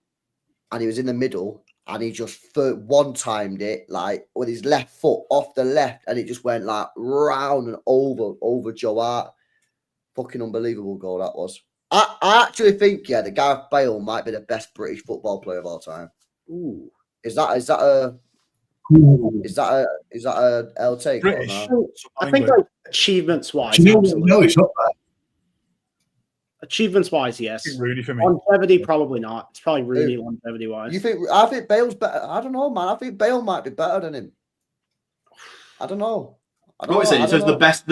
and he was in the middle, and he just one-timed it, like, with his left foot off the left, and it just went, like, round and over Joe Hart. Fucking unbelievable goal that was. I actually think, that Gareth Bale might be the best British football player of all time. Ooh. Is that a LT? British. I think, like, achievements-wise. No, it's not that. Achievements-wise, yes. Rooney for me. Longevity, probably not. It's probably Rooney longevity-wise. You think? I think Bale's better. I don't know, man. I think Bale might be better than him. I don't know. What is it? So the best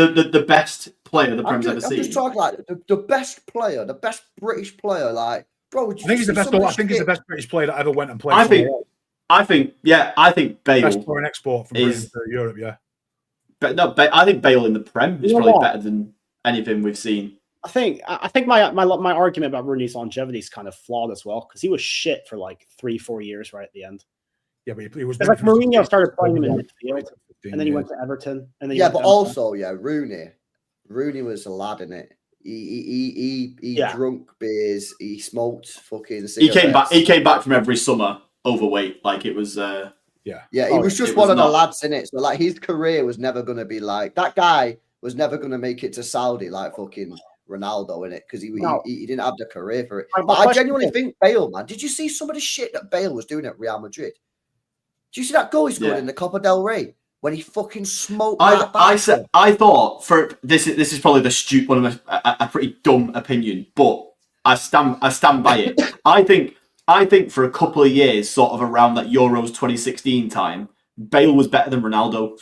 player the Prem's ever seen. I'm just talking like the best player, the best British player. Like, bro, I think he's the best. I think he's the best British player that ever went and played. I think Bale Best foreign export from Britain to Europe, yeah. But no, I think Bale in the Prem is probably better than anything we've seen. I think my argument about Rooney's longevity is kind of flawed as well, because he was shit for like 3-4 years right at the end. Yeah, but he was like Mourinho started playing him in midfield, and then he went to Everton, and then Rooney was a lad in it. He drunk beers, he smoked fucking cigarettes. He came back from every summer overweight, like it was. He was just one of the lads in it. So like his career was never going to be like that. Guy was never going to make it to Saudi like fucking Ronaldo in it, because he didn't have the career for it. But I genuinely think Bale, man. Did you see some of the shit that Bale was doing at Real Madrid? Did you see that goal he scored in the Copa del Rey when he fucking smoked? I thought for this is probably the one of a pretty dumb opinion, but I stand by it. I think for a couple of years, sort of around that Euros 2016 time, Bale was better than Ronaldo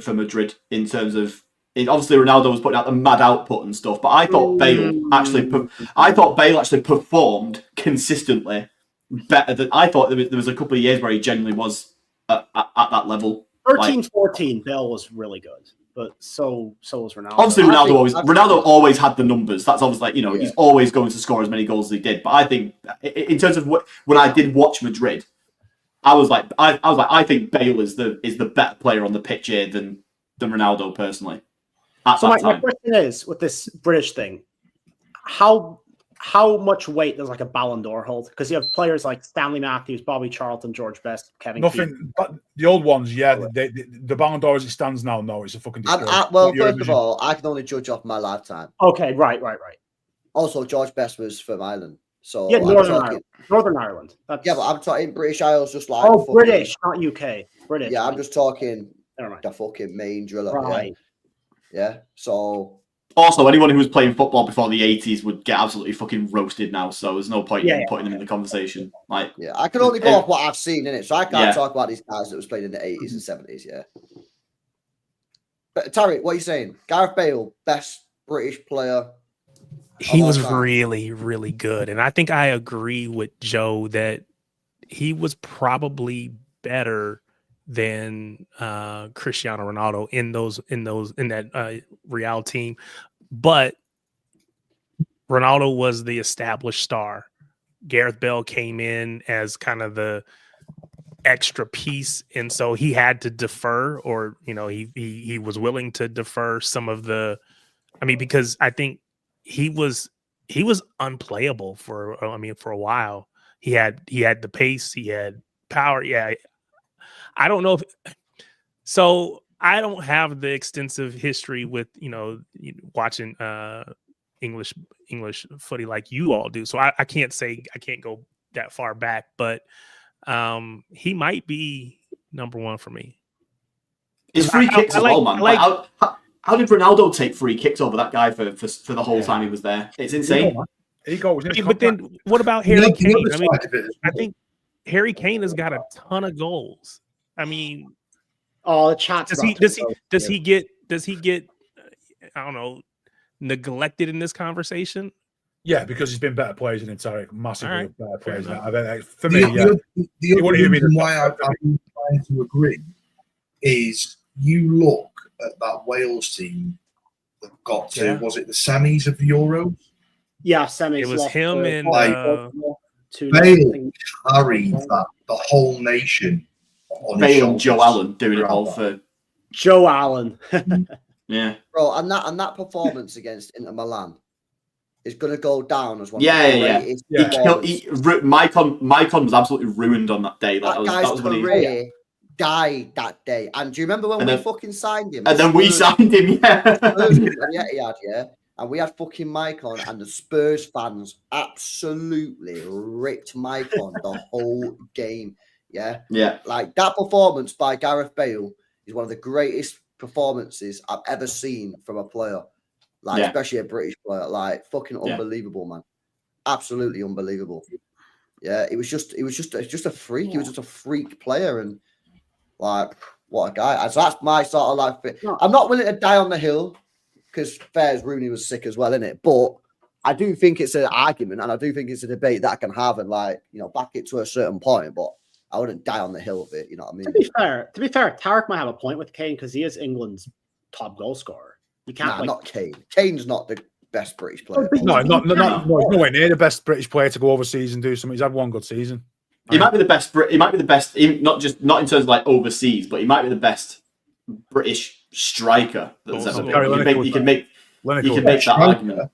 for Madrid in terms of. Obviously, Ronaldo was putting out the mad output and stuff, but I thought Bale actually performed consistently better than. I thought there was a couple of years where he genuinely was at that level. 13-14, Bale was really good, but so was Ronaldo. Obviously, Ronaldo always had the numbers. That's obviously he's always going to score as many goals as he did. But I think in terms of when I did watch Madrid, I was like I think Bale is the better player on the pitch here than Ronaldo personally. So my question is, with this British thing, how much weight does like a Ballon d'Or hold? Because you have players like Stanley Matthews, Bobby Charlton, George Best, Kevin. Nothing. But the old ones, the Ballon d'Or as it stands now, no, it's a fucking disgrace. Well, first of all, I can only judge off my lifetime. Okay, right. Also, George Best was from Ireland, so Northern Ireland. But I'm talking British Isles, just like British, not UK. British. Yeah, I'm just talking the fucking main driller. Right. Yeah. So also, anyone who was playing football before the 80s would get absolutely fucking roasted now. So there's no point in putting them in the conversation. Like, I can only go off what I've seen in it, so I can't talk about these guys that was playing in the 80s and 70s. Yeah. But Tarek, what are you saying? Gareth Bale, best British player. He was really, really good, and I think I agree with Joe that he was probably better than Cristiano Ronaldo in that Real team, but Ronaldo was the established star. Gareth Bale came in as kind of the extra piece, and so he had to defer, or he was willing to defer some of the. I mean, because I think he was unplayable for a while. He had the pace, he had power. Yeah. I don't know so I don't have the extensive history with, watching English footy like you all do. So I can't say, I can't go that far back, but he might be number one for me. His free kicks as well, man. How did Ronaldo take free kicks over that guy for the whole time he was there? It's insane. But then what about Harry Kane? I think Harry Kane has got a ton of goals. I mean, the chat. Does he get I don't know, neglected in this conversation? Yeah, because he's been better players than Tarek, massively better players. For me, the only reason why I'm trying to agree is you look at that Wales team that got to was it the semis of the Euros? Yeah, semis. It was him and Bale carried the whole nation. Bale and Joe Allen doing it all for Joe Allen. Yeah, bro, and that performance against Inter Milan is going to go down as one of the greatest. Maicon was absolutely ruined on that day. That guy's career died that day. And do you remember when we fucking signed him? And then we signed him, And we had fucking Maicon, and the Spurs fans absolutely ripped Maicon the whole game. Yeah. Like that performance by Gareth Bale is one of the greatest performances I've ever seen from a player. Like especially a British player. Like fucking unbelievable, man. Absolutely unbelievable. Yeah, it was just a freak. He was just a freak player, and like what a guy. So that's my sort of like. I'm not willing to die on the hill because Fairs Rooney was sick as well, innit? But I do think it's an argument, and I do think it's a debate that I can have and back it to a certain point. But I wouldn't die on the hill of it. You know what I mean? To be fair, Tarek might have a point with Kane because he is England's top goal scorer. You can't not Kane. Kane's not the best British player. No, nowhere near the best British player to go overseas and do something. He's had one good season. He might be the best. He might be the best, not in terms of like overseas, but he might be the best British striker that's ever been. You can make that argument.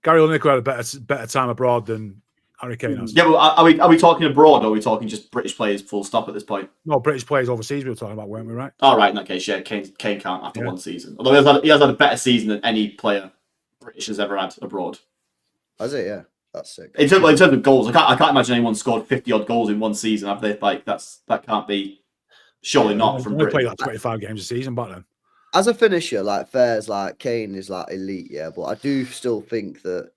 Gary Lineker had a better time abroad than Harry Kane has. Yeah, well, are we talking abroad or are we talking just British players full stop at this point? No, British players overseas we were talking about, weren't we, right? All right, in that case, yeah, Kane can't after one season. Although he has had a better season than any player British has ever had abroad. Has it? Yeah, that's sick. In terms of goals, I can't imagine anyone scored 50 odd goals in one season. Have they? Like that can't be. Surely not from Britain. They played like 25 games a season back then. As a finisher, like Fairs, like Kane is like elite, yeah. But I do still think that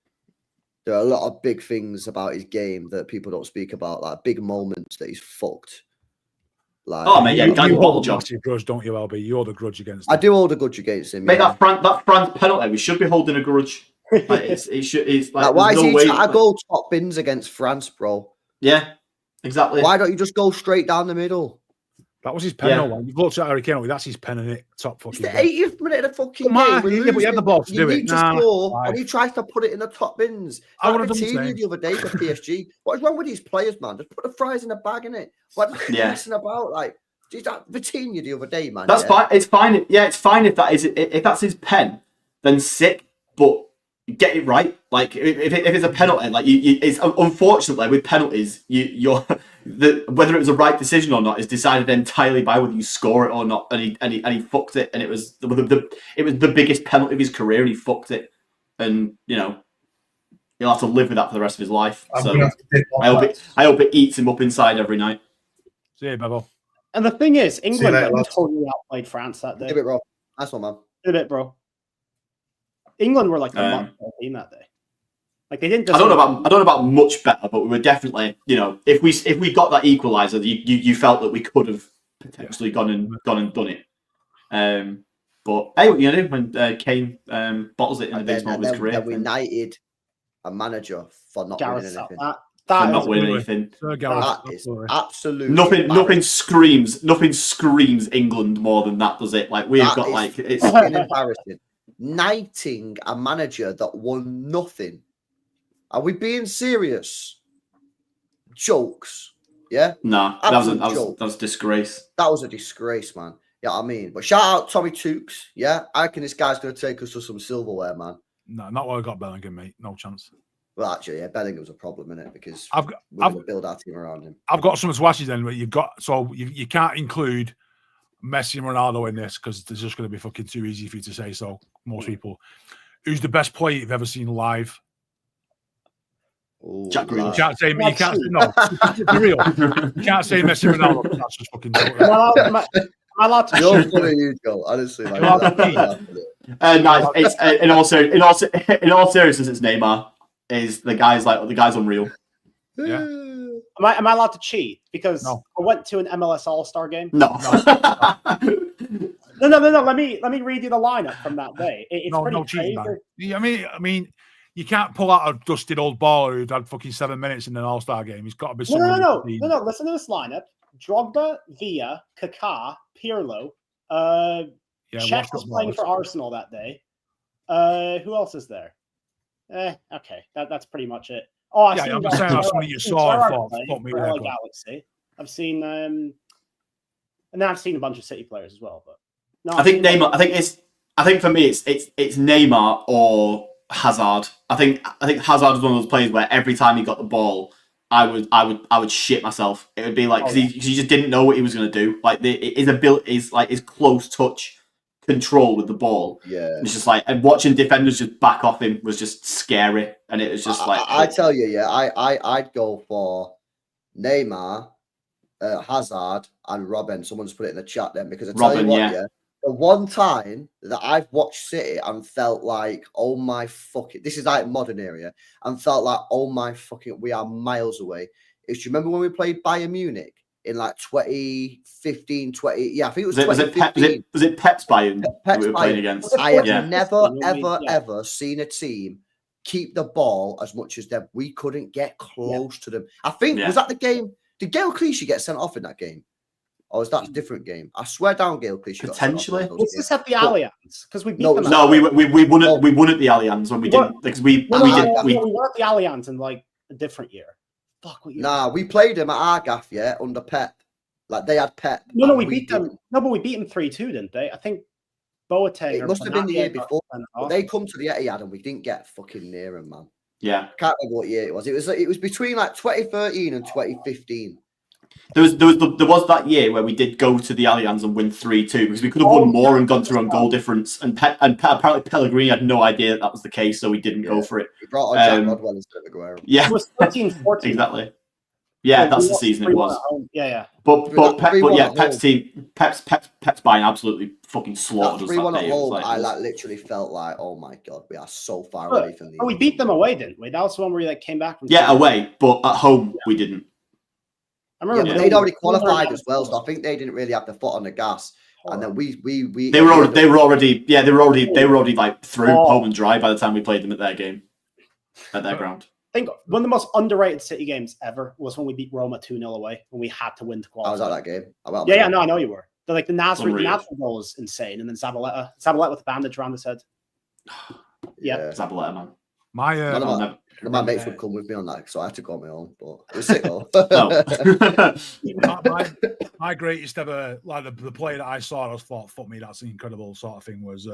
there are a lot of big things about his game that people don't speak about, like big moments that he's fucked. Like, oh mate, yeah, you hold a massive grudge, don't you, LB? You hold a grudge against him. I do hold a grudge against him. Mate, that France penalty, we should be holding a grudge. Like, it's like why is he trying to go top bins against France, bro? Yeah, exactly. Why don't you just go straight down the middle? That was his pen, though. You've looked at Harry Kane, that's his pen in it. Top fucking. It's the 80th minute of the fucking game. Yeah, but he had the ball to do it. And he tries to put it in the top bins. I would have done the other day for PSG. What is wrong with these players, man? Just put the fries in a bag, innit? What are you messing about? Like, geez, that Vitinha the other day, man. That's fine. It's fine. Yeah, it's fine if that's his pen, then sick. But get it right. Like if it's a penalty, like it's unfortunately with penalties, whether it was a right decision or not is decided entirely by whether you score it or not. And he fucked it, and it was the biggest penalty of his career, and he fucked it. And he'll have to live with that for the rest of his life. So I hope it eats him up inside every night. See you, Bevo. And the thing is, England totally outplayed France that day. Give it, bro. That's one, man. Give it, bro. England were like the much better team that day. Like they didn't. I don't know about much better, but we were definitely, if we got that equaliser, you felt that we could have potentially gone and done it. But hey, what you gonna do when Kane bottles it in the biggest moment of his career? Then we knighted a manager for not winning anything. Not winning anything. That is absolutely nothing screams England more than that, does it? Like we've got like it's embarrassing. Knighting a manager that won nothing. Are we being serious? Jokes. Yeah? No, that was a disgrace. That was a disgrace, man. Yeah, I mean, but shout out Tommy Tukes. Yeah, I reckon this guy's going to take us to some silverware, man. No, not what I got Bellingham, mate. No chance. Well, actually, yeah, Bellingham's a problem, isn't it? Because we're going to build our team around him. I've got some swatches then, but you can't include Messi and Ronaldo in this because it's just going to be fucking too easy for you to say so. Most people. Who's the best player you've ever seen live? Ooh, Jack Grealish. You can't say for real. You can't say Messi and Ronaldo. That's just fucking. Am I allowed to? You're funny, you go. Honestly, like, no, it's in all seriousness, it's Neymar. The guy's unreal. Yeah. Am I allowed to cheat? Because no. I went to an MLS All-Star game. No. No. Let me read you the lineup from that day. It's pretty crazy. Man. I mean, you can't pull out a dusted old baller who'd had fucking 7 minutes in an All-Star game. He's got to be someone. No. Listen to this lineup: Drogba, Villa, Kaká, Pirlo. Czech was playing for Arsenal that day. Who else is there? Okay, that's pretty much it. Oh, I'm saying that's something you saw and thought Galaxy. I've seen, and then I've seen a bunch of City players as well. But no, I think Neymar. I think for me, it's Neymar or Hazard. I think Hazard was one of those players where every time he got the ball, I would shit myself. It would be like because he just didn't know what he was going to do. Like his ability is like his close touch control with the ball. Yeah, it's just like, and watching defenders just back off him was just scary. And it was just I tell you, yeah, I'd go for Neymar, Hazard, and Robin. Someone's put it in the chat then because I tell you what, yeah, the one time that I've watched City and felt like, oh my fucking, this is like modern area, and felt like, oh my fucking, we are miles away. Do you remember when we played Bayern Munich in like 2015, 20? Yeah, I think it was 2015. Was it Pep's Bayern we were playing against? I have never, ever seen a team keep the ball as much as them. We couldn't get close to them. I think, was that the game? Did Gail Clichy get sent off in that game? Or was that a different game? I swear down Gail Clichy got sent off. Potentially. Was this at the Allianz? Because we beat No, them. No, we won Oh. it. We won at the Allianz when we didn't because we we did. won at the Allianz in like a different year. Fuck, what year? Nah, we played him at Argaff, yeah, under Pep. Like they had Pep. No, and we beat them. didn't. No, but we beat them 3-2, didn't they? I think Boateng. It or must have been the year Benatia got before. sent But off. they come to the Etihad and we didn't get fucking near him, man. Yeah, I can't remember what year it was. It was between like 2013 and 2015. there was that year where we did go to the Allianz and win 3-2 because we could have won more and gone through on goal difference. And apparently Pellegrini had no idea that was the case, so we didn't go for it. We brought on Jack Rodwell instead of Aguero. Yeah, It was 13-14. exactly. Yeah, that's the season it was. Yeah. But that 3-1 Pep's team, Pep's buying absolutely fucking That slaughtered us 3-1 that at day. It was home, like- I like literally felt like, oh my god, we are so far But- away from the. Oh, we beat them away, didn't we? That was the one where we like came back from. Yeah, away, but at home we didn't. I Yeah, remember but they'd already qualified as well, so I think they didn't really have the foot on the gas. And then we They were already like through home and dry by the time we played them at their game, at their ground. I think one of the most underrated City games ever was when we beat Roma 2-0 away when we had to win to qualify. I was at that game. Yeah, no, I know you were. The Nasri Unreal. goal was insane, and then Zabaleta with a bandage around his head. Yeah. Zabaleta, man. None My of my mates would come with me on that, so I had to go on my own. But it was sick though. my greatest ever, like the play that I saw, I thought, fuck me, that's an incredible sort of thing. Was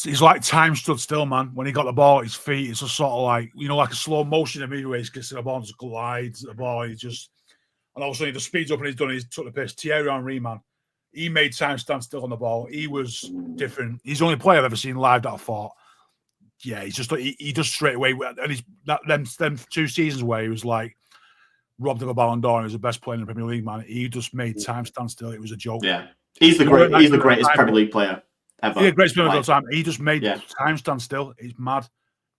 he's like time stood still, man. When he got the ball at his feet, it's just sort of like, you know, like a slow motion immediately. He gets to the ball, just glides at the ball. He just, and all of a sudden he just speeds up and he's done. He's took the piss. Thierry Henry, man, he made time stand still on the ball. He was different. He's the only player I've ever seen live that I thought, yeah, he's just he just straight away. And he's them 2 seasons where he was like robbed of a Ballon d'Or and he was the best player in the Premier League, man. He just made time stand still. It was a joke. Yeah, he's the greatest Premier League player ever. Yeah, greatest player of all time. He just made Yeah. time stand still. He's mad.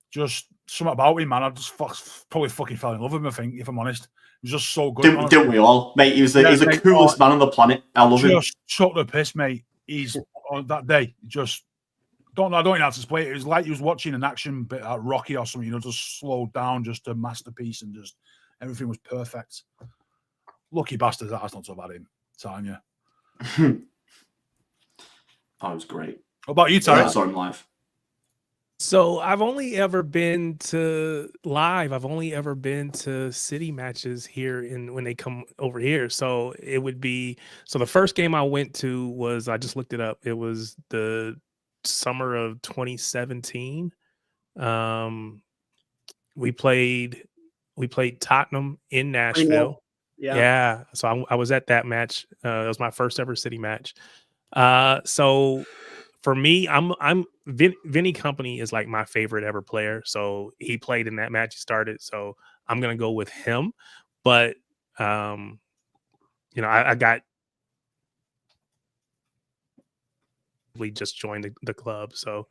Just something about him, man. I just probably fucking fell in love with him. I think, if I'm honest, he was just so good. Don't we all, mate? He's the coolest man on the planet. I love him. Just took the piss, mate. He's on that day. Just I don't know how to explain it. It was like he was watching an action bit like Rocky or something. You know, just slowed down, just a masterpiece, and just everything was perfect. Lucky bastards. That's not so bad. Him, telling you. That was great. What about you, Tarek? I saw him live. So I've only ever been to City matches here when they come over here. So it would be, so the first game I went to was, I just looked it up. It was the summer of 2017. We played Tottenham in Nashville. Yeah. So I was at that match. It was my first ever City match. So for me, Vinny Company is like my favorite ever player. So he played in that match. He started. So I'm gonna go with him. But I got, we just joined the club. So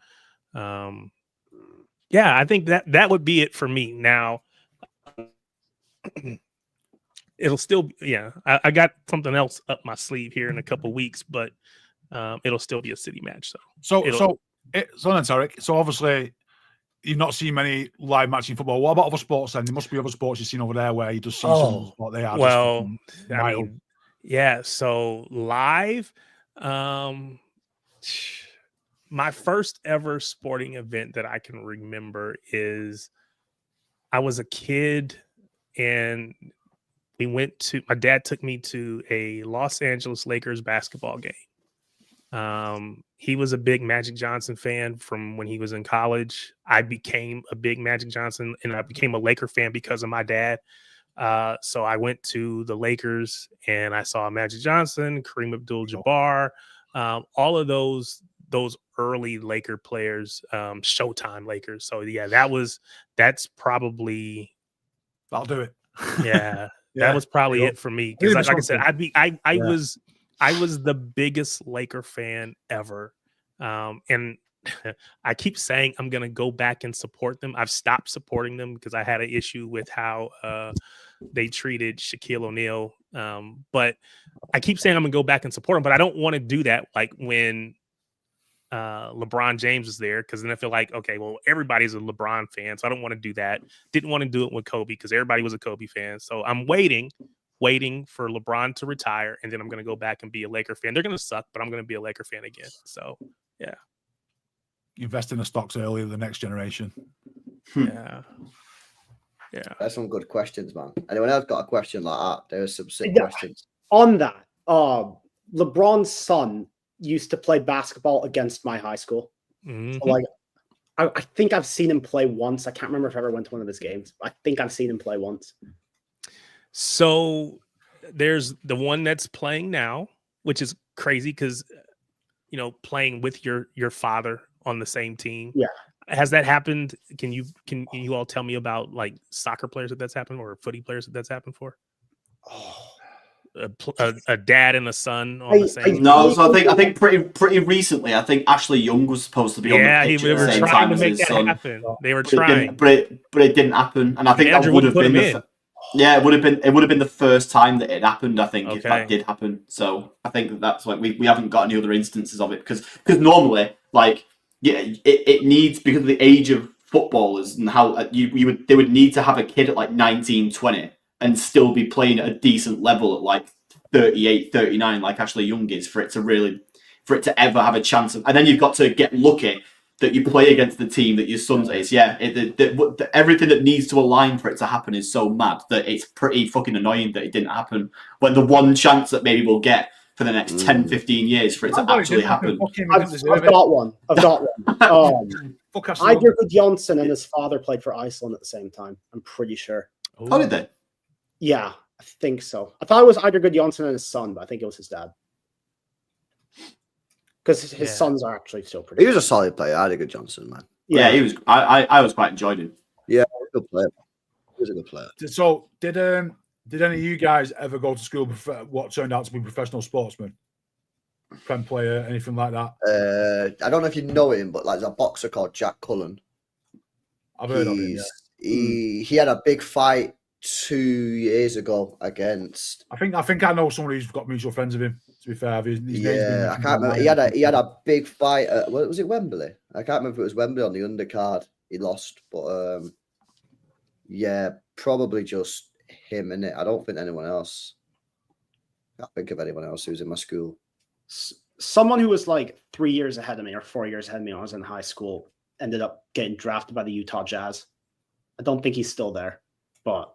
yeah, I think that would be it for me. Now it'll still, I got something else up my sleeve here in a couple weeks, but it'll still be a City match. So then, Tarek. So obviously, you've not seen many live matching football. What about other sports then? There must be other sports you've seen over there where you just see what they are. Well, I mean, yeah. So live, my first ever sporting event that I can remember is I was a kid and my dad took me to a Los Angeles Lakers basketball game. He was a big Magic Johnson fan from when he was in college. I became a big Magic Johnson and I became a Laker fan because of my dad. So I went to the Lakers and I saw Magic Johnson, Kareem Abdul-Jabbar, all of those early Laker players, Showtime Lakers. So yeah, that's probably, I'll do it. Yeah. That was probably it for me. Because like I said, I was the biggest Laker fan ever. And I keep saying I'm going to go back and support them. I've stopped supporting them because I had an issue with how they treated Shaquille O'Neal. But I keep saying I'm going to go back and support them, but I don't want to do that. Like when LeBron James was there, because then I feel like, okay, well, everybody's a LeBron fan, so I don't want to do that. Didn't want to do it with Kobe because everybody was a Kobe fan. So I'm waiting for LeBron to retire, and then I'm going to go back and be a Laker fan. They're going to suck, but I'm going to be a Laker fan again. So, yeah. Invest in the stocks early of the next generation. Yeah. That's some good questions, man. Anyone else got a question like that? There are some sick Yeah. questions. On that, LeBron's son used to play basketball against my high school. Mhm. So, like, I think I've seen him play once. I can't remember if I ever went to one of his games. I think I've seen him play once. So there's the one that's playing now, which is crazy because, playing with your father on the same team. Yeah. Has that happened? Can you all tell me about like soccer players that's happened, or footy players that's happened for? Oh. A dad and a son on the same. No, so I think pretty recently, I think Ashley Young was supposed to be on the pitch they at the were same trying time to as make his that son. happen. They were But it trying, didn't, but it didn't happen, and I think Andrew that would have wouldn't been put him it would have been the first time that it happened. I think if Okay. that did happen, so I think that's like we haven't got any other instances of it because normally it needs, because of the age of footballers and how they would need to have a kid at like 19, 20 and still be playing at a decent level at like 38, 39 like Ashley Young is for it to ever have a chance of, and then you've got to get lucky that you play against the team that your son's is. Everything that needs to align for it to happen is so mad that it's pretty fucking annoying that it didn't happen when the one chance that maybe we'll get for the next 10, 15 years for it to actually happen. I've got one. Idar Gudjonsson and his father played for Iceland at the same time. I'm pretty sure. How did they? Yeah, I think so. I thought it was Idar Gudjonsson and his son, but I think it was his dad. Because his sons are actually still pretty. He was a solid player. Idar Gudjonsson, man. Yeah, he was. I was quite enjoyed him. Yeah, good player. He was a good player. So did any of you guys ever go to school what turned out to be professional sportsmen? Prem player, anything like that? I don't know if you know him, but like there's a boxer called Jack Cullen. I've heard of him. Yeah. He had a big fight 2 years ago against. I think I know somebody who's got mutual friends of him. To be fair, his name's been I can't remember. He had a big fight. Was it Wembley? I can't remember if it was Wembley on the undercard. He lost, but yeah, probably just him in it. I don't think anyone else. I can't think of anyone else who's in my school. Someone who was like 3 years ahead of me or 4 years ahead of me when I was in high school ended up getting drafted by the Utah Jazz. I don't think he's still there, but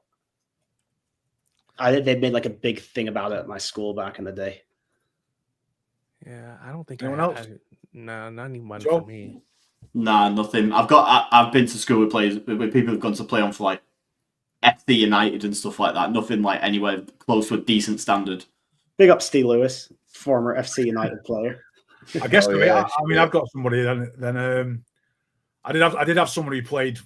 they made like a big thing about it at my school back in the day. Yeah, I don't think anyone else. No, not anyone Joe? for me. Nah, nothing. I've been to school with people who've gone to play on for like FC United and stuff like that. Nothing like anywhere close to a decent standard. Big up Steve Lewis, former FC United player. I guess yeah, I mean I've got somebody. Then I did have somebody who played.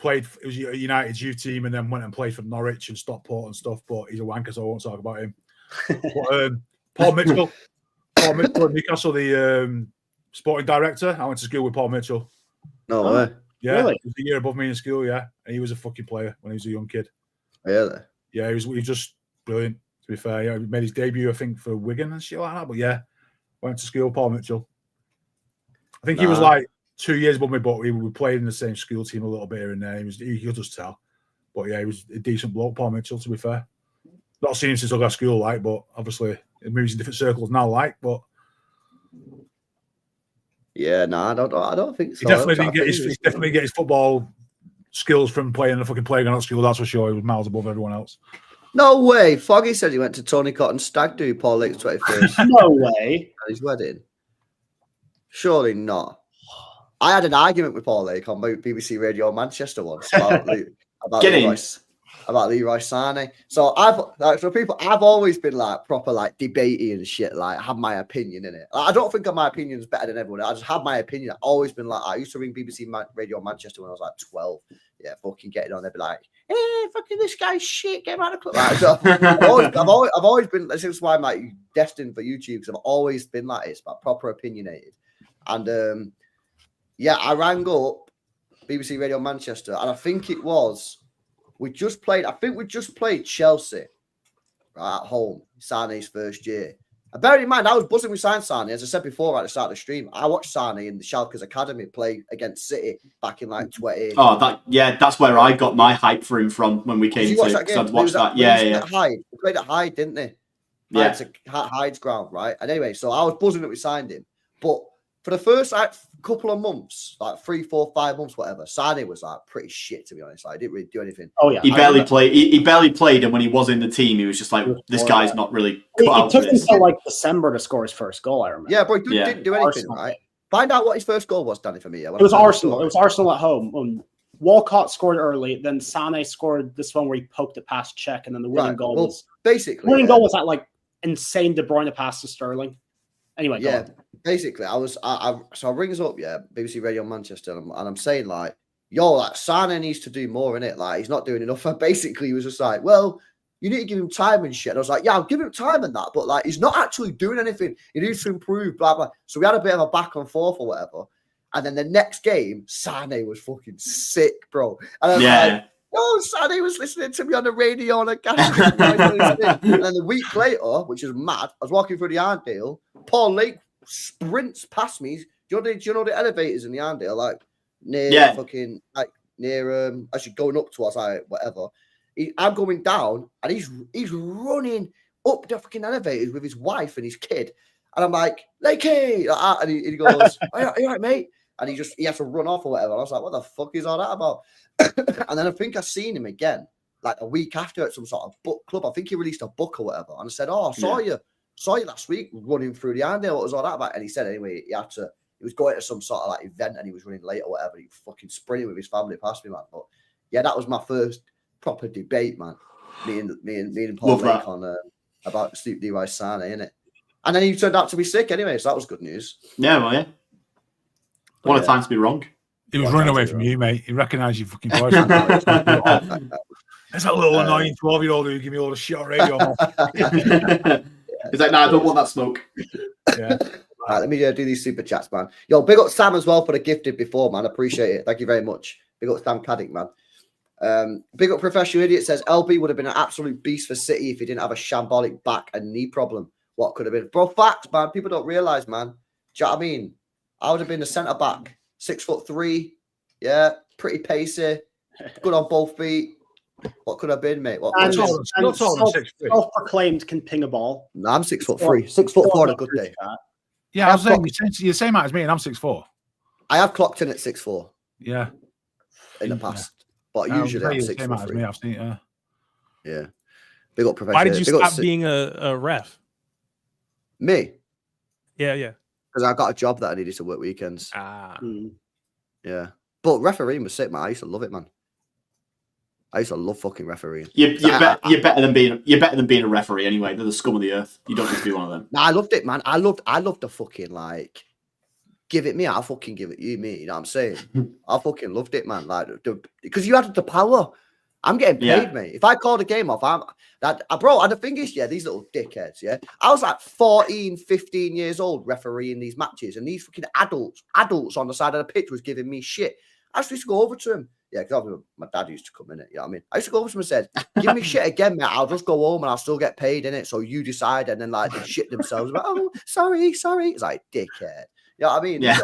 It was United's youth team and then went and played for Norwich and Stockport and stuff. But he's a wanker, so I won't talk about him. But, Paul Mitchell at Newcastle, the sporting director. I went to school with Paul Mitchell. No way. Yeah, Really? he was a year above me in school. Yeah, and he was a fucking player when he was a young kid. Really? Yeah, he was just brilliant. To be fair, yeah, he made his debut, I think, for Wigan and shit like that. But yeah, went to school with Paul Mitchell. I think he was like 2 years above me, but we played in the same school team a little bit here and there. You could just tell. But yeah, he was a decent bloke, Paul Mitchell, to be fair. Not seen him since I left school, like, but obviously it moves in different circles now, like, but yeah, no, I don't think so. he definitely didn't get his football skills from playing in the fucking playground at school, that's for sure. He was miles above everyone else. No way. Foggy said he went to Tony Cotton's stag do Paul Lake's 21st. No way. At his wedding. Surely not. I had an argument with Paul Lake on BBC Radio Manchester once about Leroy Sané. So I've always been like proper like debatey and shit, like have my opinion in it. I don't think my opinion is better than everyone. I just have my opinion. I've always been like, I used to ring BBC Radio Manchester when I was like 12. Yeah, fucking getting on. They'd be like, "Hey, fucking this guy's shit. Get him out of club." Like, so I've always been. This is why I'm like destined for YouTube, because I've always been like this, but proper opinionated. And yeah, I rang up BBC Radio Manchester, and I think we just played Chelsea right at home, Sané's first year. And bearing in mind, I was buzzing with Sane, as I said before at the start of the stream. I watched Sane in the Schalke's Academy play against City back in like 20. Oh, that's where I got my hype for him from when we came Did you to. watch that game? I'd watched that. He Yeah. Hyde. He played at Hyde, didn't he? Yeah. Hyde's ground, right? And anyway, so I was buzzing that we signed him. But for the first like couple of months, like 3, 4, 5 months, whatever, Sane was like pretty shit, to be honest. Like, I didn't really do anything. Oh yeah, He barely played. He barely played, and when he was in the team, he was just like, "This guy's not really cut out It took for him this." until like December to score his first goal. I remember. Yeah, but he didn't do anything, Arsenal. right? Find out what his first goal was, Danny, for me. Yeah, It was Arsenal. It was Arsenal at home. Walcott scored early, then Sane scored this one where he poked it past Czech, and then the winning goal was basically goal was that like insane De Bruyne pass to Sterling. Anyway, yeah, basically, so I rings up, BBC Radio Manchester, and I'm saying like, yo, like Sane needs to do more in it. Like he's not doing enough. And basically, he was just like, well, you need to give him time and shit. And I was like, yeah, I'll give him time and that, but like he's not actually doing anything. He needs to improve, blah blah. So we had a bit of a back and forth or whatever. And then the next game, Sane was fucking sick, bro. And I was like, oh, Sane was listening to me on the radio on a gas. And then the week later, which is mad, I was walking through the Arndale. Paul Lake sprints past me. Do you know the elevators in the Arndale? Like near fucking like near actually going up to us, like whatever. I'm going down, and he's running up the fucking elevators with his wife and his kid. And I'm like, Lakey, like that. And he goes, are you right, mate? And he has to run off or whatever. And I was like, what the fuck is all that about? And then I think I seen him again, like a week after at some sort of book club. I think he released a book or whatever. And I said, oh, I saw you last week running through the Arndale. What was all that about? And he said, anyway, he was going to some sort of like event and he was running late or whatever. He fucking sprinting with his family past me, man. But yeah, that was my first proper debate, man. Me and Paul Lake on about Leroy Sane, innit? And then he turned out to be sick anyway, so that was good news. Yeah, well, yeah. What a time to be wrong. He was running away from you, mate. He recognised your fucking voice. That's that little annoying 12-year-old who give me all the shit on radio. He's like, nah, I don't want that smoke. Yeah. All right, let me do these super chats, man. Yo, big up Sam as well for the gifted before, man. Appreciate it. Thank you very much. Big up Sam Caddick, man. Big up Professional Idiot says LB would have been an absolute beast for City if he didn't have a shambolic back and knee problem. What could have been? Bro, facts, man. People don't realise, man. Do you know what I mean? I would have been a centre back, 6'3", yeah, pretty pacey, good on both feet. What could have been, mate? Self-proclaimed can ping a ball. No, I'm 6'3", 6'4" on a good day. Yeah, I was saying you're the same height as me, and I'm 6'4". I have clocked in at 6'4". Yeah, in the past, but usually I'm 6'3". I've seen it. Yeah. Big up Professor. Why did you stop being a ref? Me? Yeah. Because I got a job that I needed to work weekends. Yeah. But refereeing was sick, man. I used to love it, man. I used to love fucking refereeing. You're better than being a referee anyway. They're the scum of the earth. You don't need to be one of them. Nah, I loved it, man. I loved the fucking like give it me, I'll fucking give it you, me. You know what I'm saying? I fucking loved it, man. Like because you had the power. I'm getting paid, mate. If I call the game off, bro, and the thing is, these little dickheads, I was like 14, 15 years old refereeing these matches, and these fucking adults on the side of the pitch was giving me shit. I used to go over to him. Yeah, because my dad used to come in it, you know what I mean? I used to go over to him and said, give me shit again, mate. I'll just go home and I'll still get paid in it. So you decide, and then like they shit themselves. Like, oh, sorry. It's like, dickhead. You know what I mean? Yeah.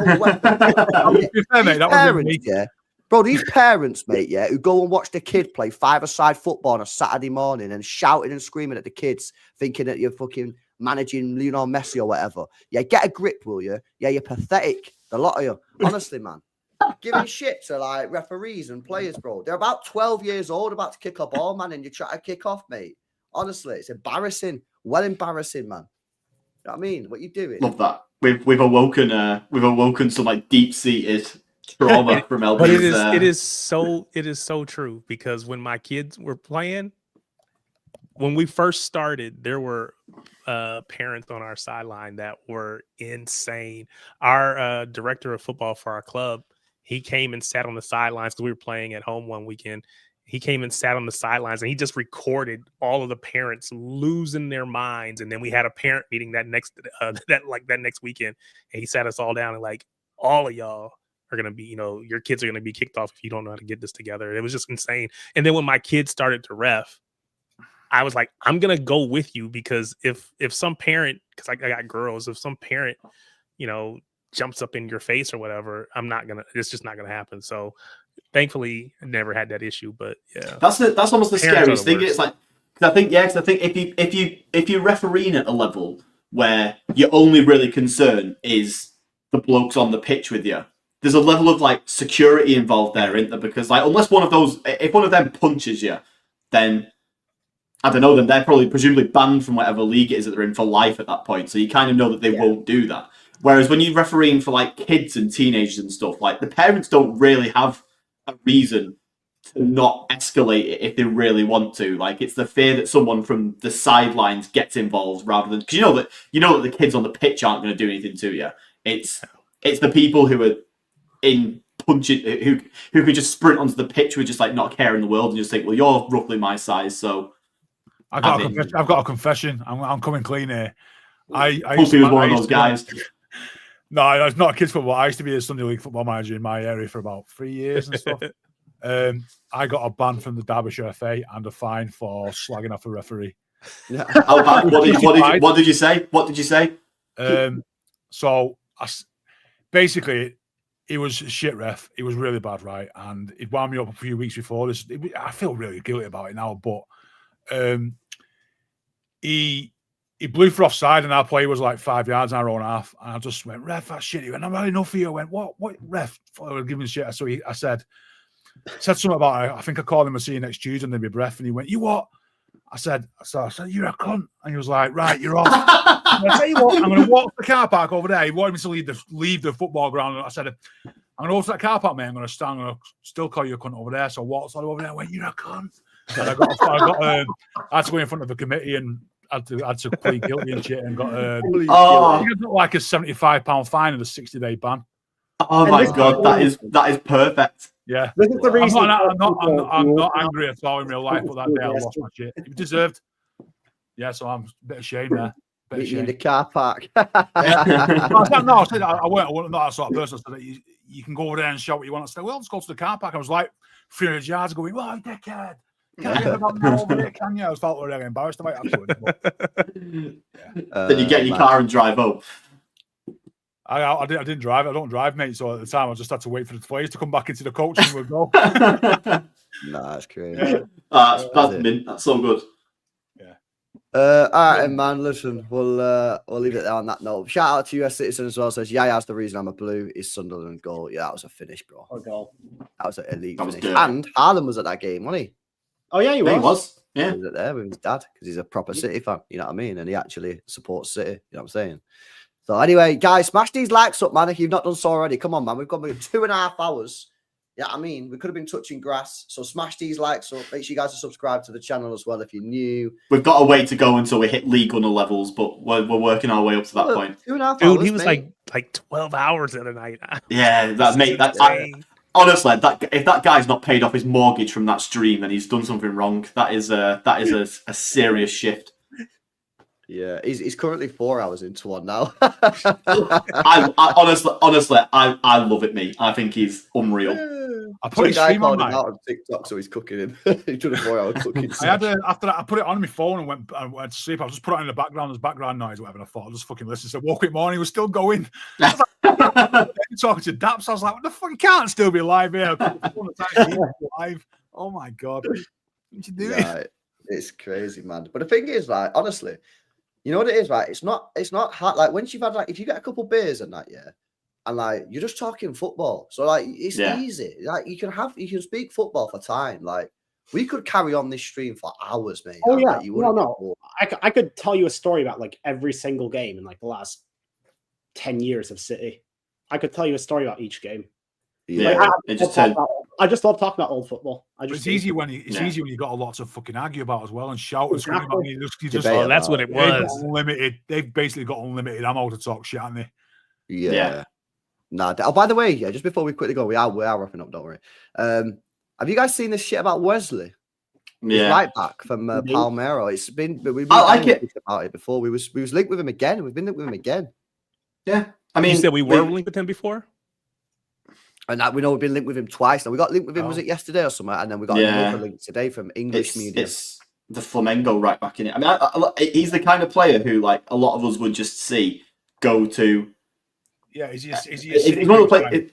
Bro, these parents, mate, who go and watch the kid play five-a-side football on a Saturday morning and shouting and screaming at the kids, thinking that you're fucking managing Lionel Messi or whatever. Yeah, get a grip, will you? Yeah, you're pathetic. The lot of you. Honestly, man. Giving shit to, like, referees and players, bro. They're about 12 years old, about to kick a ball, man, and you try to kick off, mate. Honestly, it's embarrassing. Well embarrassing, man. You know what I mean? What you doing? Love that. We've awoken some, like, deep-seated trauma from LB's. But it is so true, because when my kids were playing, when we first started, there were parents on our sideline that were insane. Our director of football for our club, he came and sat on the sidelines because we were playing at home one weekend. He came and sat on the sidelines and he just recorded all of the parents losing their minds. And then we had a parent meeting that next weekend, and he sat us all down and like, all of y'all are going to be, your kids are going to be kicked off if you don't know how to get this together. It was just insane. And then when my kids started to ref, I was like, I'm gonna go with you because if some parent, because I got girls, if some parent, jumps up in your face or whatever, it's just not gonna happen. So thankfully, I never had that issue. But yeah, that's almost the Parents scariest are the thing. It's worst. like, because I think if you're refereeing at a level where your only really concern is the blokes on the pitch with you, there's a level of like security involved there, isn't there? Because like, unless if one of them punches you, then I don't know, then they're probably presumably banned from whatever league it is that they're in for life at that point. So you kind of know that they won't do that. Whereas when you're refereeing for like kids and teenagers and stuff, like the parents don't really have a reason to not escalate it if they really want to. Like, it's the fear that someone from the sidelines gets involved rather than, because you know that the kids on the pitch aren't going to do anything to you. It's the people who are in punching who could just sprint onto the pitch with just like not a care in the world and just think, well, you're roughly my size, so I've got a confession. I'm coming clean here. I hope he was one of those guys. No, it's not kids football. I used to be a Sunday League football manager in my area for about 3 years and stuff. I got a ban from the Derbyshire FA and a fine for slagging off a referee. How bad? What did you say? What did you say? So basically, he was a shit ref. He was really bad, right? And it wound me up a few weeks before this. I feel really guilty about it now, but he blew for offside, and our play was like 5 yards in our own half. And I just went, ref, that's shit. He went, I'm not enough for you. I went, what, ref? I was giving him shit. So I said something about, I think I called him, I'll see you next Tuesday, and then be ref. And he went, you what? I said, you're a cunt. And he was like, right, you're off. I tell you what, I'm going to walk to the car park over there. He wanted me to leave the football ground. I said, I'm going to go to that car park, mate. I'm going to still call you a cunt over there. So I walked over there. I went, you're a cunt. And I had to go in front of the committee and had to plead guilty and shit, and got like a £75 fine and a 60-day ban. Oh my god, that is perfect. Yeah, this is the reason. I'm not angry at all in real life, but that day I lost my shit. It was deserved. Yeah, so I'm a bit ashamed there. Meet you in the car park. No, I said I weren't not that sort of person. I said you can go over there and shout what you want. I said, well, let's go to the car park. I was like 300 yards going, well, dickhead. Can't you over there, can you? I felt really embarrassed about it. Then you get in your car and drive home. I didn't drive. I don't drive, mate. So at the time, I just had to wait for the players to come back into the coach and we'll go. Nah, that's crazy. That's mint. That's so good. All right, man. Listen, we'll leave it there on that note. Shout out to US Citizen as well. Says, yeah, that's the reason I'm a blue. Is Sunderland goal? Yeah, that was a finish, bro. Oh, goal. That was an elite finish. Good. And Harlan was at that game, wasn't he? Oh yeah, he was. Yeah, he was there with his dad because he's a proper City fan. You know what I mean? And he actually supports City. You know what I'm saying? So anyway, guys, smash these likes up, man. If you've not done so already, come on, man. We've got 2.5 hours. Yeah, I mean, we could have been touching grass. So smash these likes up. Make sure you guys are subscribed to the channel as well if you're new. We've got a way to go until we hit League Gunner levels, but we're working our way up to that point. 2.5 hours, dude, he was like 12 hours the other night. Yeah, honestly, if that guy's not paid off his mortgage from that stream, then he's done something wrong. That is a serious shift. Yeah, he's currently 4 hours into one now. I honestly, I love it, mate. I think he's unreal. I put his stream on out TikTok, so he's cooking him. He's done a 4-hour cooking. After that, I put it on my phone and went to sleep. I just put it in the background as background noise, whatever. And I thought I'll just fucking listen. So woke up morning, he was still going. Talking to Daps, I was like, "What the fuck? You can't still be live here." Live. Oh my god, what you doing? Yeah, it's crazy, man. But the thing is, like, honestly, you know what it is, right? It's not hard. Like, once you've had, like, if you get a couple beers and that, yeah, and like you're just talking football, so like it's easy. Like you can speak football for time. Like we could carry on this stream for hours, mate. Oh yeah, no. I could tell you a story about like every single game in like the last 10 years of City. I could tell you a story about each game. Yeah, like, I just love talking about old football. It's easy when you got a lot to fucking argue about as well and shout and scream. That's what it was. They've basically got unlimited ammo to talk shit, haven't they? Yeah. Nah. Oh, by the way, yeah. Just before we quickly go, we are wrapping up. Don't worry. Have you guys seen this shit about Wesley? Yeah, right back from Palmero. It's been. We've I like it about it before. We was linked with him again. We've been linked with him again. Yeah, I mean, you said we were linked with him before. And we know we've been linked with him twice. Now we got linked with him. Was it yesterday or something? And then we got another link today from English Media. the Flamengo right back in it. I mean, he's the kind of player who, like, a lot of us would just see go to. Yeah, is he it's one of the players.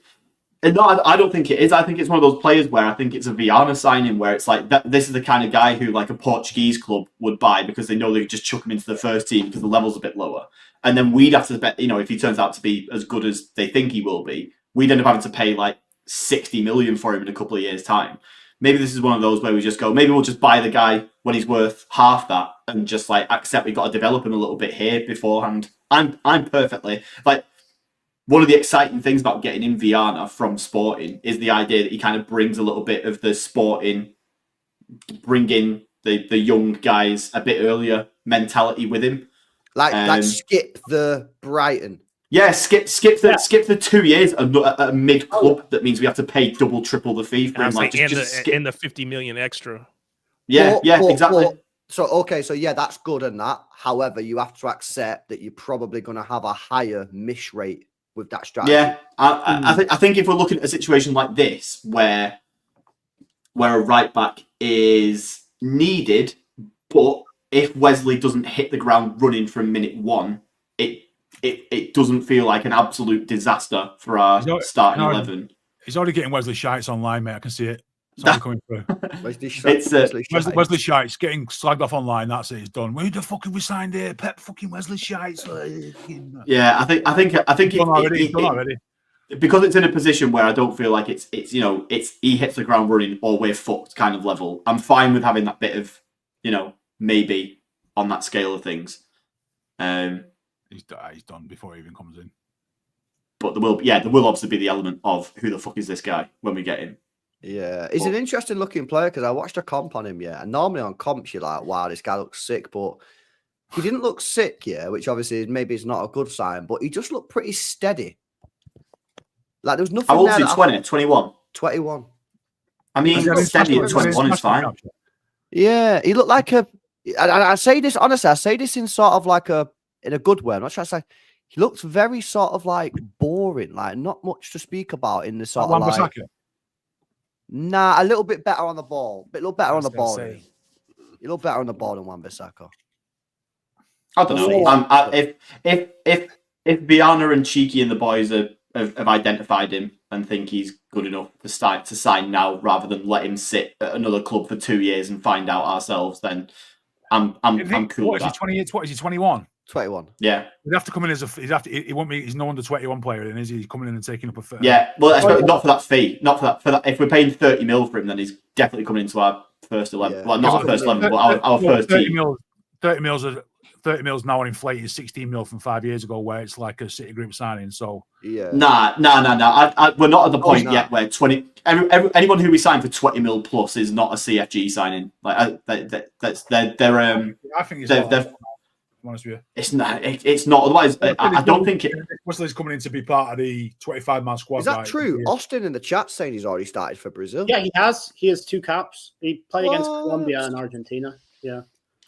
No, I don't think it is. I think it's one of those players where I think it's a Viana signing where it's like this is the kind of guy who like a Portuguese club would buy because they know they could just chuck him into the first team because the level's a bit lower. And then we'd have to bet, if he turns out to be as good as they think he will be, we'd end up having to pay like 60 million for him in a couple of years' time. Maybe this is one of those where we just go, maybe we'll just buy the guy when he's worth half that and just like accept we've got to develop him a little bit here beforehand. I'm perfectly like. One of the exciting things about getting in Viana from Sporting is the idea that he kind of brings a little bit of the Sporting, bringing the young guys a bit earlier mentality with him. Like skip the Brighton. Yeah, skip the 2 years at a mid club. That means we have to pay double, triple the fee for him. Like, and the 50 million extra. Yeah, exactly. So that's good and that. However, you have to accept that you're probably going to have a higher miss rate with that strategy. Yeah, I think if we're looking at a situation like this where a right back is needed, but if Wesley doesn't hit the ground running from minute one, it doesn't feel like an absolute disaster for our starting 11. He's already getting Wesley Shites online, mate. I can see it. It's already coming through. Wesley Shites getting slagged off online. That's it. It's done. Who the fuck have we signed here? Pep fucking Wesley Shites. Yeah, I think it's done already. Because it's in a position where I don't feel like it's he hits the ground running or we're fucked kind of level. I'm fine with having that bit of maybe on that scale of things. He's done before he even comes in. But there will obviously be the element of who the fuck is this guy when we get him. Yeah, he's an interesting looking player because I watched a comp on him, and normally on comps you're like, wow, this guy looks sick, but he didn't look sick, which obviously maybe is not a good sign, but he just looked pretty steady. Like there was nothing. How old is he? 20, 21? 21. I mean, steady at 21 is fine. Yeah, he looked like I say this honestly, I say this in sort of like in a good way. I'm not trying to say he looks very sort of like boring, like not much to speak about in the sort of like. Nah, a little bit better on the ball. A little better on the ball. A little better on the ball than Wan-Bissaka. I don't know. If Biana and Cheeky and the boys have identified him and think he's good enough to sign now, rather than let him sit at another club for 2 years and find out ourselves, then I'm cool. What is he? 28? What is he? 21. 21. Yeah, he'd have to come in as he won't be. He's no under 21 player, then is he? He's coming in and taking up a fair. Yeah, well, not for that fee. Not for that. If we're paying 30 mil for him, then he's definitely coming into our first 11. Yeah. Well, not our first 11, but our first 30 team. 30 mils now on inflated 16 mil from 5 years ago, where it's like a City Group signing. So yeah, nah. We're not at the point yet where 20. Anyone who we sign for 20 mil plus is not a CFG signing. Like they're I think it's honest with you. It's not. Otherwise, I don't think it. Wesley's coming in to be part of the 25-man squad. Is that true? Yeah. Austin in the chat saying he's already started for Brazil. Yeah, he has. He has 2 caps. He played against Colombia and Argentina. Yeah.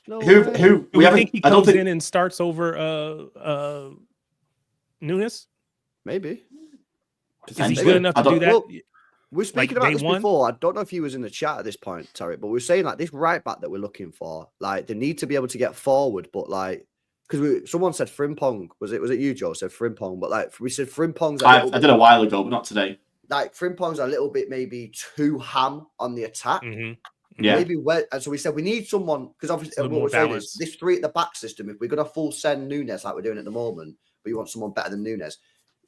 No who we think he comes in and starts over Nunes? Maybe. Is he good enough to do that? Well, we're speaking about this before. I don't know if he was in the chat at this point, Terry, but we're saying like this right back that we're looking for, like they need to be able to get forward, but like because someone said Frimpong, was it you, Joe? Said Frimpong, but like we said Frimpong's. I did a while ago, but not today. Like Frimpong's a little bit maybe too ham on the attack. Mm-hmm. Yeah. Maybe and so we said we need someone because obviously what we're saying is this 3 at the back system. If we're gonna full send Nunes like we're doing at the moment, but you want someone better than Nunes.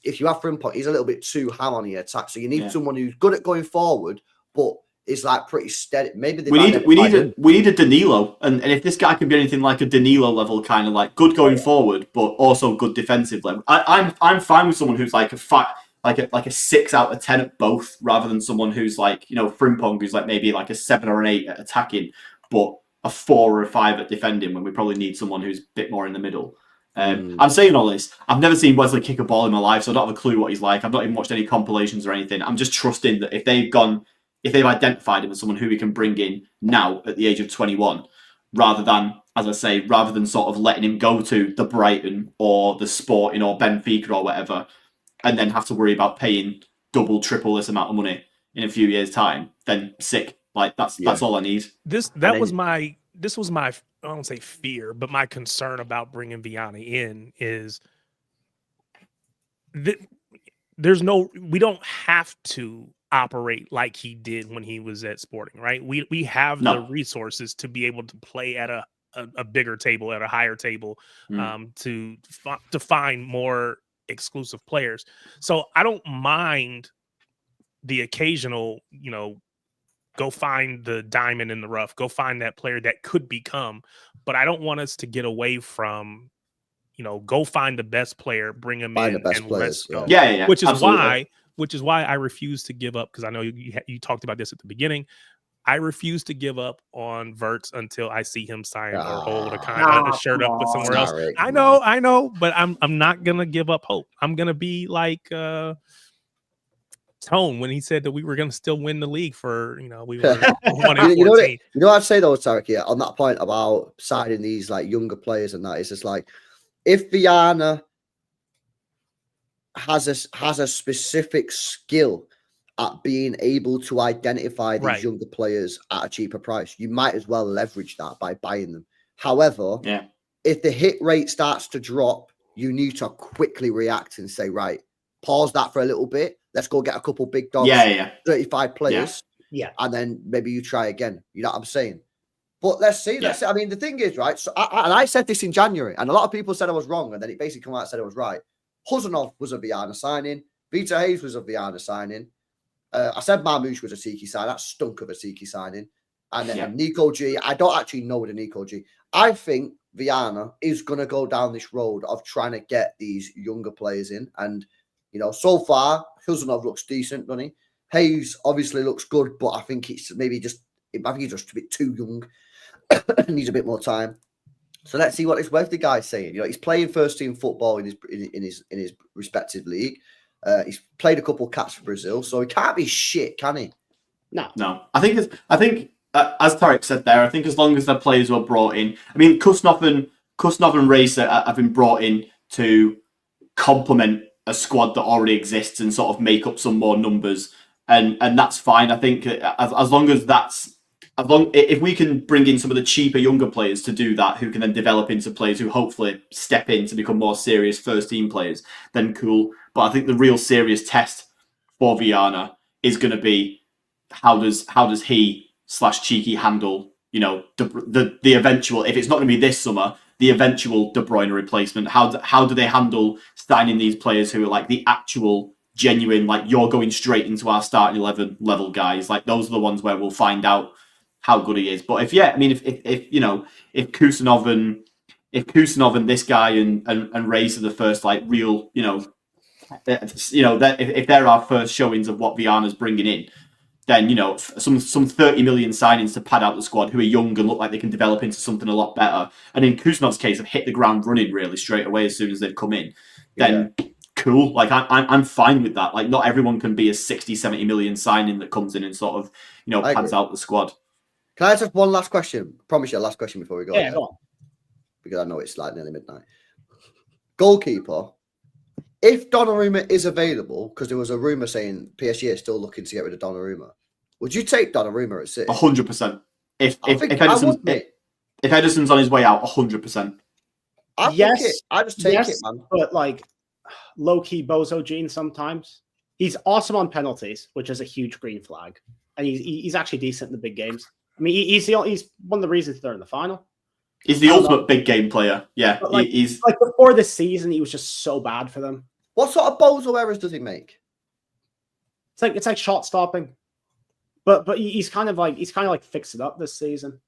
If you have Frimpong, he's a little bit too ham on the attack. So you need someone who's good at going forward, but is like pretty steady. Maybe we need a Danilo, and if this guy can be anything like a Danilo level, kind of like good going forward, but also good defensively. I'm fine with someone who's like a 6 out of 10 at both, rather than someone who's like Frimpong, who's like maybe like a 7 or an 8 at attacking, but a 4 or a 5 at defending. When we probably need someone who's a bit more in the middle. I'm saying all this. I've never seen Wesley kick a ball in my life, so I don't have a clue what he's like. I've not even watched any compilations or anything. I'm just trusting that if they've identified him as someone who we can bring in now at the age of 21, rather than sort of letting him go to the Brighton or the Sporting or Benfica or whatever, and then have to worry about paying double, triple this amount of money in a few years' time, then sick. Like that's all I need. That was my this was my, I don't say fear, but my concern about bringing Viana in is that we don't have to operate like he did when he was at Sporting, right? We have the resources to be able to play at a bigger table, at a higher table, to find more exclusive players. So I don't mind the occasional, go find the diamond in the rough, go find that player that could become, but I don't want us to get away from, go find the best player, bring him in, and let's go. Yeah. Which is absolutely. why I refuse to give up, because I know you talked about this at the beginning. I refuse to give up on Wirtz until I see him sign or hold a shirt up with somewhere else. I know, but I'm not gonna give up hope. I'm gonna be like Tone when he said that we were gonna still win the league for we were 1-14. You know what I'd say though, Tarek, yeah, on that point about signing these like younger players and that, it's just like if Viana has a specific skill at being able to identify these younger players at a cheaper price, you might as well leverage that by buying them. However, if the hit rate starts to drop, you need to quickly react and say, right, pause that for a little bit. Let's go get a couple big dogs, 35 players, and then maybe you try again. You know what I'm saying? But let's see. Let's see. I mean, the thing is, right? So, I said this in January, and a lot of people said I was wrong, and then it basically came out and said I was right. Huzanov was a Viana signing. Vita Hayes was a Viana signing. I said Marmouche was a Tiki sign. That stunk of a Tiki signing. And then Nico G. I don't actually know the Nico G. I think Viana is going to go down this road of trying to get these younger players in. And, so far, Huzanov looks decent, doesn't he? Hayes obviously looks good, but I think it's maybe just a bit too young. Needs a bit more time. So let's see what this Wesley guy's saying. He's playing first team football in his respective league. He's played a couple caps for Brazil, so he can't be shit, can he? No. I think as Tarek said there, I think as long as the players were brought in, I mean, Kusnov and Racer have been brought in to complement a squad that already exists and sort of make up some more numbers, and that's fine. I think as long as if we can bring in some of the cheaper younger players to do that, who can then develop into players who hopefully step in to become more serious first team players, then cool. But I think the real serious test for Viana is going to be how does he / Cheeky handle the eventual, if it's not going to be this summer, the eventual De Bruyne replacement. How do they handle signing these players who are like the actual genuine, like you're going straight into our starting 11 level guys? Like those are the ones where we'll find out how good he is. But if Kusanov and this guy and Reyes are the first like real if they're our first showings of what Viana's bringing in, then some 30 million signings to pad out the squad who are young and look like they can develop into something a lot better. And in Kusanov's case, have hit the ground running really straight away as soon as they've come in. Then cool. Like I'm fine with that. Like not everyone can be a 60, 70 million signing that comes in and sort of pads out the squad. Can I ask one last question? I promise you a last question before we go. Yeah, go on. Because I know it's like nearly midnight. Goalkeeper. If Donnarumma is available, because there was a rumor saying PSG is still looking to get rid of Donnarumma, would you take Donnarumma at City? 100%. If Ederson's on his way out, 100%. I just take it, man. But like low key bozo gene sometimes. He's awesome on penalties, which is a huge green flag, and he's actually decent in the big games. I mean, he's one of the reasons they're in the final. He's the ultimate big game player. Yeah, he's like before this season, he was just so bad for them. What sort of bozo errors does he make? It's like shot stopping, but he's kind of like fixed it up this season.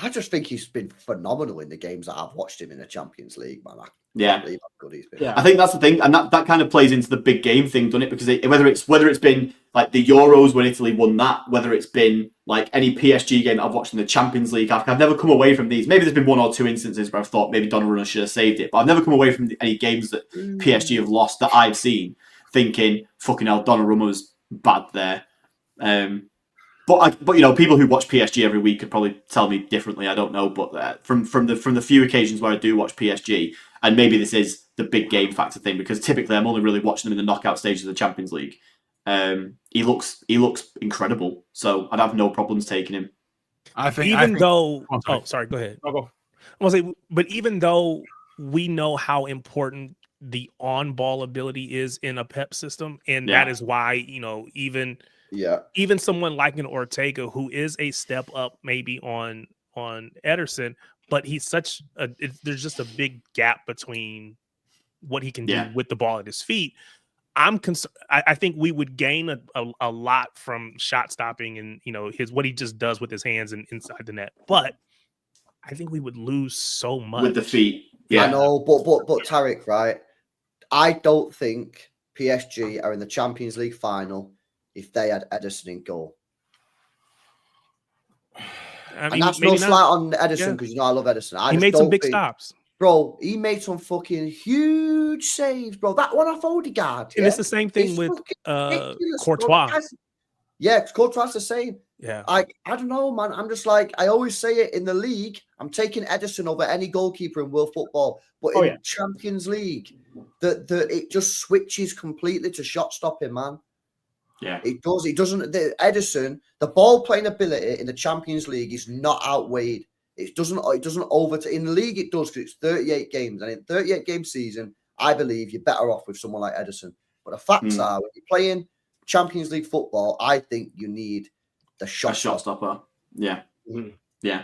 I just think he's been phenomenal in the games that I've watched him in the Champions League, man. Yeah, how good he's been. Yeah. I think that's the thing, and that kind of plays into the big game thing, doesn't it? Because whether it's been like the Euros when Italy won that, whether it's been like any PSG game that I've watched in the Champions League, I've never come away from these. Maybe there's been one or two instances where I've thought maybe Donnarumma should have saved it, but I've never come away from any games that PSG have lost that I've seen thinking, fucking hell, Donnarumma was bad there. But people who watch PSG every week could probably tell me differently. I don't know, but from the few occasions where I do watch PSG, and maybe this is the big game factor thing because typically I'm only really watching them in the knockout stages of the Champions League. He looks incredible, so I'd have no problems taking him. I think even though, oh, sorry. sorry, go ahead. I'll go. I was say, but even though we know how important the on-ball ability is in a PEP system, and that is why, you know, even someone like an Ortega, who is a step up maybe on Ederson, but he's such a there's just a big gap between what he can do with the ball at his feet. I'm concerned. I think we would gain a lot from shot stopping and, you know, what he just does with his hands and inside the net, but I think we would lose so much with the feet. Yeah, I know, but Tarek, right? I don't think PSG are in the Champions League final if they had Ederson in goal. I mean, and that's no slight on Ederson, because you know I love Ederson. He made some big stops. Bro, he made some fucking huge saves, bro. That one off Odegaard. And it's the same thing with Courtois. Yeah, Courtois the same. Yeah. I don't know, man. I'm just like, I always say it in the league, I'm taking Ederson over any goalkeeper in world football. But in Champions League, it just switches completely to shot stopping, man. Yeah. It does. It doesn't. Ederson, the ball playing ability in the Champions League is not outweighed. It doesn't in the league it does, because it's 38 games, and in 38 game season, I believe you're better off with someone like Ederson. But the facts are, when you're playing Champions League football, I think you need the shot stopper. Yeah, yeah.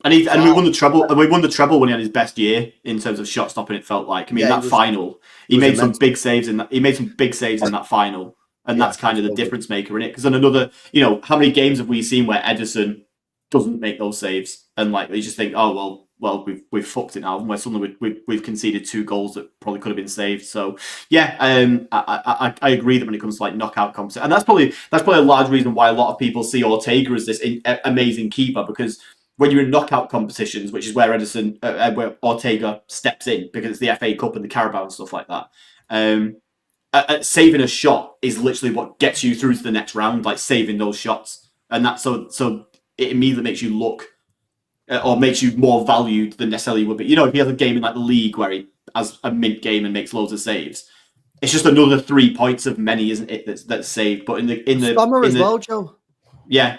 And we won the treble. And we won the treble when he had his best year in terms of shot stopping. It felt like. I mean, final, he made some big saves in that. He made some big saves in that final, and that's kind of the difference maker in it. Because on another, you know, how many games have we seen where Ederson doesn't make those saves, and like you just think, oh well, we've fucked it now. Where suddenly we've conceded 2 goals that probably could have been saved. So yeah, I agree that when it comes to like knockout competition, and that's probably a large reason why a lot of people see Ortega as this amazing keeper, because when you're in knockout competitions, which is where where Ortega steps in, because it's the FA Cup and the Carabao and stuff like that. Saving a shot is literally what gets you through to the next round, like saving those shots, and that's so it immediately makes you look. Or makes you more valued than necessarily would be. You know, if he has a game in like the league where he has a mint game and makes loads of saves, it's just another 3 points of many, isn't it? That's saved. But in the Summer as well, Joe. Yeah.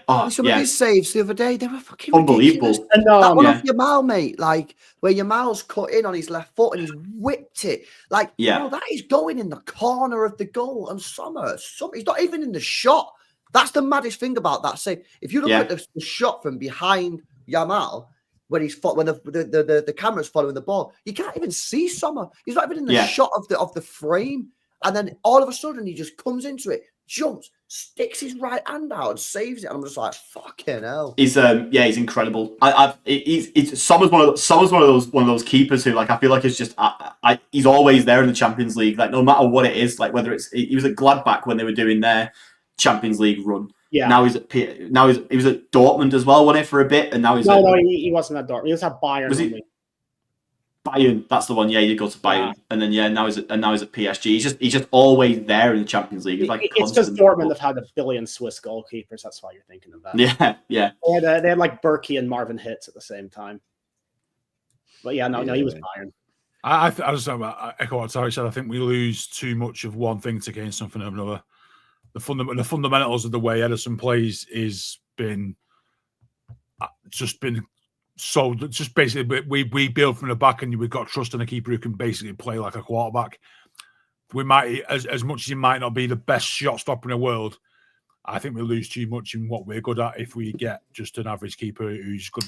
Oh, some of his saves the other day, they were fucking unbelievable. Ridiculous. And that one off Yamal, mate, like where Yamal's cut in on his left foot and he's whipped it. Like, bro, that is going in the corner of the goal. And Summer, he's not even in the shot. That's the maddest thing about that save. If you look at the shot from behind Yamal, when the camera's following the ball, you can't even see Sommer. He's not even in the shot of the frame, and then all of a sudden he just comes into it, jumps, sticks his right hand out, and saves it. And I'm just like, fucking hell. He's incredible. Sommer's one of those keepers who, like, I feel like is just he's always there in the Champions League. Like, no matter what it is, like whether he was at Gladbach when they were doing their Champions League run. Yeah. Now he was at Dortmund as well, wasn't it, for a bit? And now he's he wasn't at Dortmund. He was at Bayern. Was he? Bayern, that's the one. Yeah, he goes to Bayern, and then now he's at PSG. He's just always there in the Champions League. It's just Dortmund have had a billion Swiss goalkeepers. That's why you're thinking of that. Yeah. They had like Berkey and Marvin Hitz at the same time. But he was Bayern. I just echo what Tarek said. I think we lose too much of one thing to gain something of another. The fundamentals of the way Ederson plays is basically we build from the back, and we've got trust in a keeper who can basically play like a quarterback. We might, as much as he might not be the best shot stopper in the world, I think we lose too much in what we're good at if we get just an average keeper who's good,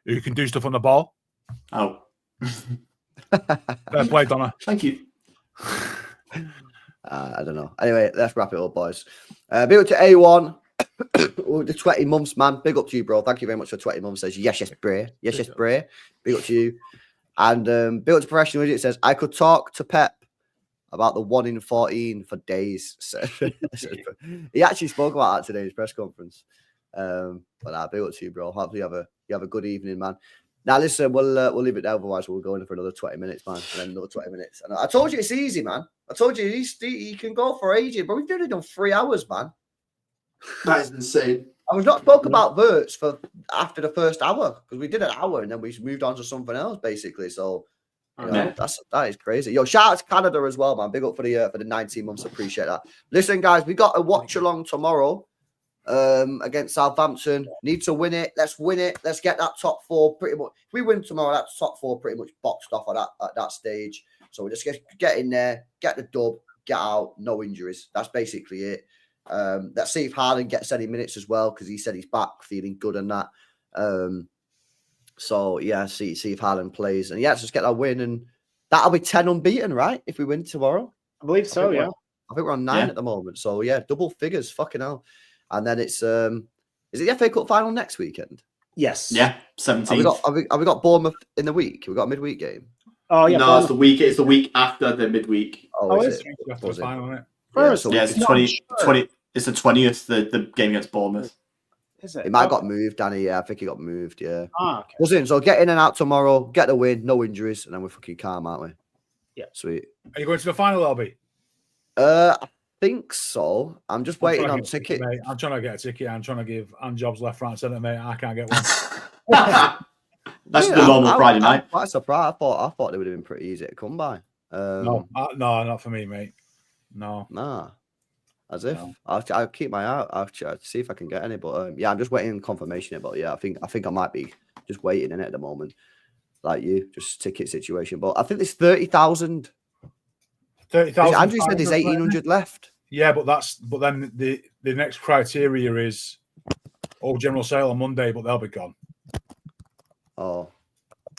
who can do stuff on the ball. Oh, fair play, Donna. Thank you. I don't know. Anyway, let's wrap it up, boys. Big up to A1. The 20 months, man. Big up to you, bro. Thank you very much for 20 months. Says yes, Bray. Yes, Bray. Big up to you. And big up to Professional Idiot says, I could talk to Pep about the 1 in 14 for days. So, he actually spoke about that today in his press conference. But big up to you, bro. Hopefully you have a good evening, man. Now, listen, we'll leave it there. Otherwise, we'll go in for another 20 minutes, man. And then another 20 minutes. And I told you it's easy, man. I told you he can go for ages, but we've only done 3 hours, man. That is insane. I was not spoke about Wirtz for after the first hour, because we did an hour and then we moved on to something else, basically. So that is crazy. Yo, shout out to Canada as well, man. Big up for the 19 months. Appreciate that. Listen, guys, we got a watch along tomorrow against Southampton. Need to win it. Let's win it. Let's get that top 4 pretty much. If we win tomorrow, that top 4 pretty much boxed off at that stage. So we just get in there, get the dub, get out, no injuries. That's basically it. Let's see if Haaland gets any minutes as well, because he said he's back feeling good and that. So yeah, see if Haaland plays, and yeah, let's just get that win, and that'll be 10 unbeaten, right? If we win tomorrow, I believe so. Yeah, I think we're on 9 at the moment. So yeah, double figures, fucking hell. And then it's is it the FA Cup final next weekend? Yes. Yeah, 17. Have we got Bournemouth in the week? Have we got a midweek game? Oh yeah. No, it's the week. It's the week after the midweek. Oh, is it? After the final, isn't it? First, Yeah, it's the 20. It's the 20th. The game against Bournemouth. Is it? It might have got moved, Danny. Yeah, I think he got moved. Yeah. Okay. Listen, so get in and out tomorrow, get the win, no injuries, and then we're fucking calm, aren't we? Yeah. Sweet. Are you going to the final, LB? I think so. I'm just waiting on ticket. I'm trying to get a ticket. I'm trying to give jobs left, right, and centre, mate. I can't get one. That's the normal Friday night. I'm quite surprised. I thought they would have been pretty easy to come by. No, not for me, mate. No. Nah. As if I'll keep my eye out. I'll see if I can get any. But yeah, I'm just waiting on confirmation. But yeah, I think I might be just waiting in it at the moment. Like you, just ticket situation. But I think there's 30,000. 30,000. Andrew said there's 1,800 left. Yeah, but then the next criteria is general sale on Monday, but they'll be gone. Oh,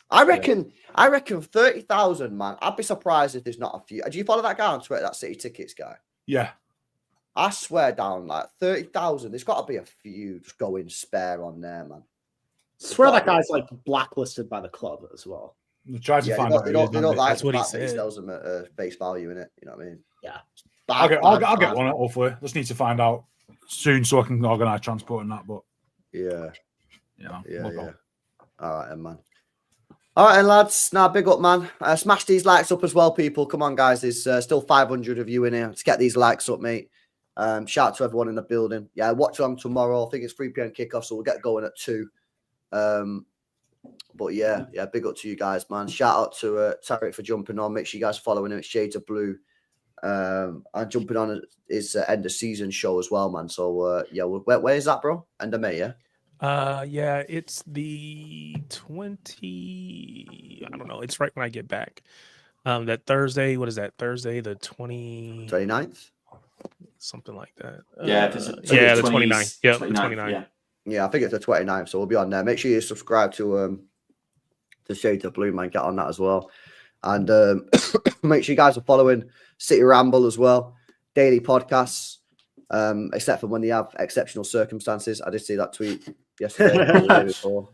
I reckon 30,000, man. I'd be surprised if there's not a few. Do you follow that guy on Twitter, that City Tickets guy? Yeah. I swear down, like 30,000. There's got to be a few just going spare on there, man. Swear that guy's like blacklisted by the club as well. Try to find out. They don't like that's what he that. He said. sells them at face value in it. You know what I mean? Yeah. I'll get one. Hopefully, just need to find out soon so I can organise transport and that. But yeah. We'll All right, then, man. All right, then, lads. Now, big up, man. Smash these likes up as well, people. Come on, guys. There's still 500 of you in here. Let's get these likes up, mate. Shout out to everyone in the building. Yeah, watch along tomorrow. I think it's 3 p.m. kickoff, so we'll get going at 2. But yeah, big up to you guys, man. Shout out to Tarek for jumping on. Make sure you guys following him. It's Shades of Blue. And jumping on his end of season show as well, man. So yeah, where is that, bro? End of May, yeah? Yeah, it's the 20. I don't know. It's right when I get back. That Thursday. What is that? Thursday, the 29th? Something like that. Yeah, the 29th. Yeah, the 29th. Yeah, I think it's the 29th, so we'll be on there. Make sure you subscribe to Shades of Blue, man. Get on that as well. And make sure you guys are following City Ramble as well. Daily podcasts, except for when they have exceptional circumstances. I did see that tweet yesterday. The day before.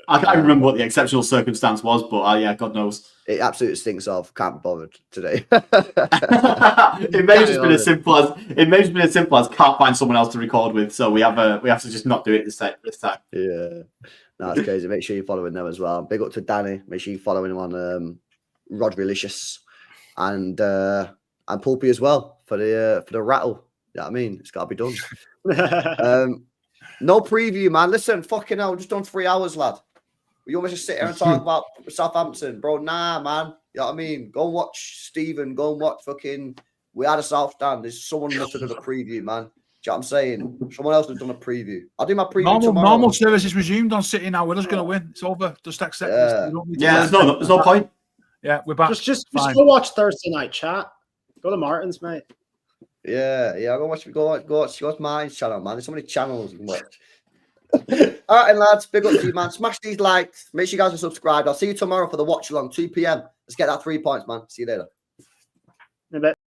I can't remember what the exceptional circumstance was, but yeah, God knows. It absolutely stinks of. Can't be bothered today. It may have just been as simple as can't find someone else to record with, so we have to just not do it this time. Yeah, no, it's crazy. Make sure you're following them as well. Big up to Danny. Make sure you're following him on Rodri and Pulpy as well for the rattle. You know what I mean? It's got to be done. No preview, man. Listen, fucking hell, just done 3 hours, lad. You almost just sit here and talk about Southampton, bro. Nah, man. You know what I mean? Go and watch Stephen. Go and watch fucking We Are the South Stand. There's someone must have done a preview, man. Do you know what I'm saying? Someone else has done a preview. I'll do my preview tomorrow. Normal service is resumed on City now. We're just going to win. It's over. Just accept this. There's no point. Yeah, we're back. Just go watch Thursday night chat. Go to Martin's, mate. Yeah. Go watch Martin's channel, man. There's so many channels you can watch. All right, and lads, big up to you, man. Smash these likes. Make sure you guys are subscribed. I'll see you tomorrow for the watch along, 2 p.m. Let's get that 3 points, man. See you later. In a bit.